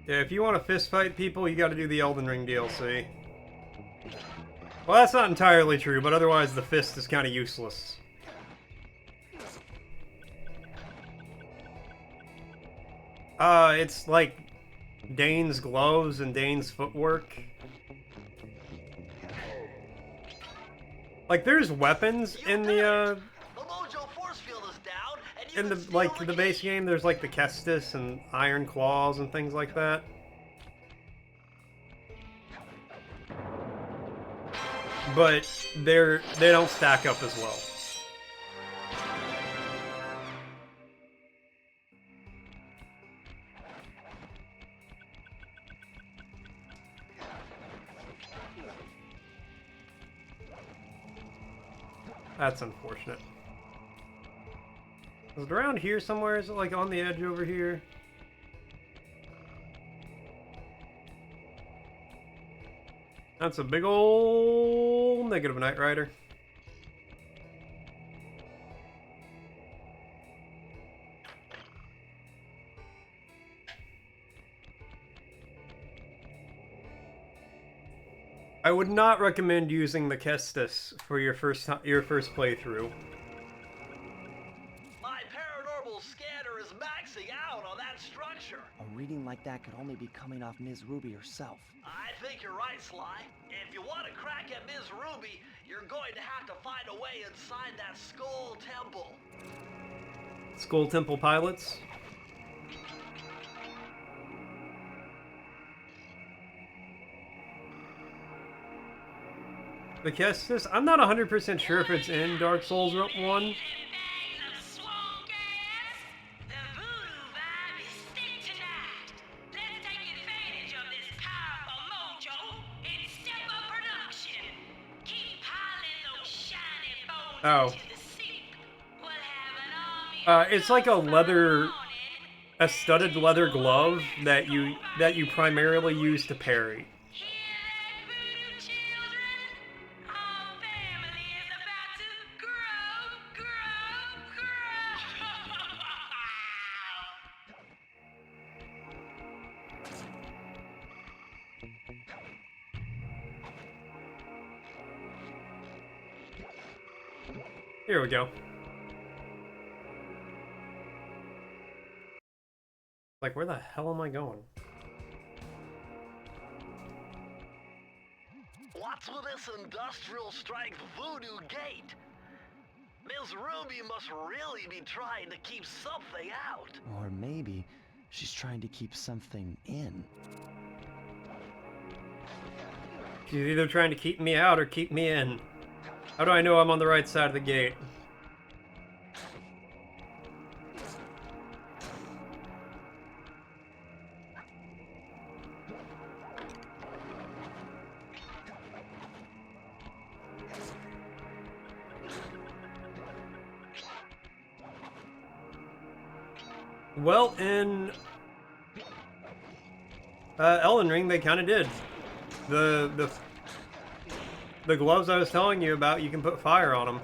Yeah, if you want to fist fight people, you got to do the Elden Ring DLC. Well, that's not entirely true, but otherwise the fist is kind of useless. It's like Dane's gloves and Dane's footwork. Like, there's weapons in the, The mojo force field is down, and you in the, can steal like, the the base key. game, there's like the Kestis and Iron Claws and things like that. But they don't stack up as well. That's unfortunate. Is it around here somewhere? Is it like on the edge over here? That's a big ol' negative Knight Rider. I would not recommend using the Kestis for your first playthrough. My paranormal scanner is maxing out on that structure. A reading like that could only be coming off Ms. Ruby herself. I think you're right, Sly. If you want to crack at Ms. Ruby, you're going to have to find a way inside that Skull Temple. Skull Temple pilots. The Kestis, I'm not 100% sure if it's in Dark Souls 1. Oh. It's like a studded leather glove that you primarily use to parry. Here we go. Like, where the hell am I going? What's with this industrial strength voodoo gate? Ms. Ruby must really be trying to keep something out. Or maybe she's trying to keep something in. She's either trying to keep me out or keep me in. How do I know I'm on the right side of the gate? Well, in Elden Ring, they kind of did. The gloves I was telling you about, you can put fire on them.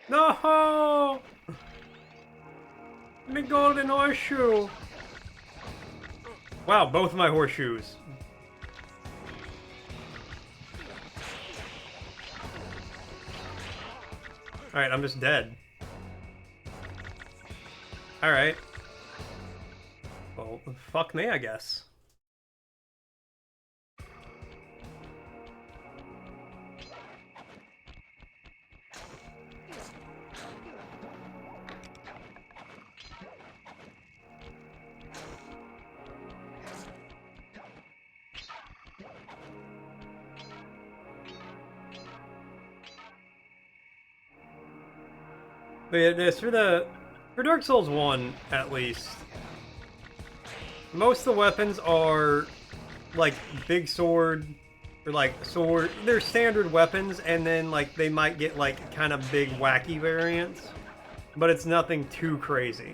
No! The golden horseshoe! Wow, both of my horseshoes. Alright, I'm just dead. Alright. Well, fuck me, I guess. But yeah, for Dark Souls 1, at least, most of the weapons are, like, big sword, or, like, sword, they're standard weapons, and then, like, they might get, like, kind of big, wacky variants, but it's nothing too crazy.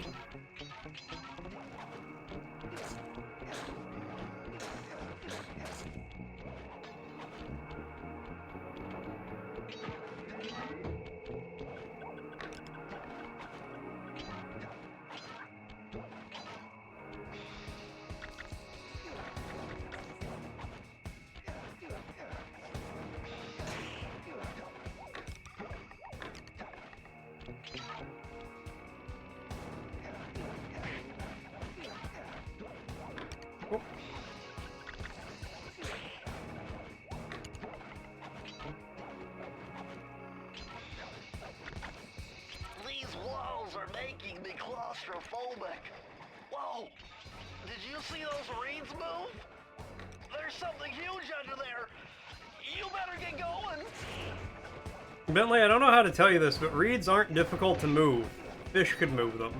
These walls are making me claustrophobic. Whoa! Did you see those reeds move? There's something huge under there. You better get going. Bentley, I don't know how to tell you this, but reeds aren't difficult to move. Fish could move them.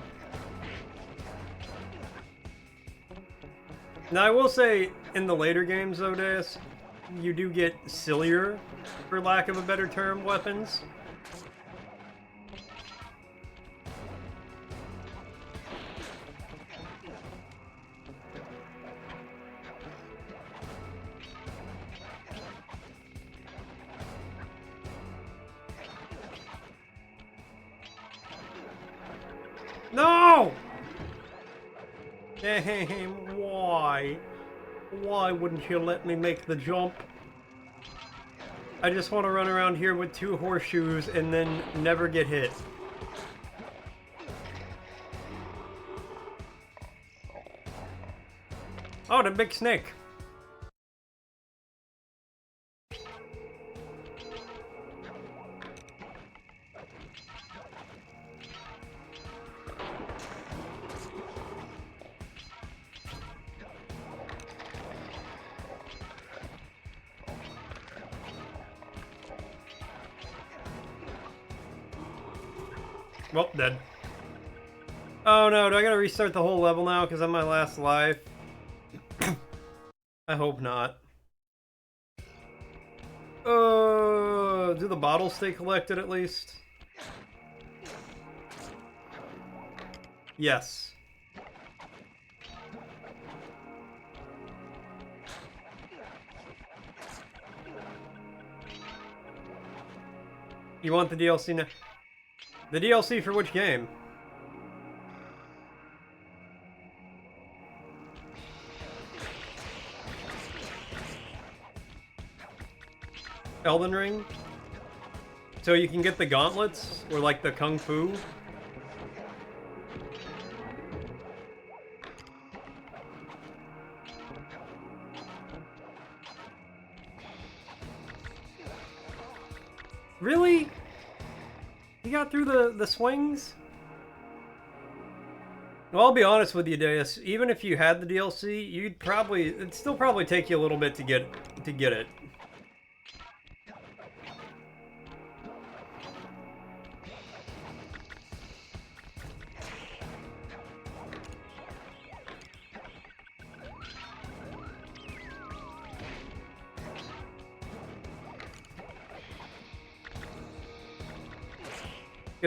Now, I will say, in the later games, though, Deus, you do get sillier, for lack of a better term, weapons. No! Damn, why? Why wouldn't you let me make the jump? I just want to run around here with 2 horseshoes and then never get hit. Oh, the big snake. Well, dead. Oh no, do I gotta restart the whole level now because I'm my last life? I hope not. Do the bottles stay collected at least? Yes. You want the DLC now? The DLC for which game? Elden Ring? So you can get the gauntlets? Or like the Kung Fu? Really? You got through the swings? Well, I'll be honest with you, Deus. Even if you had the DLC, it'd still probably take you a little bit to get it.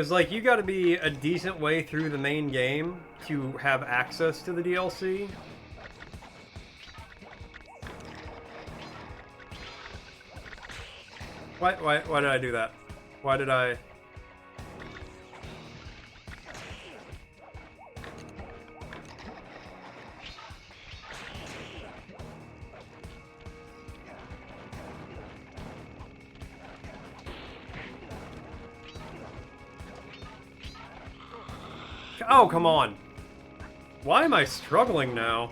Because, like, you gotta be a decent way through the main game to have access to the DLC. Why did I do that? Why did I... Oh, come on. Why am I struggling now?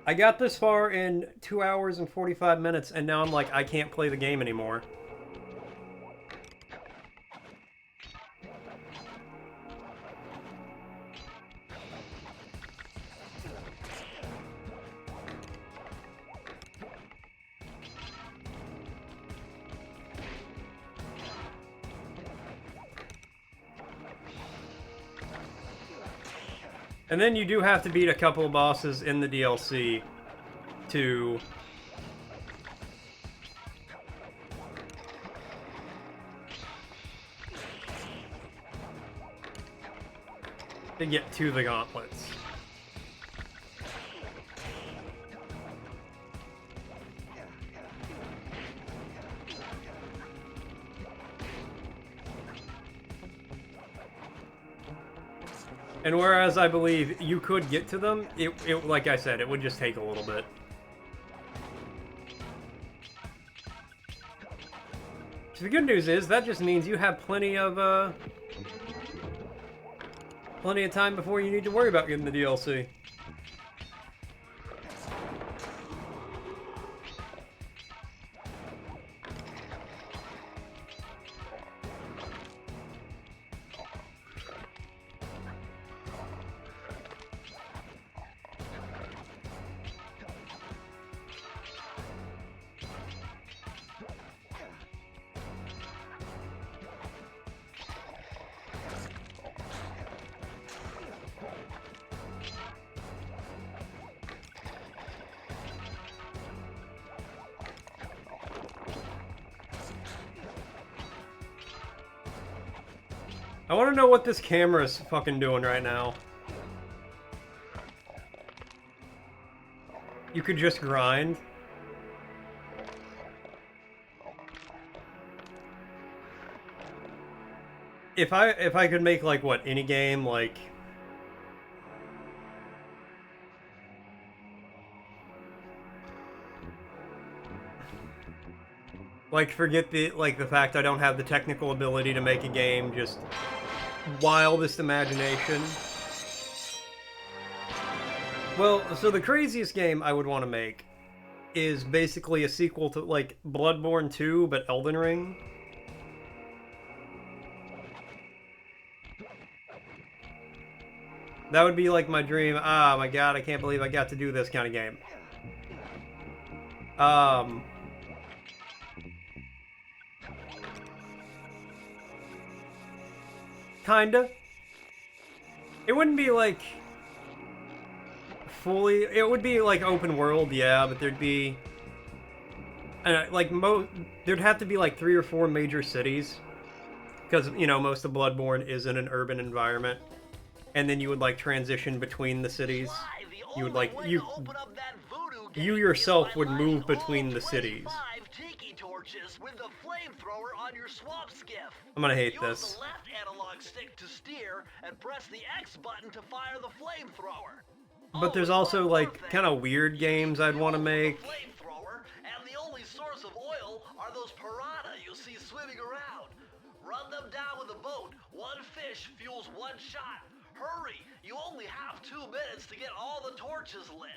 I got this far in 2 hours and 45 minutes, and now I'm like, I can't play the game anymore. And then you do have to beat a couple of bosses in the DLC to get to the gauntlets. And whereas I believe you could get to them, it like I said, it would just take a little bit. So the good news is that just means you have plenty of time before you need to worry about getting the DLC. I want to know what this camera's fucking doing right now. You could just grind. If I could make like what, any game like forget the fact I don't have the technical ability to make a game, just wildest imagination. Well, so the craziest game I would want to make is basically a sequel to like Bloodborne 2 but Elden Ring. That would be like my dream. Ah, my god, I can't believe I got to do this kind of game. Kinda. It wouldn't be like fully. It would be like open world, yeah, but there'd be like there'd have to be like 3 or 4 major cities, because you know most of Bloodborne is in an urban environment, and then you would like transition between the cities. You would like you yourself would move between the cities. With the flamethrower on your swamp skiff. I'm gonna hate Use this. the left analog stick to steer and press the X button to fire the flamethrower. But there's also like kind of weird games I'd want to make. Flamethrower, and the only source of oil are those piranha you see swimming around. Run them down with a boat. One fish fuels 1 shot. Hurry! You only have 2 minutes to get all the torches lit.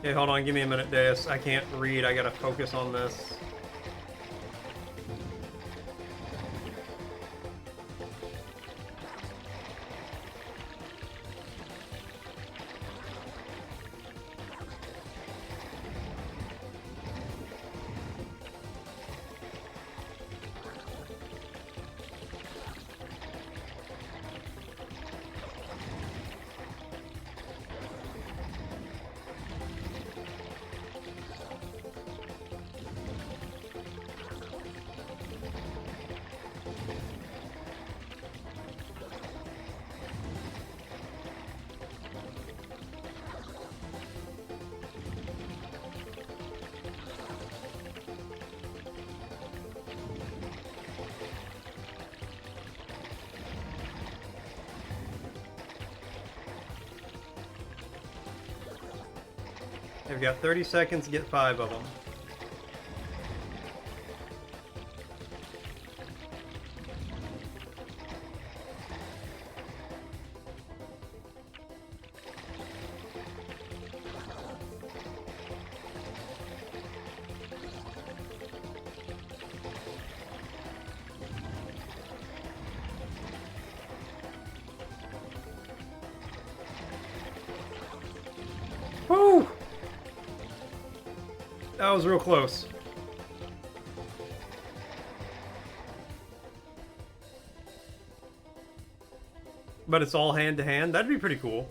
Hey, hold on, give me a minute, Deus. I can't read, I gotta focus on this. They've got 30 seconds to get 5 of them. Woo! That was real close. But it's all hand to hand. That'd be pretty cool.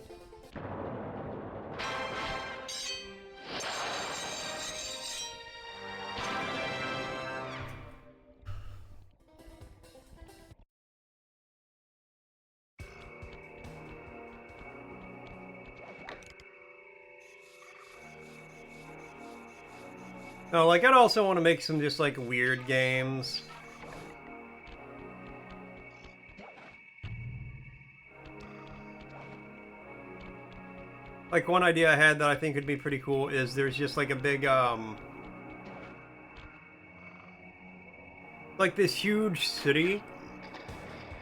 No, like, I'd also want to make some just, like, weird games. Like, one idea I had that I think would be pretty cool is there's just, like, a big, like, this huge city.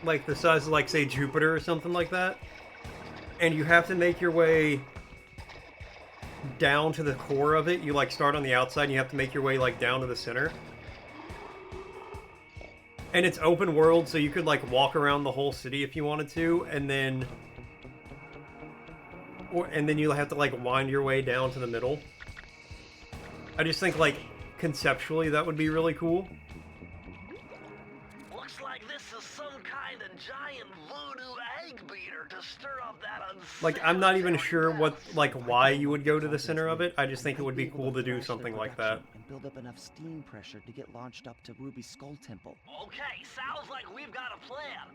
Like, the size of, like, say, Jupiter or something like that. And you have to make your way down to the core of it. You like start on the outside and you have to make your way like down to the center. And it's open world, so you could like walk around the whole city if you wanted to, and then you'll have to like wind your way down to the middle. I just think like conceptually that would be really cool. Looks like this is some kind of giant voodoo egg beater to stir up that Like, I'm not even sure what, like, why you would go to the center of it. I just think it would be cool to do something like that. And build up enough steam pressure to get launched up to Ruby's Skull Temple. Okay, sounds like we've got a plan.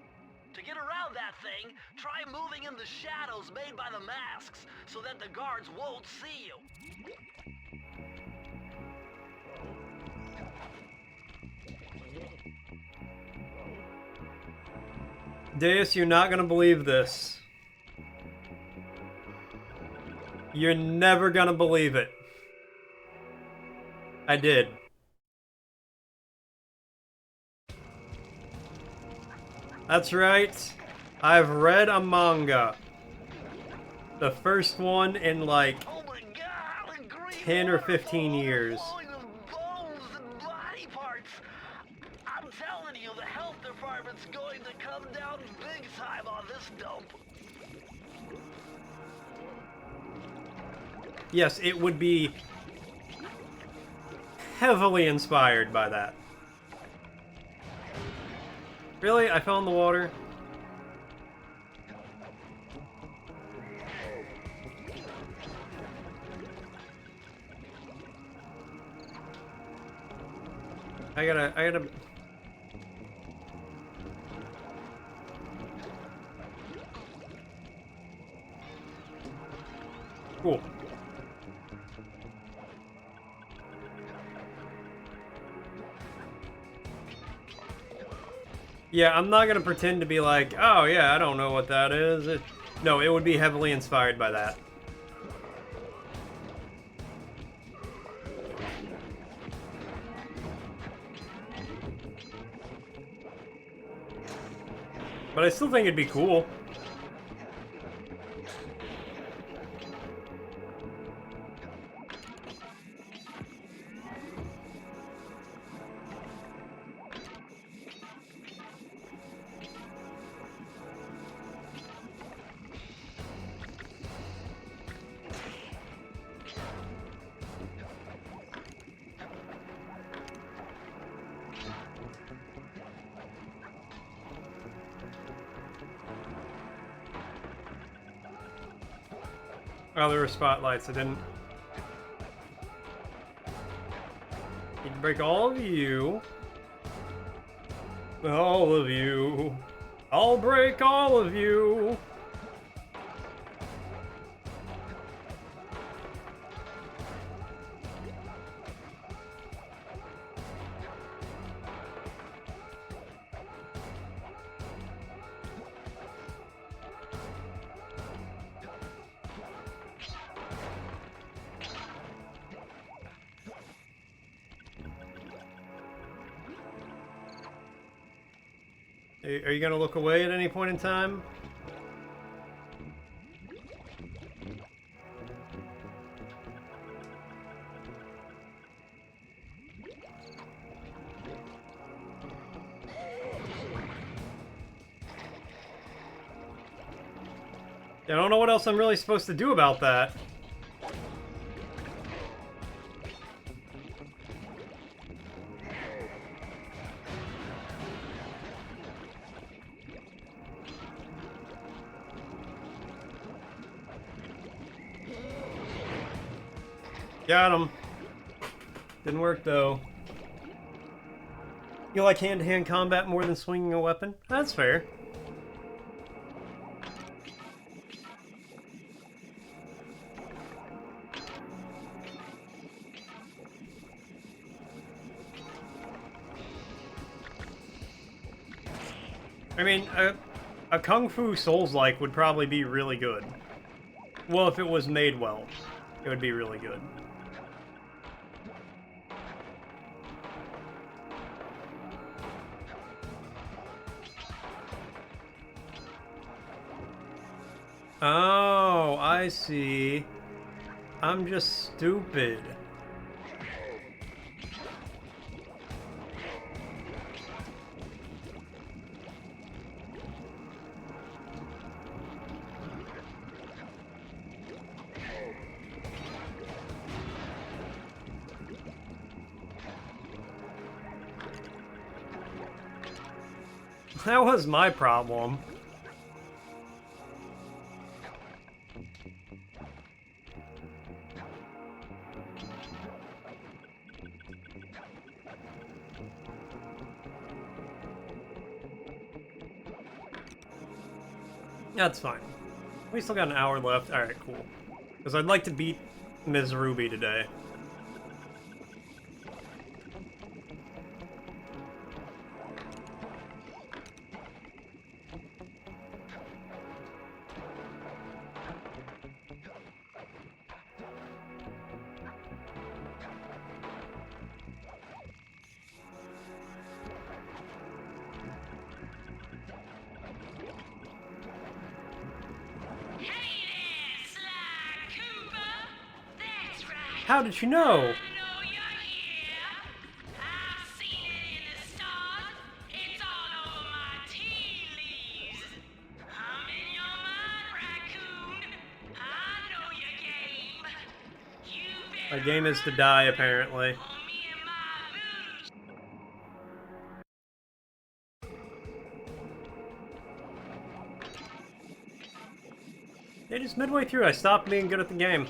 To get around that thing, try moving in the shadows made by the masks so that the guards won't see you. Deus, you're not gonna believe this. You're never gonna believe it. I did. That's right. I've read a manga. The first one in like 10 or 15 years. I'm telling you, the health department's going to come down big time on this dump. Yes, it would be heavily inspired by that. Really? I fell in the water? I gotta... Cool. Yeah, I'm not gonna pretend to be like, oh yeah, I don't know what that is. No, it would be heavily inspired by that. But I still think it'd be cool. Oh, there were spotlights. I didn't... He'd break all of you. All of you. I'll break all of you. Are you gonna look away at any point in time? I don't know what else I'm really supposed to do about that. Got him. Didn't work though. You like hand-to-hand combat more than swinging a weapon? That's fair. I mean, a Kung Fu Souls-like would probably be really good. Well, if it was made well, it would be really good. Oh, I see. I'm just stupid. That was my problem. That's fine. We still got an hour left. Alright, cool. Because I'd like to beat Ms. Ruby today. Hey there, Sly Cooper! That's right. How did you know? I know you're here. I've seen it in the stars. It's all over my tea leaves. I'm in your mind, Raccoon. I know your game. You My better game is to die, apparently. on me and my boots. Yeah, just midway through, I stopped being good at the game.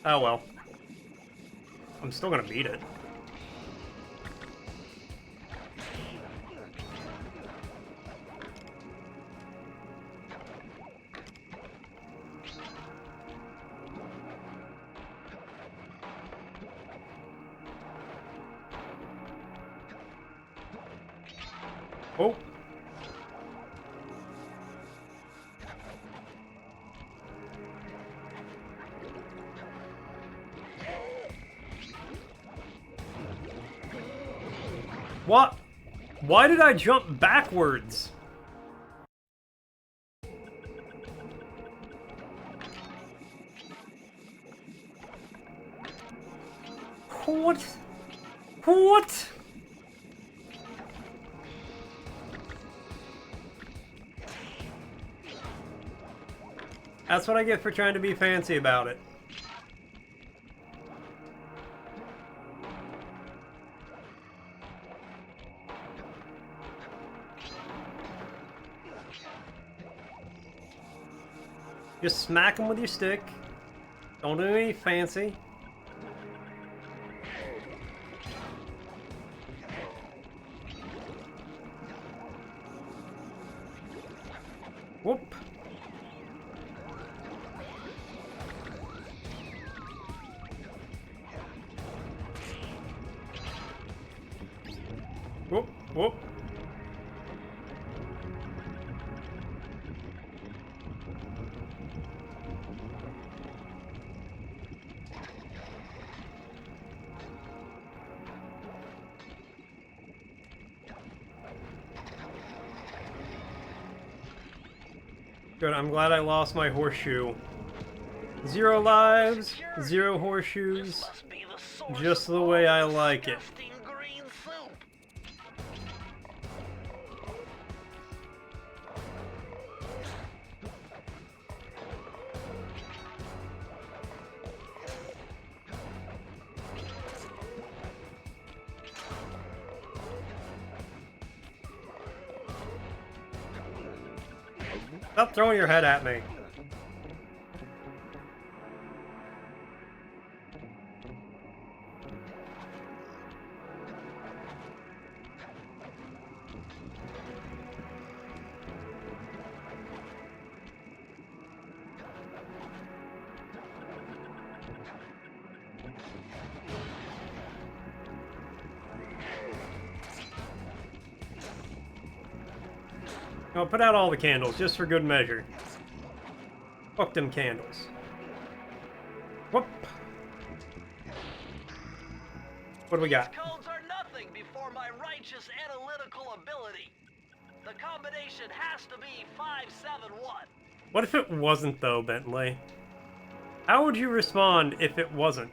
Oh well. I'm still gonna beat it. Oh. What? Why did I jump backwards? What? What? That's what I get for trying to be fancy about it. Just smack them with your stick. Don't do anything fancy. Whoop. Whoop, whoop. Good, I'm glad I lost my horseshoe. 0 lives, 0 horseshoes, This must be the source just of the way I all the like it. disgusting green soup. Stop throwing your head at me. I'll put out all the candles, just for good measure. Fuck them candles. Whoop. What do we got? These codes are nothing before my righteous analytical ability. The combination has to be 571. What if it wasn't, though, Bentley? How would you respond if it wasn't?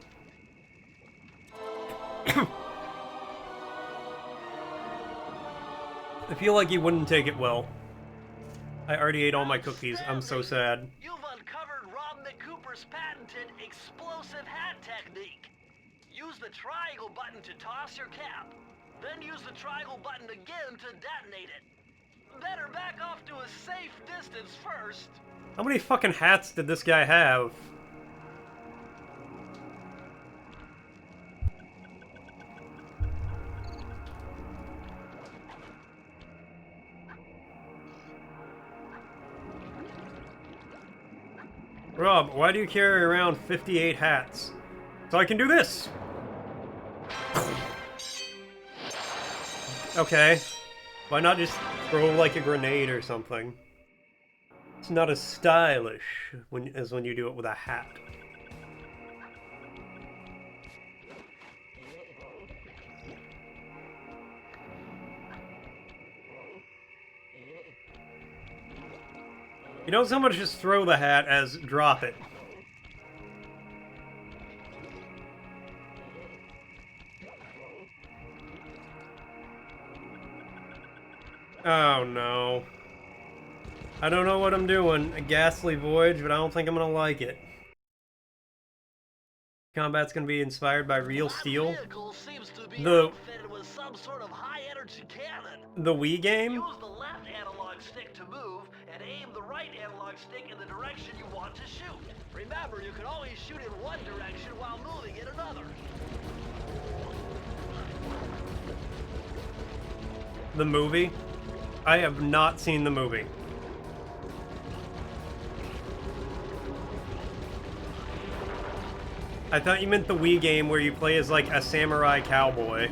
I feel like you wouldn't take it well. I already ate all my cookies. I'm so sad. You've uncovered Rob McCooper's patented explosive hat technique. Use the triangle button to toss your cap. Then use the triangle button again to detonate it. Better back off to a safe distance first. How many fucking hats did this guy have? Rob, why do you carry around 58 hats? So I can do this! Okay. Why not just throw like a grenade or something? It's not as stylish as when you do it with a hat. You don't so much just throw the hat as drop it. Oh no. I don't know what I'm doing. A ghastly voyage, but I don't think I'm gonna like it. Combat's gonna be inspired by real steel. That vehicle seems to be The- outfitted with some sort of high-energy cannon. The Wii game? Use the left analog stick to move, and aim the right analog stick in the direction you want to shoot. Remember, you can always shoot in one direction while moving in another. The movie? I have not seen the movie. I thought you meant the Wii game where you play as like a samurai cowboy.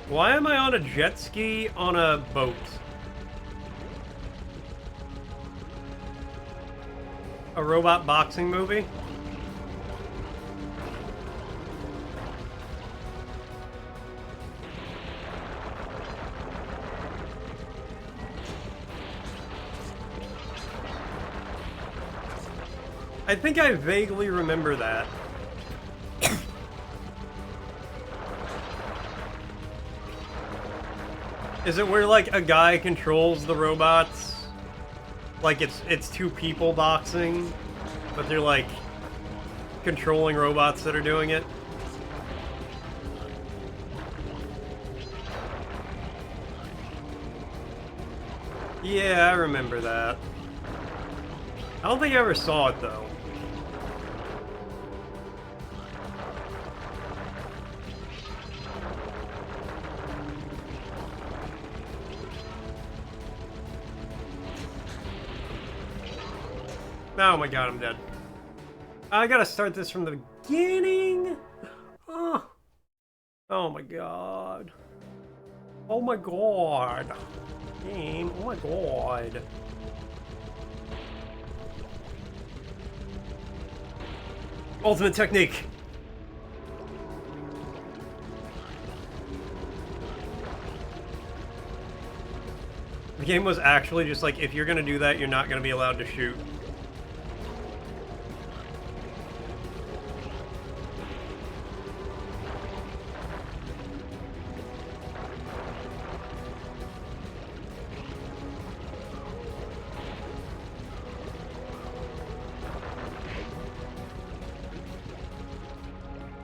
Why am I on a jet ski on a boat? A robot boxing movie? I think I vaguely remember that. Is it where like a guy controls the robots? Like it's two people boxing, but they're like controlling robots that are doing it? Yeah, I remember that. I don't think I ever saw it though. Oh my god, I'm dead. I gotta start this from the beginning. Oh my god. Oh my god. Game. Oh my god. Ultimate technique. The game was actually just like, if you're gonna do that, you're not gonna be allowed to shoot.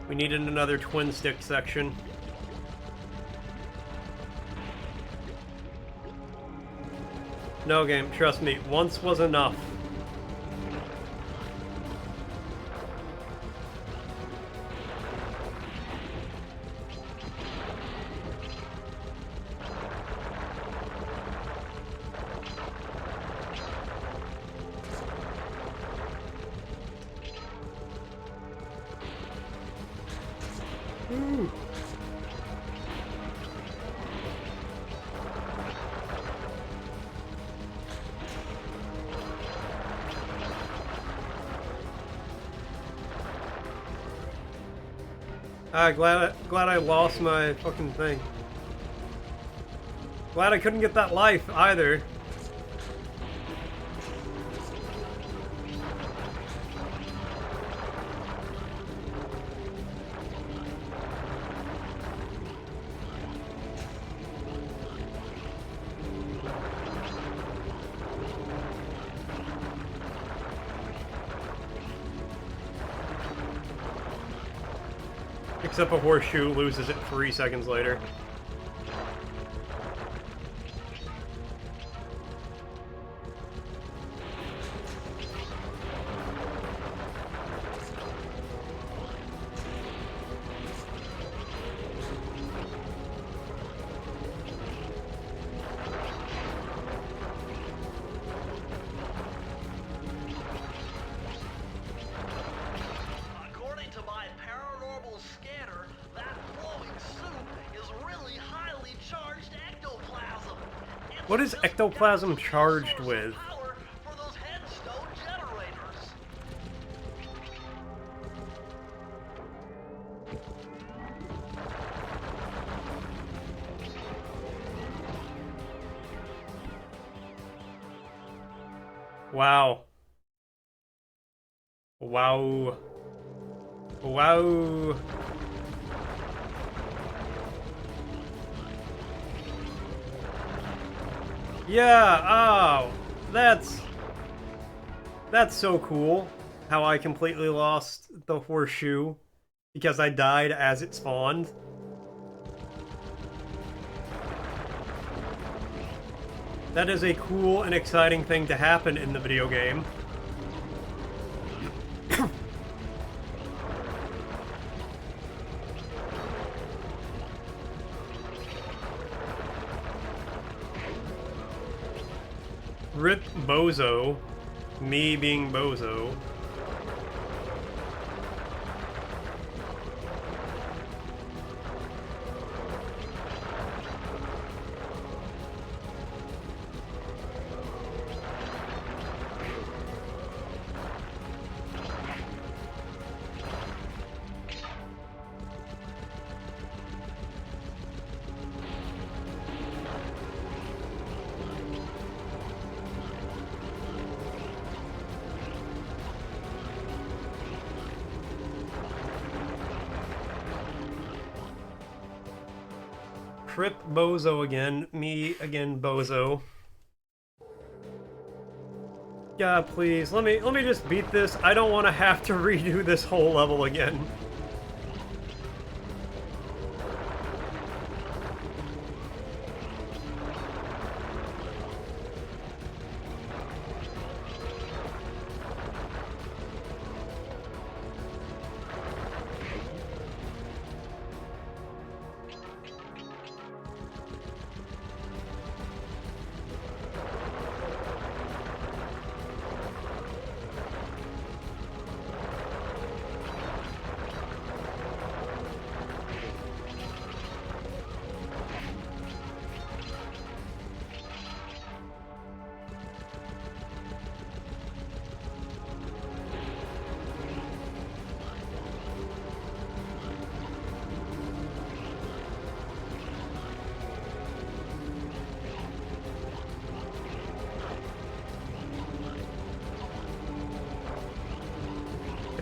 We needed another twin stick section. No game, trust me, once was enough. Ooh. Glad I lost my fucking thing. Glad I couldn't get that life either. Except a horseshoe loses it 3 seconds later. According to my paranormal scanner, that glowing soup is really highly charged ectoplasm. It's What is just ectoplasm got to be a charged source of with? power for those headstone generators. Wow. Wow. Wow. Yeah, oh, that's so cool how I completely lost the horseshoe because I died as it spawned. That is a cool and exciting thing to happen in the video game. Rip Bozo. Me being Bozo. Crip Bozo again. Me again, Bozo. God, please, let me just beat this. I don't want to have to redo this whole level again.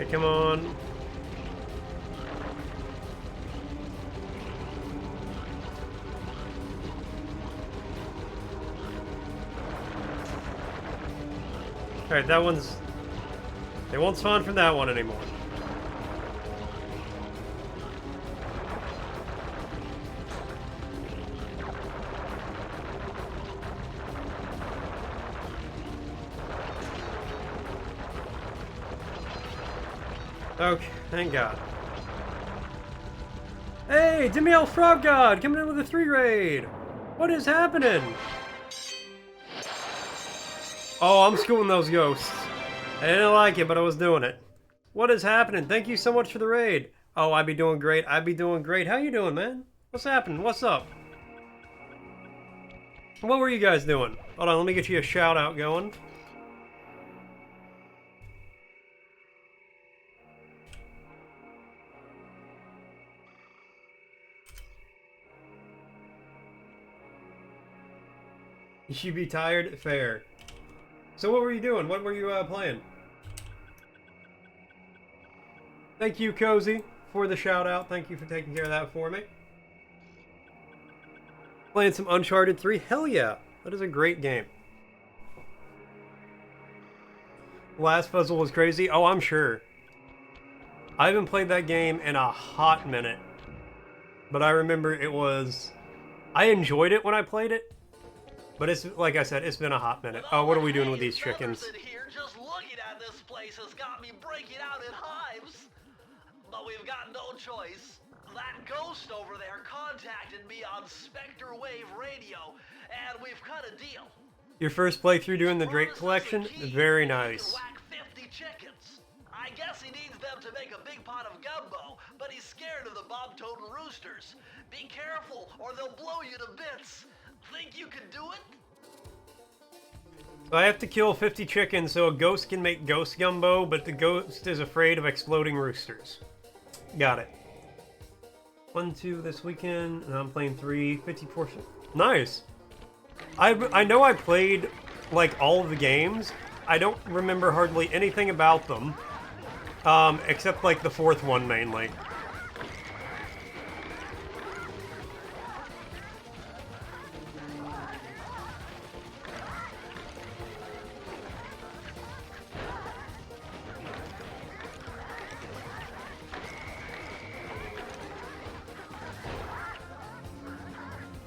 Okay, come on. Alright, that one's... They won't spawn from that one anymore. Okay, thank God. Hey, Demiel Frog God, coming in with a 3 raid. What is happening? Oh, I'm schooling those ghosts. I didn't like it, but I was doing it. What is happening? Thank you so much for the raid. Oh, I'd be doing great. I'd be doing great. How you doing, man? What's happening? What's up? What were you guys doing? Hold on, let me get you a shout out going. You should be tired? Fair. So what were you doing? What were you playing? Thank you, Cozy, for the shout out. Thank you for taking care of that for me. Playing some Uncharted 3? Hell yeah. That is a great game. Last puzzle was crazy? Oh, I'm sure. I haven't played that game in a hot minute. But I remember it was... I enjoyed it when I played it. But it's, like I said, it's been a hot minute. Oh, what are we doing with these chickens? Here, just looking at this place has got me breaking out in hives. But we've got no choice. That ghost over there contacted me on Spectre Wave Radio, and we've cut a deal. Your first playthrough doing the Drake collection? Very nice. Whack 50 chickens. I guess he needs them to make a big pot of gumbo, but he's scared of the bob-toting roosters. Be careful, or they'll blow you to bits. Think you can do it? So I have to kill 50 chickens so a ghost can make ghost gumbo, but the ghost is afraid of exploding roosters. Got it. 1, 2 this weekend, and I'm playing 3, 54. Nice. I know I played, like, all of the games. I don't remember hardly anything about them. Except, like, the 4th one, mainly.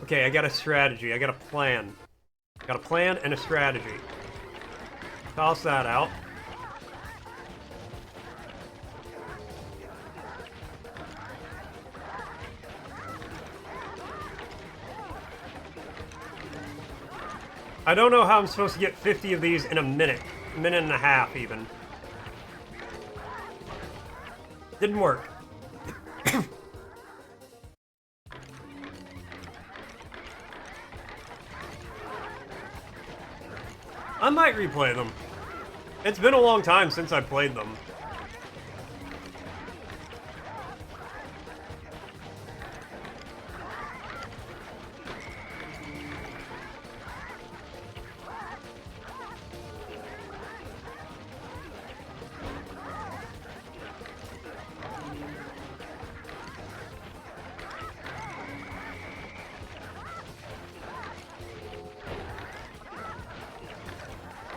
Okay, I got a strategy. I got a plan. Got a plan and a strategy. Toss that out. I don't know how I'm supposed to get 50 of these in a minute and a half even. Didn't work. I might replay them. It's been a long time since I played them.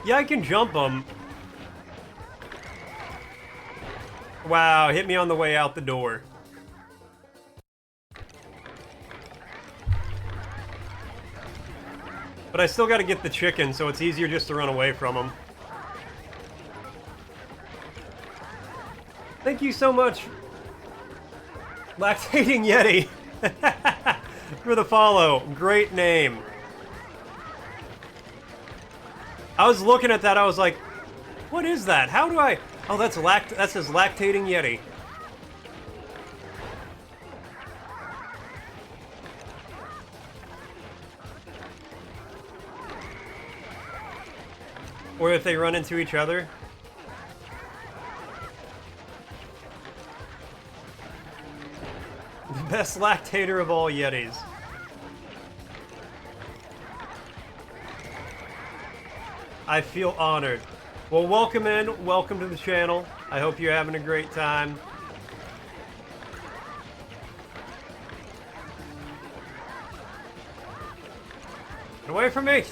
Yeah, I can jump them. Wow, hit me on the way out the door. But I still gotta get the chicken, so it's easier just to run away from them. Thank you so much, Lactating Yeti, for the follow. Great name. I was looking at that, I was like, what is that? How do I... Oh, that says Lactating Yeti. Or if they run into each other. The best lactator of all Yetis. I feel honored. Well, welcome in. Welcome to the channel. I hope you're having a great time. Get away from me!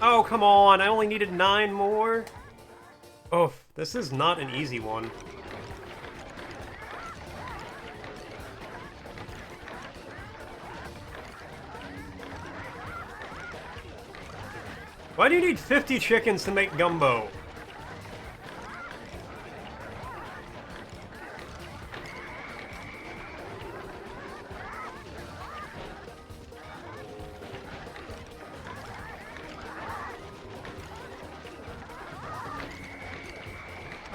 Oh, come on. I only needed 9 more. Oh, this is not an easy one. Why do you need 50 chickens to make gumbo?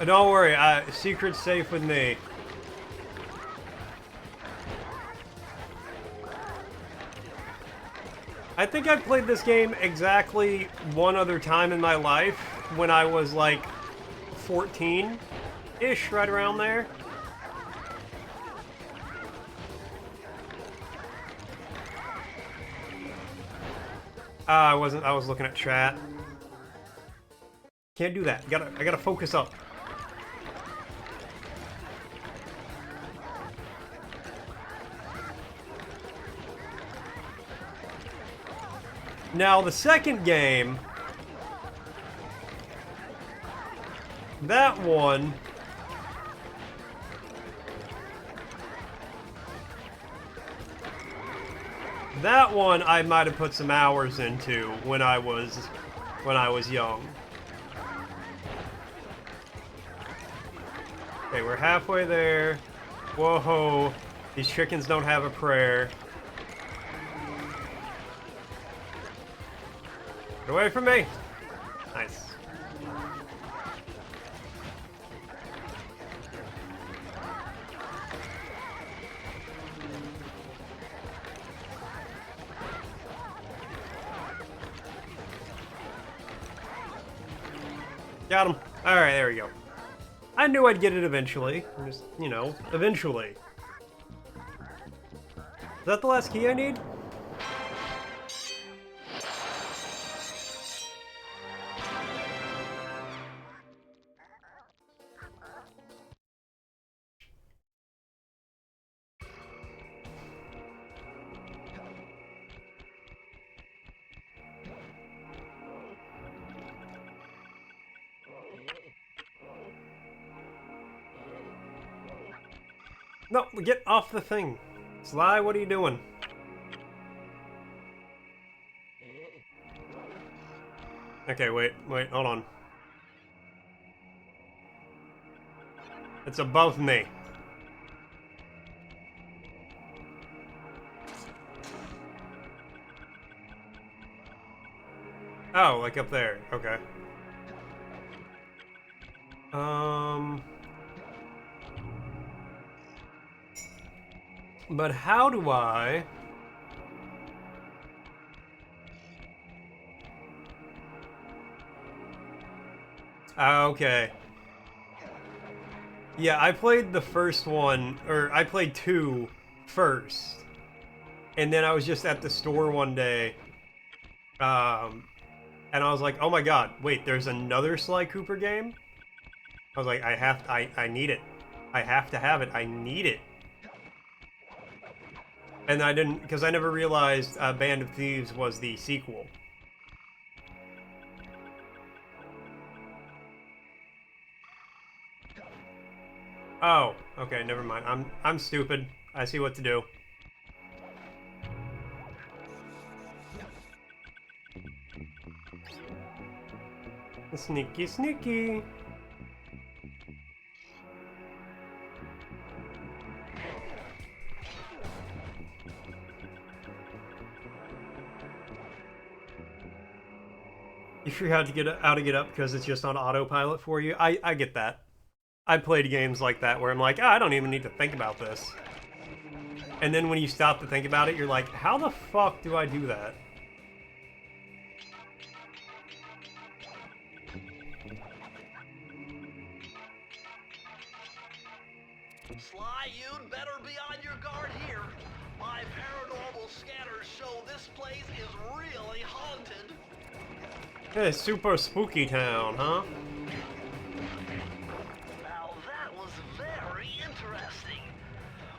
Don't worry, secret's safe with me. I think I've played this game exactly one other time in my life, when I was like 14-ish, right around there. I was looking at chat. Can't do that. I gotta focus up. Now, the second game, that one, I might have put some hours into when I was young. Okay, we're halfway there. Whoa, these chickens don't have a prayer. Get away from me! Nice. Got him. Alright, there we go. I knew I'd get it eventually. Just, you know, eventually. Is that the last key I need? No, get off the thing. Sly, what are you doing? Okay, wait, hold on. It's above me. Oh, like up there. Okay. But how do I... Okay. Yeah, I played the first one, or I played 2 first. And then I was just at the store one day. And I was like, oh my god, wait, there's another Sly Cooper game? I was like, I need it. I have to have it. I need it. And I didn't, because I never realized Band of Thieves was the sequel. Oh, okay, never mind. I'm stupid. I see what to do. Sneaky, sneaky. You figure out how to get up because it's just on autopilot for you. I get that. I played games like that where I'm like, I don't even need to think about this. And then when you stop to think about it, you're like, how the fuck do I do that? Sly, you'd better be on your guard here. My paranormal scanners show this place is really haunted. Hey, super spooky town, huh? Now that was very interesting.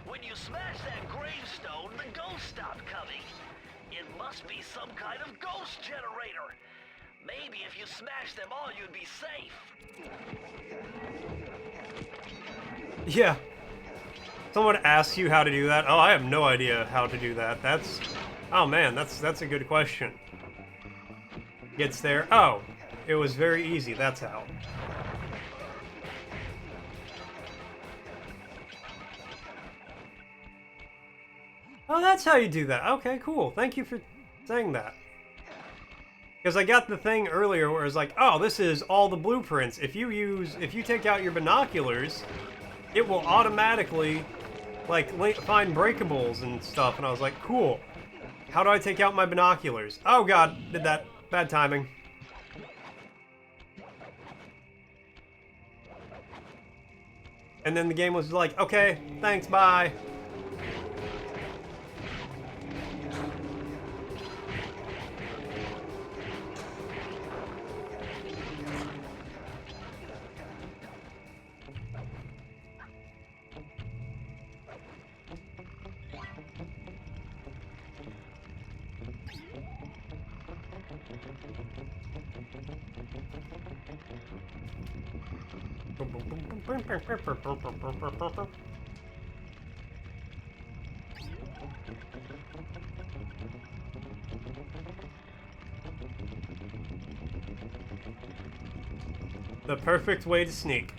When you smash that gravestone, the ghosts stopped coming. It must be some kind of ghost generator. Maybe if you smash them all, you'd be safe. Yeah. Someone asks you how to do that. Oh, I have no idea how to do that. That's... Oh man, that's a good question. Gets there. Oh, it was very easy. That's how. Oh, that's how you do that. Okay, cool. Thank you for saying that. Because I got the thing earlier where it's like, oh, this is all the blueprints. If you take out your binoculars, it will automatically, like, find breakables and stuff. And I was like, cool. How do I take out my binoculars? Oh god, did that. Bad timing. And then the game was like, okay, thanks, bye. The perfect way to sneak.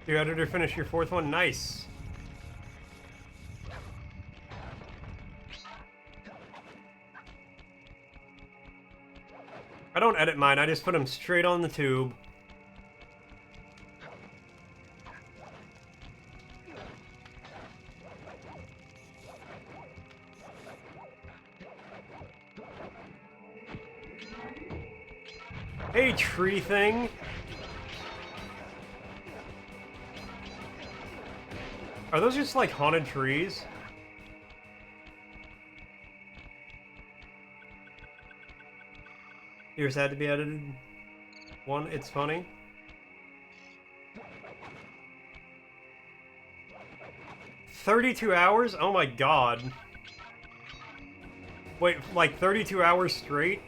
Your editor finished your fourth one? Nice. I don't edit mine, I just put them straight on the tube. Hey, tree thing. Are those just like haunted trees? Yours had to be edited. One, it's funny. $32 hours? Oh my god. Wait, like 32 hours straight?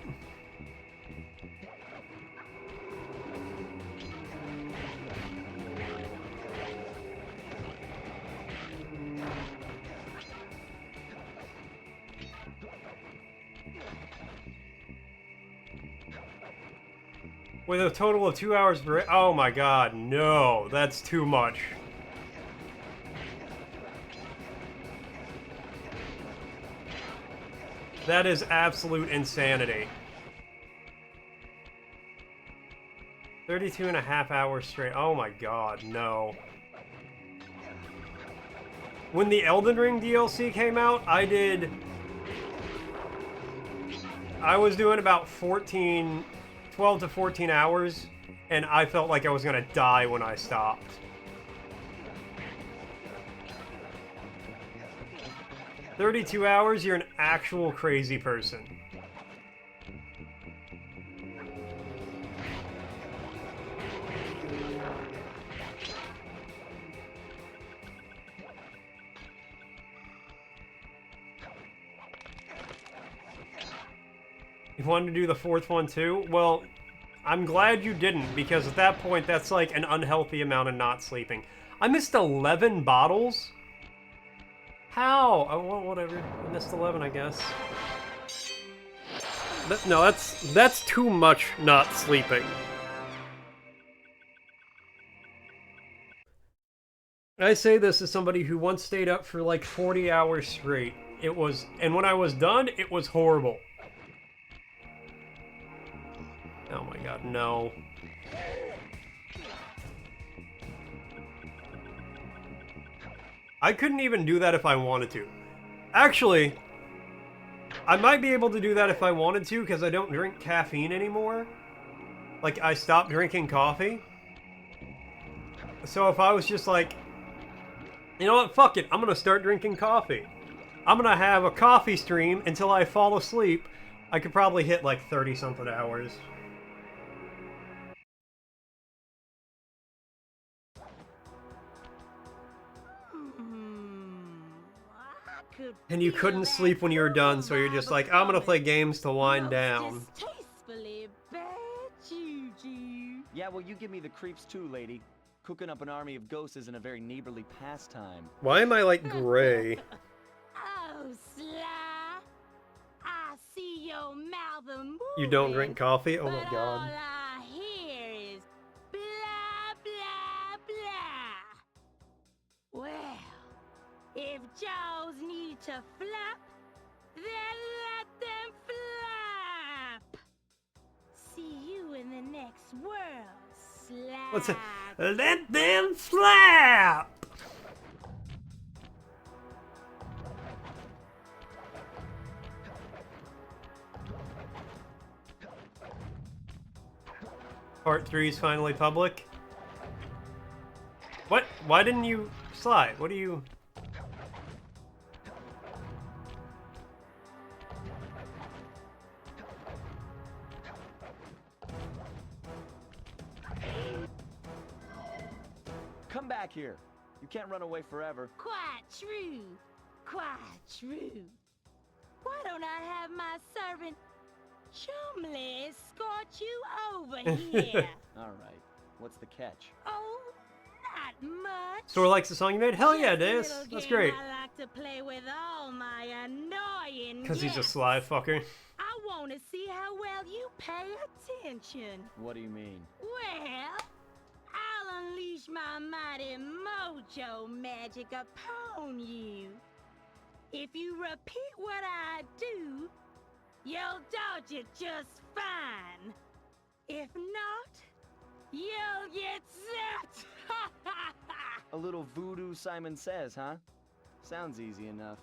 With a total of 2 hours per... Oh my god, no. That's too much. That is absolute insanity. 32 and a half hours straight. Oh my god, no. When the Elden Ring DLC came out, I was doing about 12 to 14 hours, and I felt like I was gonna die when I stopped. "32 hours? You're an actual crazy person." You wanted to do the fourth one too? Well, I'm glad you didn't, because at that point, that's like an unhealthy amount of not sleeping. I missed 11 bottles? How? Oh, well, whatever. I missed 11, I guess. No, that's too much not sleeping. I say this as somebody who once stayed up for like 40 hours straight. And when I was done, it was horrible. Oh my god, no. I couldn't even do that if I wanted to. Actually, I might be able to do that if I wanted to, because I don't drink caffeine anymore. like, I stopped drinking coffee. So if I was just like, you know what, fuck it, I'm gonna start drinking coffee. I'm gonna have a coffee stream until I fall asleep. I could probably hit like 30-something hours. And you couldn't sleep when you were done, so you're just like, I'm gonna play games to wind down. Distastefully bad juju. Yeah, well, you give me the creeps too, lady. Cooking up an army of ghosts isn't a very neighborly pastime. Why am I like gray? Oh, Sly. I see your mouth a moving. You don't drink coffee? Oh my But god. all I hear is blah, blah, blah. Well, if jaws need to flap, then let them flap. See you in the next world, Sly. What's it? Let them flap! Part 3 is finally public. What? Why didn't you slide? What do you... Come back here. You can't run away forever. Quite true. Quite true. Why don't I have my servant Chumley escort you over here? All right. What's the catch? Oh, not much. Sora likes the song you made? Hell yeah, Just a Deus. little That's game great. I like to play with all my annoying Because he's a guests. sly fucker. I want to see how well you pay attention. What do you mean? Well, I'll unleash my mighty mojo magic upon you. If you repeat what I do, you'll dodge it just fine. If not, you'll get zapped. A little voodoo Simon Says, huh? Sounds easy enough.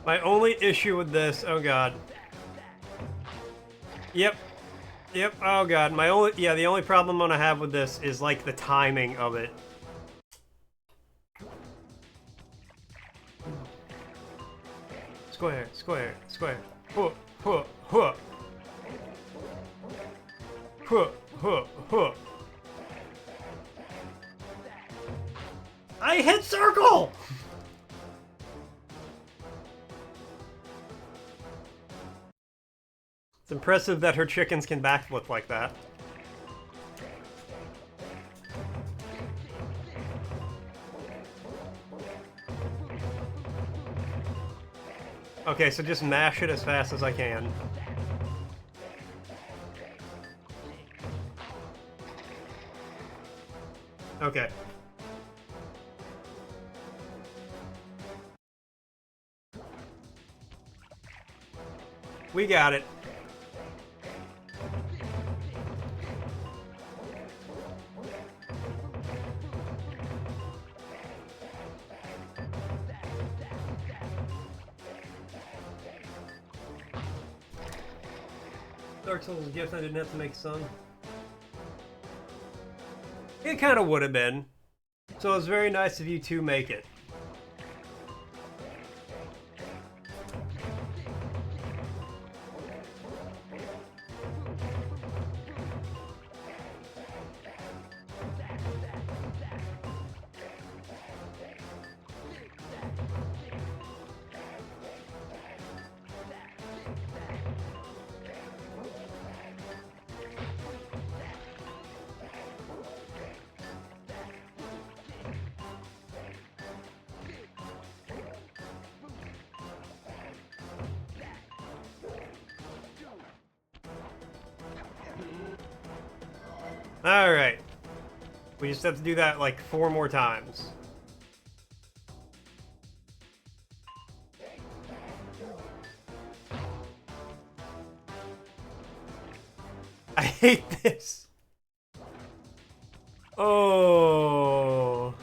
My only issue with this, oh god. Yep. Yep, oh god. The only problem I'm gonna have with this is like the timing of it. Square, square, square. Huh, huh, huh. Huh, huh, huh. I hit circle! It's impressive that her chickens can backflip like that. Okay, so just mash it as fast as I can. Okay. We got it. Dark Souls is a gift I didn't have to make, son. It kind of would have been. So it was very nice of you to make it. Alright. We just have to do that like 4 more times. I hate this. Oh.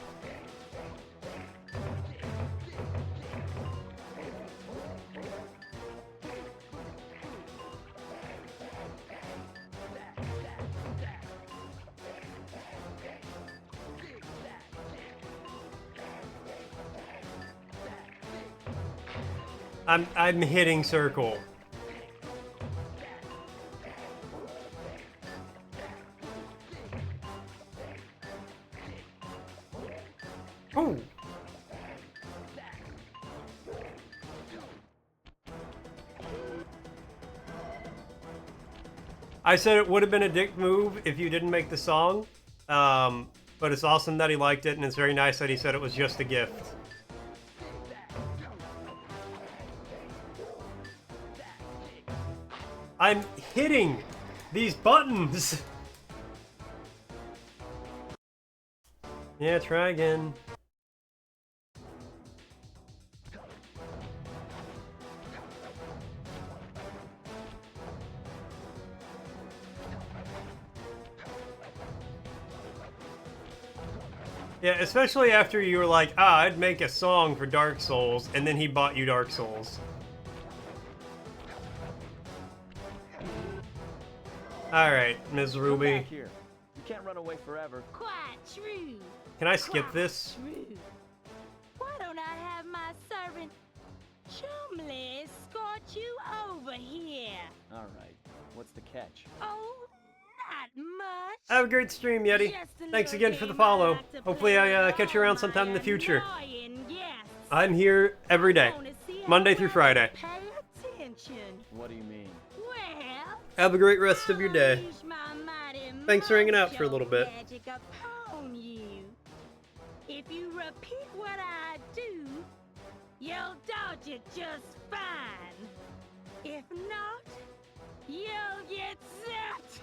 I'm hitting circle. Oh. I said it would have been a dick move if you didn't make the song, but it's awesome that he liked it, and it's very nice that he said it was just a gift. I'm hitting these buttons! Yeah, try again. Yeah, especially after you were like, I'd make a song for Dark Souls, and then he bought you Dark Souls. Alright, Ms. Ruby. Come back here. You can't run away forever. Quite true. Can I skip this? True. Why don't I have my servant Chumley escort you over here? All right. What's the catch? Oh, not much. Have a great stream, Yeti. Just a Thanks little again for the game I follow. like to Hopefully play I with catch you all around sometime in the my future. annoying guests. I'm here every day, Wanna see how Monday through well Friday. you Pay attention. What do you mean? Well, Have a great rest of your day. I'll unleash my mighty Thanks for hanging out for a mojo little bit. magic upon you. If you repeat what I do, you'll dodge it just fine. If not, you'll get zapped.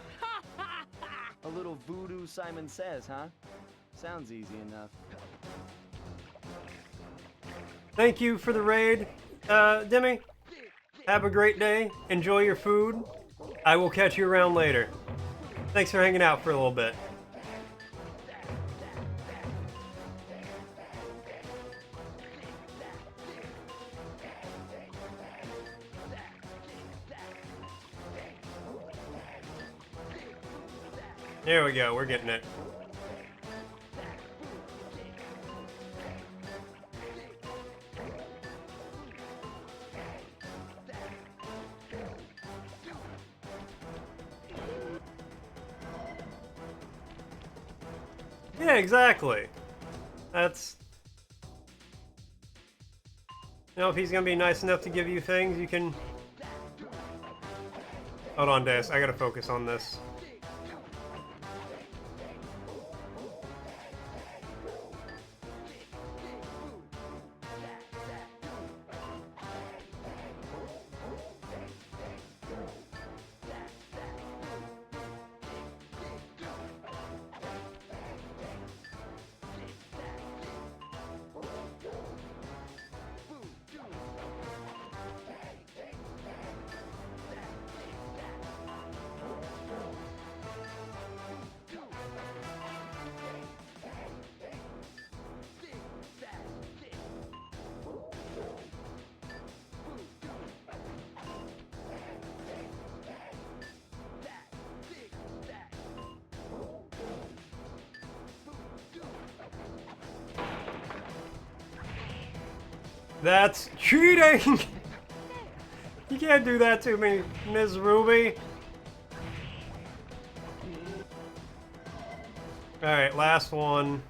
A little voodoo, Simon Says, huh? Sounds easy enough. Thank you for the raid, Demi. Have a great day. Enjoy your food. I will catch you around later. Thanks for hanging out for a little bit. There we go, we're getting it. Yeah, exactly. That's... You know, if he's gonna be nice enough to give you things, you can... Hold on, Des. I gotta focus on this. That's cheating! You can't do that to me, Ms. Ruby. Alright, last one.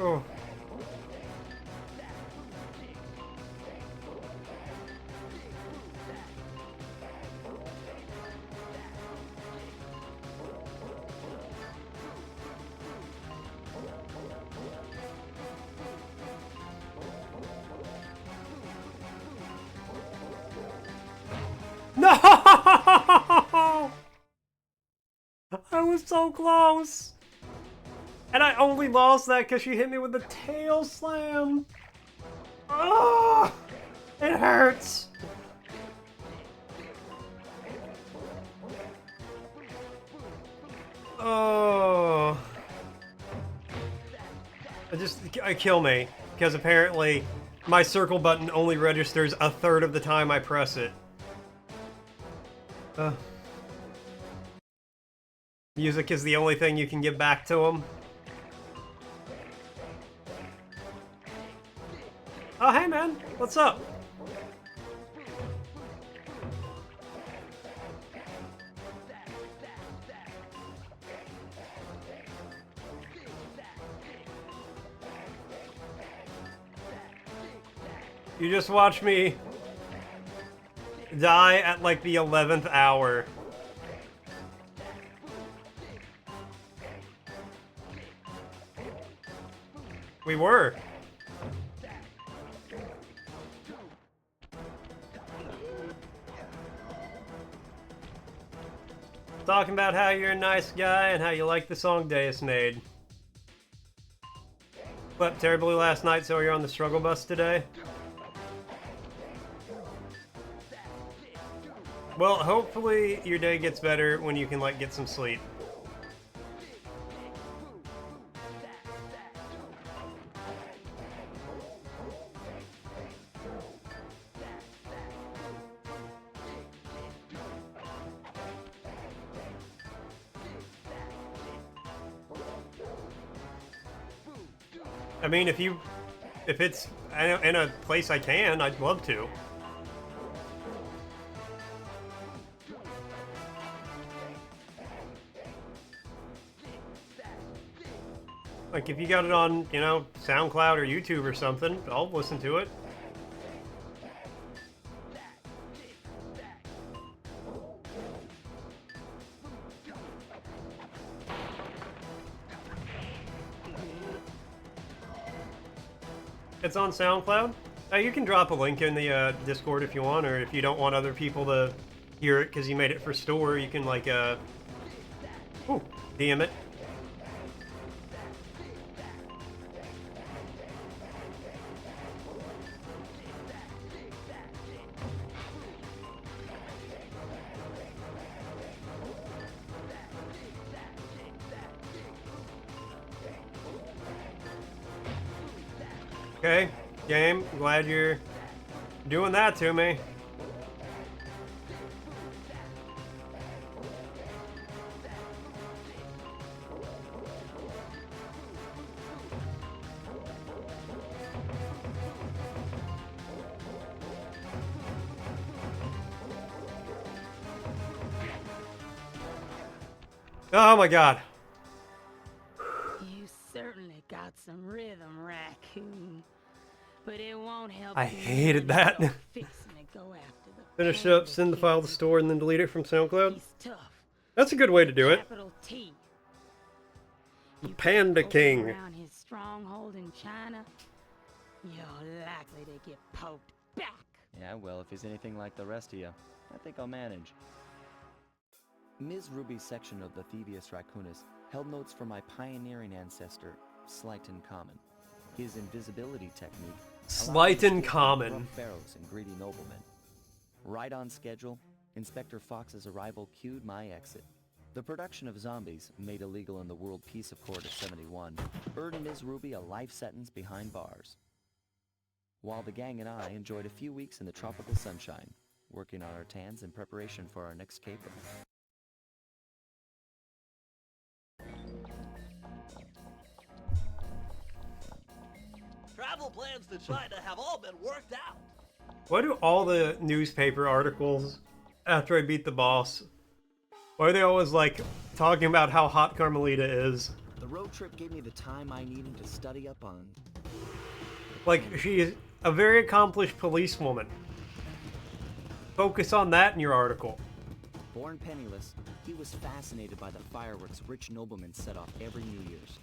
Oh. No! I was so close! And I only lost that because she hit me with the tail slam! Oh! It hurts! Oh. Kill me. Because apparently my circle button only registers a third of the time I press it. Music is the only thing you can give back to him. Oh, hey man, what's up? You just watch me die at like the 11th hour. We were. Talking about how you're a nice guy and how you like the song Deus Made. Slept terribly last night, so you're on the struggle bus today? Well, hopefully your day gets better when you can, like, get some sleep. I mean, if it's in a place I can, I'd love to. Like, if you got it on, you know, SoundCloud or YouTube or something, I'll listen to it. It's on SoundCloud. You can drop a link in the Discord if you want, or if you don't want other people to hear it because you made it for store, you can, like, ooh, DM it. Okay, game, glad you're doing that to me. Oh my god. You certainly got some rhythm, Raccoon. But it won't help. I hated that. Finish up, send the file to store, and then delete it from SoundCloud. He's tough. That's a good way to do it. Capital T. The Panda King. Around his stronghold in China, you're likely to get poked back. Yeah, well, if he's anything like the rest of you, I think I'll manage. Ms. Ruby's section of the Thievius Raccoonus held notes for my pioneering ancestor, Sly Common. His invisibility technique Slight and common. Pharaohs and greedy noblemen. Right on schedule, Inspector Fox's arrival cued my exit. The production of zombies, made illegal in the World Peace Accord of '71, earned Ms. Ruby a life sentence behind bars. While the gang and I enjoyed a few weeks in the tropical sunshine, working on our tans in preparation for our next caper. Travel plans to China have all been worked out. Why do all the newspaper articles after I beat the boss, why are they always like talking about how hot Carmelita is? The road trip gave me the time I needed to study up on. Like, she is a very accomplished policewoman. Focus on that in your article. Born penniless, he was fascinated by the fireworks rich noblemen set off every New Year's.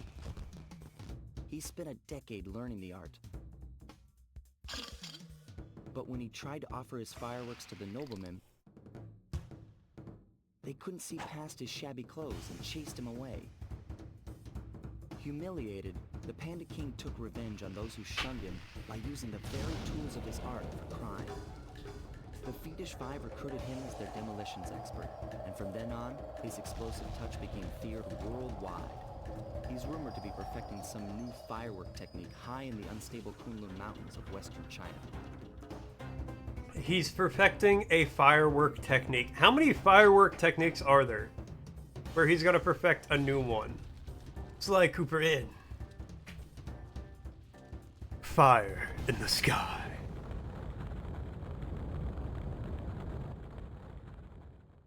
He spent a decade learning the art. But when he tried to offer his fireworks to the noblemen, they couldn't see past his shabby clothes and chased him away. Humiliated, the Panda King took revenge on those who shunned him by using the very tools of his art for crime. The Fiendish Five recruited him as their demolitions expert, and from then on, his explosive touch became feared worldwide. He's rumored to be perfecting some new firework technique high in the unstable Kunlun Mountains of western China. He's perfecting a firework technique. How many firework techniques are there where he's gonna perfect a new one? Sly Cooper in. Fire in the sky.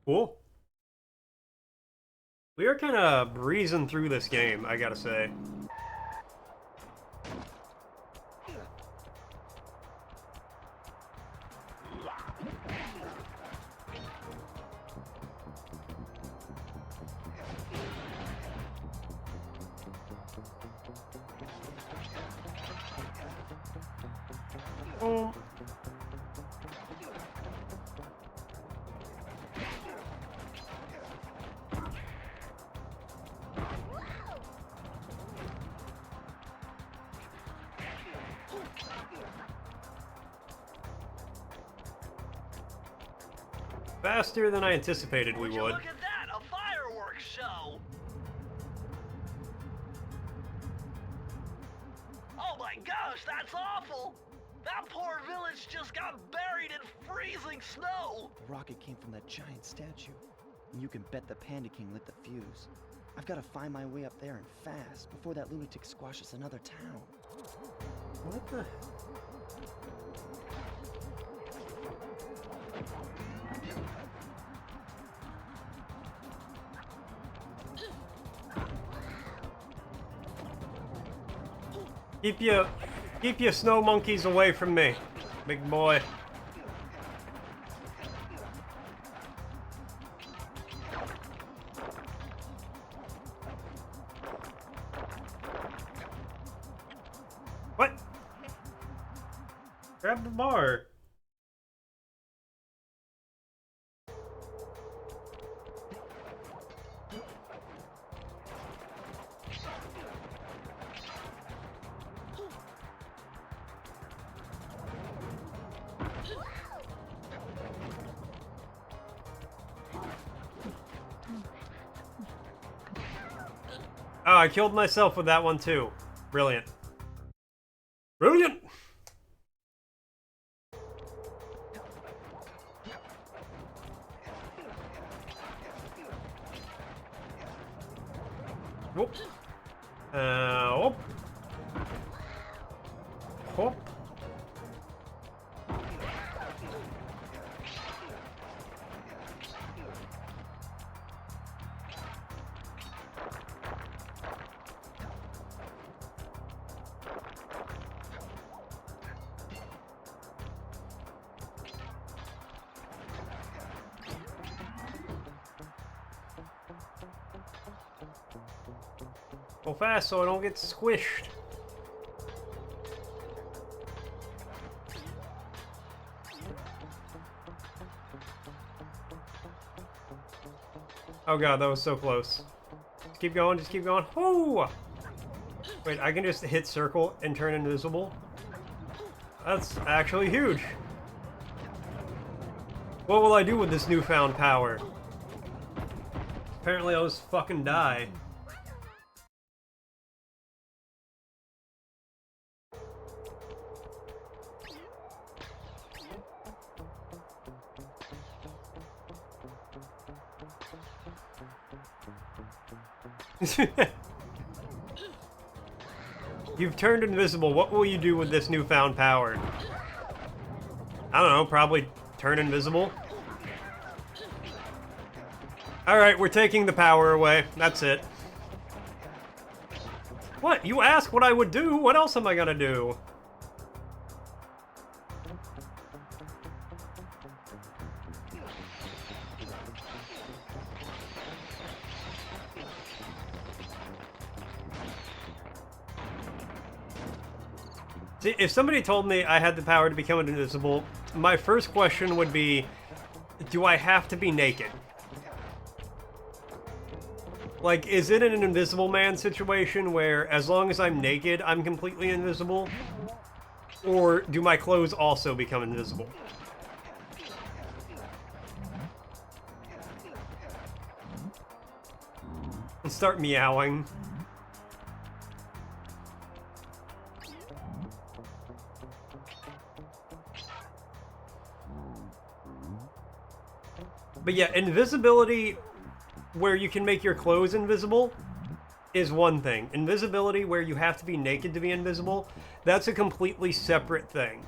Cool. We are kind of breezing through this game, I gotta say. Faster than I anticipated we would. Look at that, a fireworks show! Oh my gosh, that's awful! That poor village just got buried in freezing snow! The rocket came from that giant statue. And you can bet the Panda King lit the fuse. I've got to find my way up there and fast before that lunatic squashes another town. What the? Keep your snow monkeys away from me, big boy. What? Grab the bar. Oh, I killed myself with that one too. Brilliant. Brilliant! Whoop. Whoop. Whoop. Go fast so I don't get squished. Oh god, that was so close. Just keep going, just keep going. Oh! Wait, I can just hit circle and turn invisible? That's actually huge. What will I do with this newfound power? Apparently I'll just fucking die. You've turned invisible. What will you do with this newfound power? I don't know, probably turn invisible. Alright, we're taking the power away. That's it. What? You asked what I would do. What else am I gonna do? See, if somebody told me I had the power to become invisible, my first question would be, do I have to be naked? Like, is it an Invisible Man situation where as long as I'm naked, I'm completely invisible? Or do my clothes also become invisible? and start meowing. But yeah, invisibility where you can make your clothes invisible is one thing. Invisibility where you have to be naked to be invisible, that's a completely separate thing.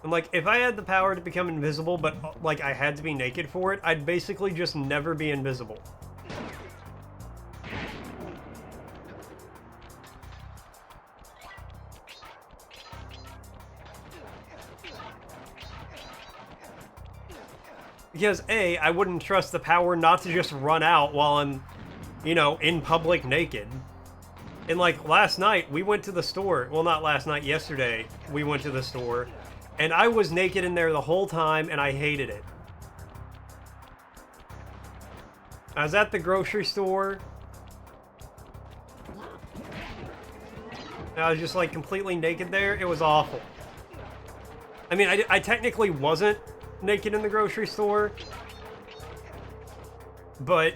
And like, if I had the power to become invisible, but like I had to be naked for it, I'd basically just never be invisible. Because A, I wouldn't trust the power not to just run out while I'm, you know, in public naked. And like last night, we went to the store. Well, not last night, yesterday, we went to the store. And I was naked in there the whole time, and I hated it. I was at the grocery store. And I was just like completely naked there. It was awful. I mean, I technically wasn't naked in the grocery store, but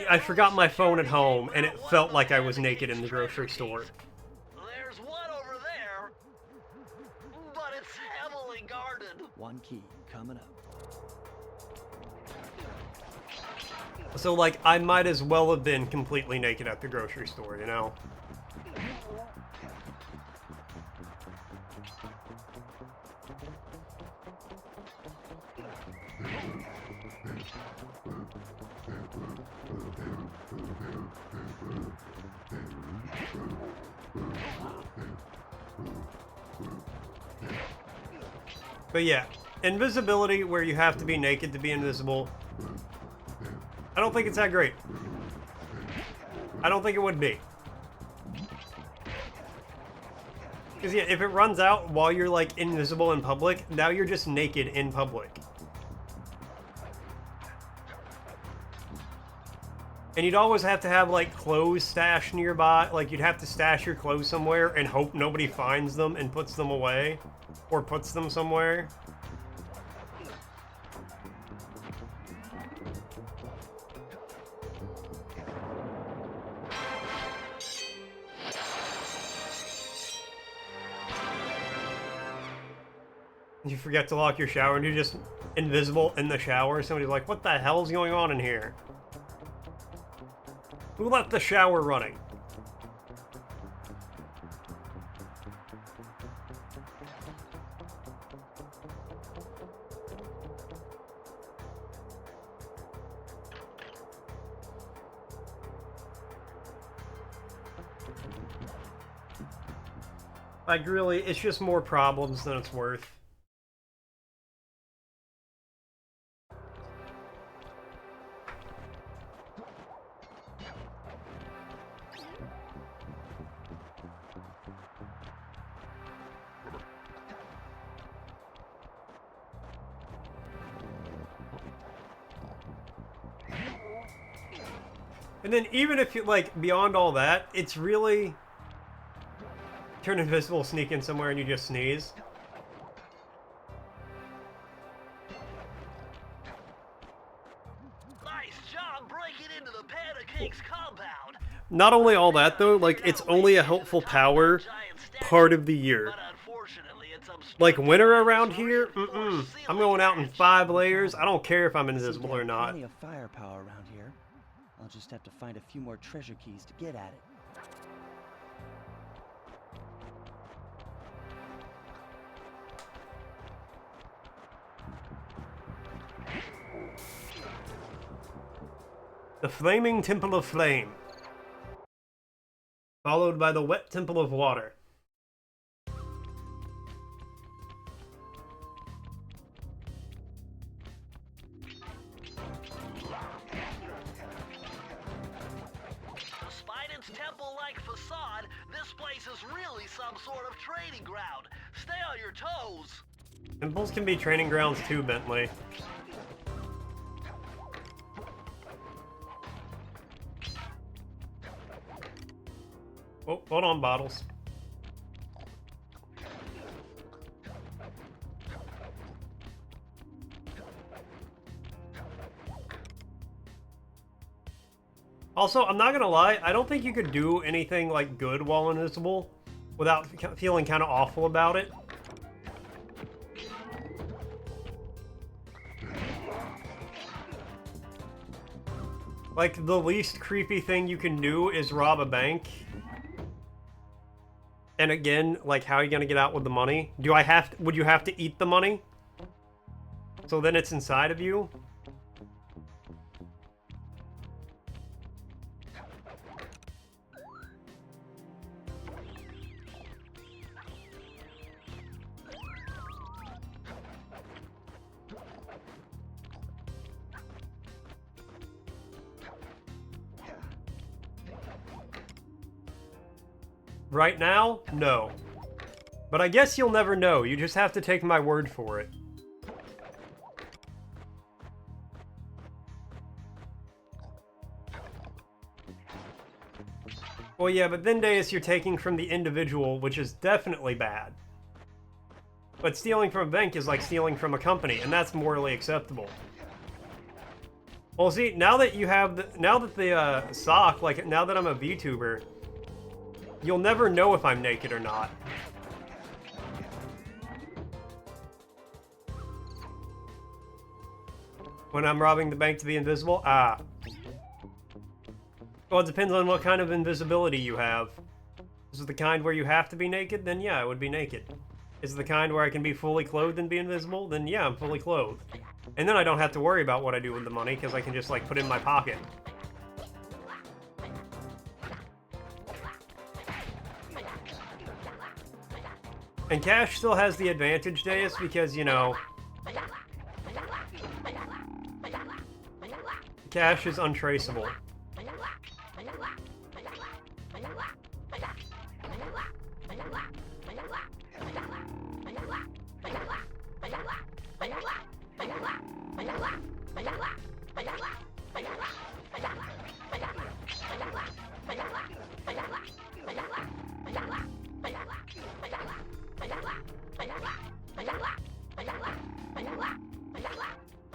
I forgot my phone at home, and it felt like I was naked in the grocery store. There's one over there, but it's heavily guarded. One key coming up. So, like, I might as well have been completely naked at the grocery store, you know? But yeah, invisibility where you have to be naked to be invisible, I don't think it's that great. I don't think it would be. Because yeah, if it runs out while you're like invisible in public, now you're just naked in public. And you'd always have to have like clothes stashed nearby, like you'd have to stash your clothes somewhere and hope nobody finds them and puts them away. Or puts them somewhere. You forget to lock your shower and you're just invisible in the shower. Somebody's like, what the hell's going on in here? Who left the shower running? Like, really, it's just more problems than it's worth. And then even if you, like, beyond all that, it's really... Turn invisible, sneak in somewhere, and you just sneeze. Nice job breaking into the Panda King's compound. Not only all that, though, like, it's only a helpful power part of the year. Like, winter around here? I'm going out in 5 layers. I don't care if I'm invisible or not. Plenty of firepower around here. I'll just have to find a few more treasure keys to get at it. The Flaming Temple of Flame. Followed by the Wet Temple of Water. Despite its temple-like facade, this place is really some sort of training ground. Stay on your toes. Temples can be training grounds too, Bentley. Oh, hold on, Bottles. Also, I'm not gonna lie, I don't think you could do anything like good while invisible without feeling kind of awful about it. Like, the least creepy thing you can do is rob a bank. And again, like, how are you gonna get out with the money? Would you have to eat the money? So then it's inside of you? Right now? No. But I guess you'll never know. You just have to take my word for it. Well, yeah, but then Deus, you're taking from the individual, which is definitely bad. But stealing from a bank is like stealing from a company, and that's morally acceptable. Well, see, now that you have the sock, like, now that I'm a VTuber, you'll never know if I'm naked or not. When I'm robbing the bank to be invisible? Ah. Well, it depends on what kind of invisibility you have. Is it the kind where you have to be naked? Then yeah, I would be naked. Is it the kind where I can be fully clothed and be invisible? Then yeah, I'm fully clothed. And then I don't have to worry about what I do with the money, because I can just, like, put it in my pocket. And cash still has the advantage, Deus, because, you know, cash is untraceable.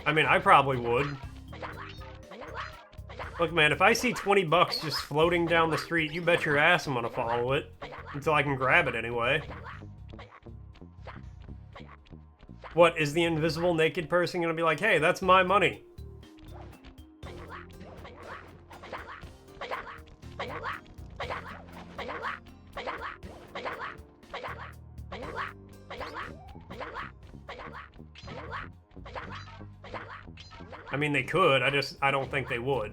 I mean, I probably would. Look, man, if I see 20 bucks just floating down the street, you bet your ass I'm gonna follow it. Until I can grab it anyway. What, is the invisible naked person gonna be like, hey, that's my money? I mean, they could, I don't think they would.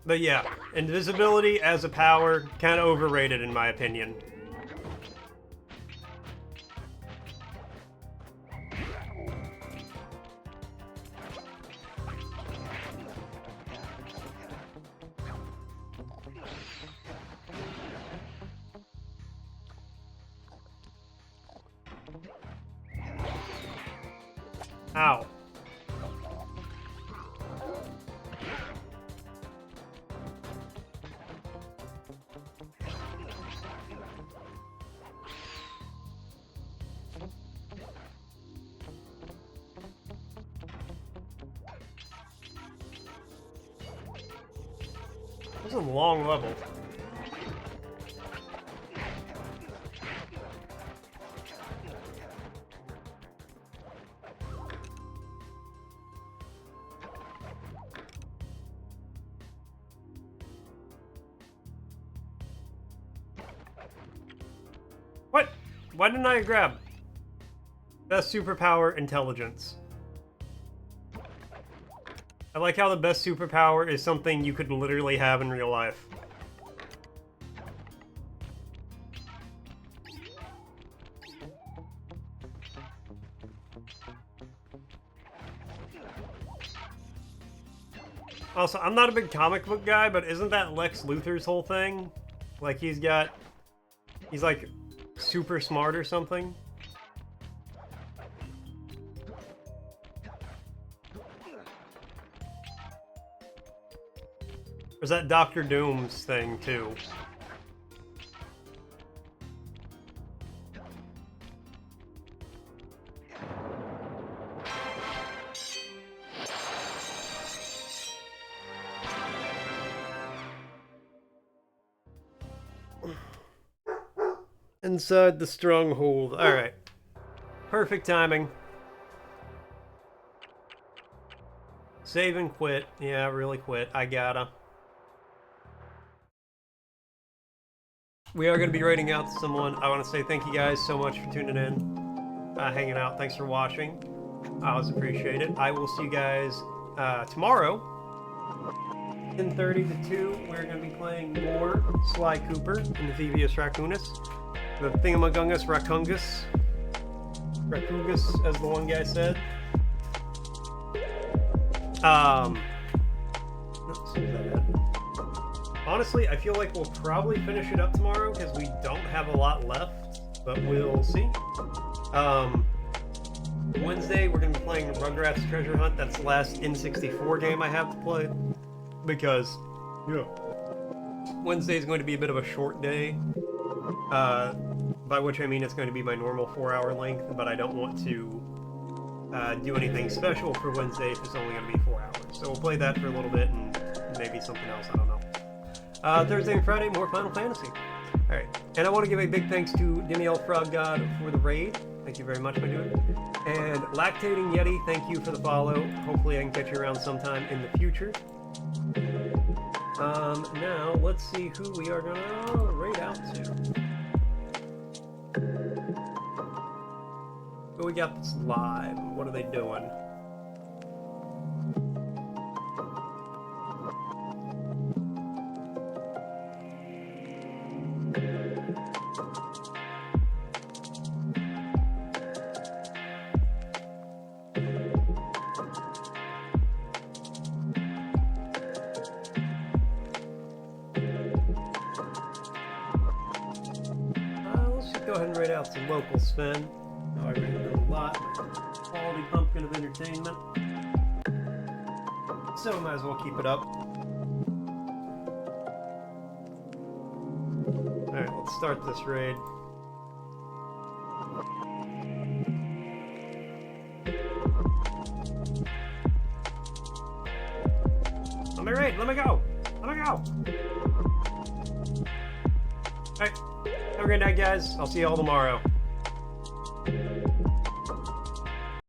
But yeah, invisibility as a power, kind of overrated in my opinion. Ow. This is a long level. What? Why didn't I grab? Best superpower, intelligence. I like how the best superpower is something you could literally have in real life. Also, I'm not a big comic book guy, but isn't that Lex Luthor's whole thing? Like, he's like super smart or something? Or is that Doctor Doom's thing, too? Inside the stronghold. Alright. Perfect timing. Save and quit. Yeah, really quit. I gotta. We are going to be raiding out to someone. I want to say thank you guys so much for tuning in, hanging out. Thanks for watching. I always appreciate it. I will see you guys tomorrow. 10:30 to 2, we're going to be playing more Sly Cooper in the Thievius Raccoonus. The Thingamagungus Raccoonus. Raccoonus, as the one guy said. Let's see what that is. Honestly, I feel like we'll probably finish it up tomorrow because we don't have a lot left, but we'll see. Wednesday, we're going to be playing Rugrats Treasure Hunt. That's the last N64 game I have to play because, yeah, Wednesday is going to be a bit of a short day, by which I mean it's going to be my normal 4-hour length, but I don't want to do anything special for Wednesday if it's only going to be 4 hours. So we'll play that for a little bit and maybe something else, I don't know. Thursday and Friday, more Final Fantasy. Alright, and I want to give a big thanks to Demiel Frog God for the raid. Thank you very much, my dude. And Lactating Yeti, thank you for the follow. Hopefully I can catch you around sometime in the future. Now, let's see who we are gonna raid out to. Who we got that's live? What are they doing? Go ahead and rate out some local spin. I rated a lot. Quality pumpkin of entertainment. So might as well keep it up. Alright, let's start this raid. Let me raid, let me go! Let me go! Alright. Have a great night, guys. I'll see you all tomorrow.